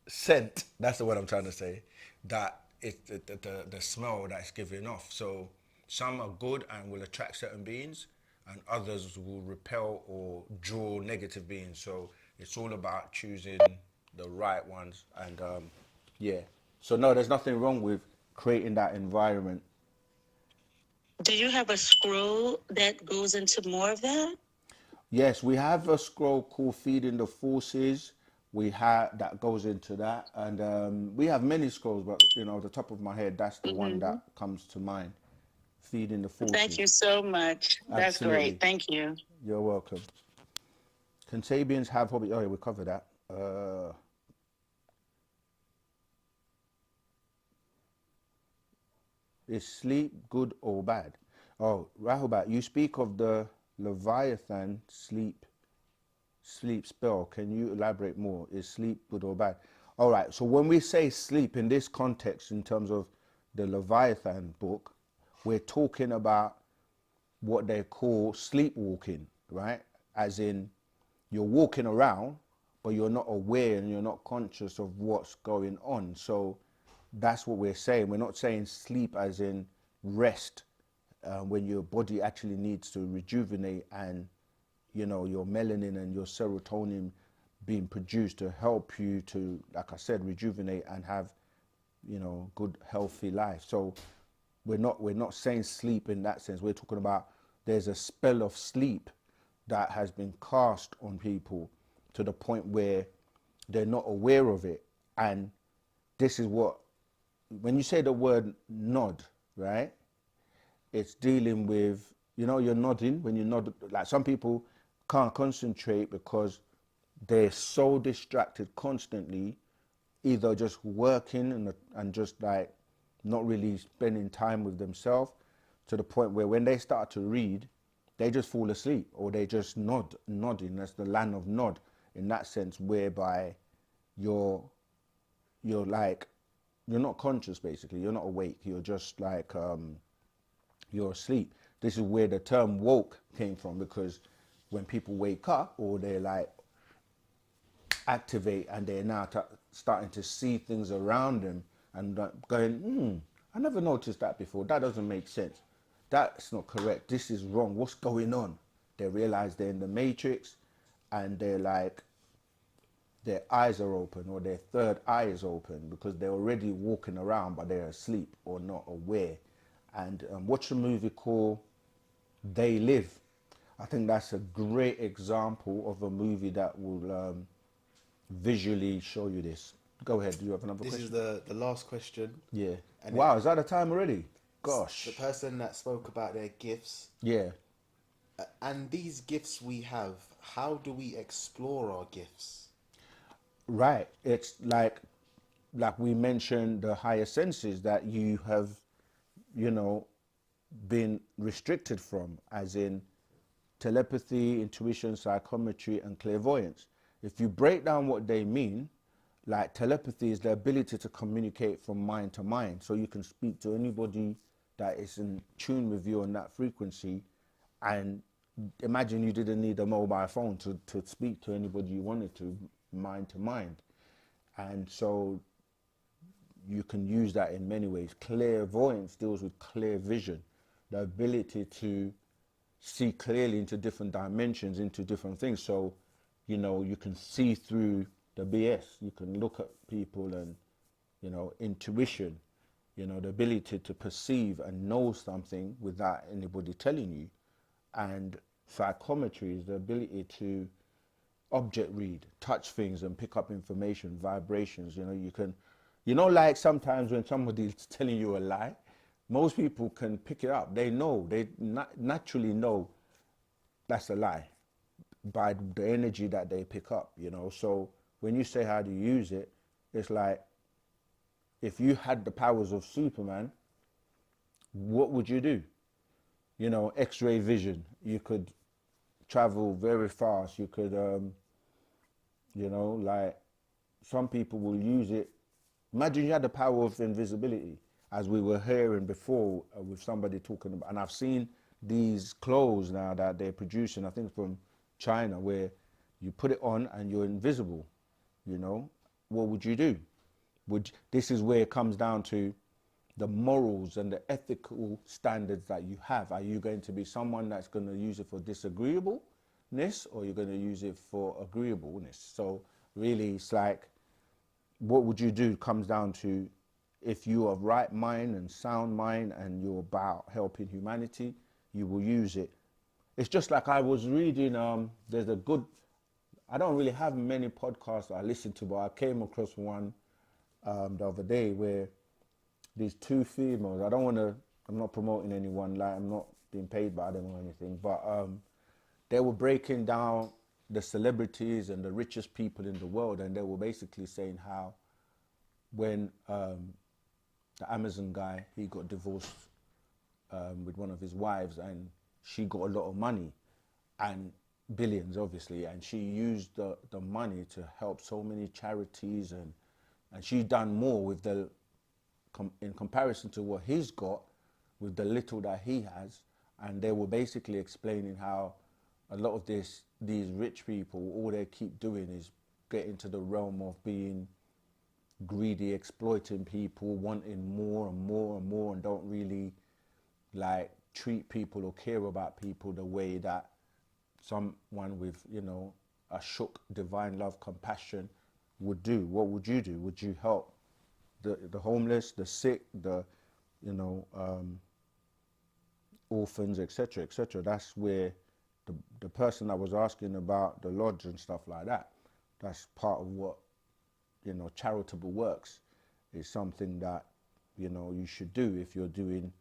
scent, that's the word I'm trying to say, that it's the smell that's giving off. So some are good and will attract certain beings, and others will repel or draw negative beings. So it's all about choosing the right ones. And yeah, so no, there's nothing wrong with creating that environment. Do you have a scroll that goes into more of that? Yes, we have a scroll called Feeding the Forces. We have that goes into that, and we have many scrolls, but the top of my head, that's the one that comes to mind. Feeding the Thank you Forces. so much. That's Absolutely. great. Thank you. You're welcome. Can Sabians have hobby? Oh yeah, we covered that. Is sleep good or bad? Oh, Rahubat, you speak of the Leviathan sleep spell. Can you elaborate more? Is sleep good or bad? All right, so when we say sleep in this context, in terms of the Leviathan book, we're talking about what they call sleepwalking, right? As in, you're walking around, but you're not aware and you're not conscious of what's going on. So that's what we're saying. We're not saying sleep as in rest, when your body actually needs to rejuvenate, and your melanin and your serotonin being produced to help you to, like I said, rejuvenate and have good healthy life. So we're not saying sleep in that sense. We're talking about, there's a spell of sleep that has been cast on people to the point where they're not aware of it. And this is what, when you say the word nod, right, it's dealing with, you're nodding. When you nod, like, some people can't concentrate because they're so distracted constantly, either just working and just like not really spending time with themselves, to the point where when they start to read, they just fall asleep, or they just nodding. That's the land of nod, in that sense, whereby you're like, you're not conscious, basically. You're not awake. You're just like, you're asleep. This is where the term woke came from, because when people wake up, or they're like activate, and they're now starting to see things around them, and going, I never noticed that before. That doesn't make sense. That's not correct. This is wrong. What's going on? They realize they're in the matrix, and they're like, their eyes are open, or their third eye is open, because they're already walking around, but they're asleep or not aware. And watch a movie called They Live. I think that's a great example of a movie that will visually show you this. Go ahead. Do you have another This question? is the last question. Yeah. And Wow, is that a time already? Gosh. The person that spoke about their gifts, Yeah. and these gifts we have, how do we explore our gifts? Right. It's like we mentioned, the higher senses that you have, you know, been restricted from, as in telepathy, intuition, psychometry, and clairvoyance. If you break down what they mean, like telepathy is the ability to communicate from mind to mind. So you can speak to anybody that is in tune with you on that frequency. And imagine you didn't need a mobile phone to speak to anybody you wanted to, mind to mind. And so you can use that in many ways. Clairvoyance deals with clear vision, the ability to see clearly into different dimensions, into different things. So, you know, you can see through the BS. You can look at people, and, you know, intuition, you know, the ability to perceive and know something without anybody telling you. And psychometry is the ability to object read, touch things and pick up information, vibrations. You know, you can, you know, like sometimes when somebody's telling you a lie, most people can pick it up. They know, they naturally know that's a lie by the energy that they pick up, you know. So when you say how to use it, it's like, if you had the powers of Superman, what would you do? You know, X-ray vision. You could travel very fast. You could, you know, like, some people will use it. Imagine you had the power of invisibility, as we were hearing before with somebody talking about, and I've seen these clothes now that they're producing, I think from China, where you put it on and you're invisible, you know. What would you do? This is where it comes down to the morals and the ethical standards that you have. Are you going to be someone that's going to use it for disagreeableness, or you're going to use it for agreeableness? So really, it's like, what would you do comes down to, if you are right mind and sound mind and you're about helping humanity, you will use it. It's just like I was reading, there's a good, I don't really have many podcasts I listen to, but I came across one the other day where these two females, I'm not promoting anyone, like, I'm not being paid by them or anything, but they were breaking down the celebrities and the richest people in the world, and they were basically saying how when the Amazon guy, he got divorced with one of his wives, and she got a lot of money, and billions obviously, and she used the money to help so many charities, and she's done more with the, in comparison to what he's got with the little that he has. And they were basically explaining how a lot of these rich people, all they keep doing is get into the realm of being greedy, exploiting people, wanting more and more and more, and don't really like treat people or care about people the way that someone with, you know, a shook divine love, compassion would do. What would you do? Would you help the homeless, the sick, the, you know, orphans, etc., etc.? That's where the person I was asking about the lodge and stuff like that, that's part of what, you know, charitable works is something that, you know, you should do if you're doing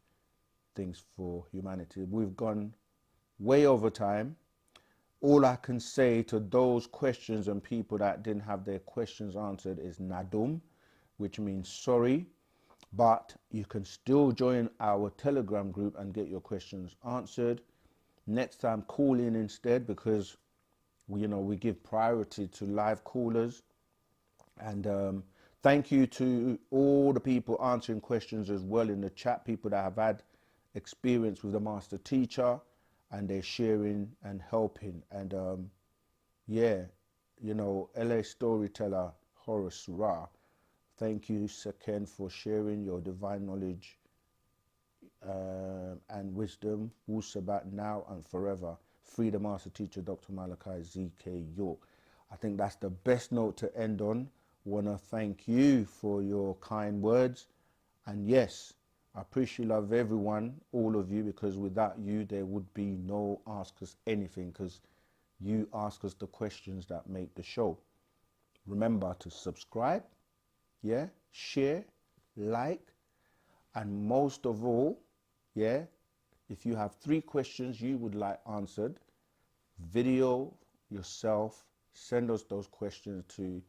things for humanity. We've gone way over time. all I can say to those questions and people that didn't have their questions answered is Nadum, which means sorry. But you can still join our Telegram group and get your questions answered. Next time, call in instead, because we give priority to live callers. And thank you to all the people answering questions as well in the chat, people that have had experience with the master teacher and they're sharing and helping. And yeah, LA storyteller Horace Ra, thank you, Saken, for sharing your divine knowledge and wisdom. Wu-Sabat now and forever. Free the master teacher, Dr. Malachi Z.K. York. I think that's the best note to end on. Want to thank you for your kind words. And yes, I appreciate love everyone, all of you, because without you, there would be no Ask Us Anything, because you ask us the questions that make the show. Remember to subscribe, yeah, share, like, and most of all, yeah, if you have 3 questions you would like answered, video yourself, send us those questions to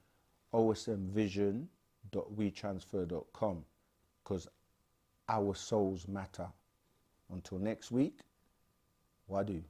osmvision.wetransfer.com, because our souls matter. Until next week, Wadu.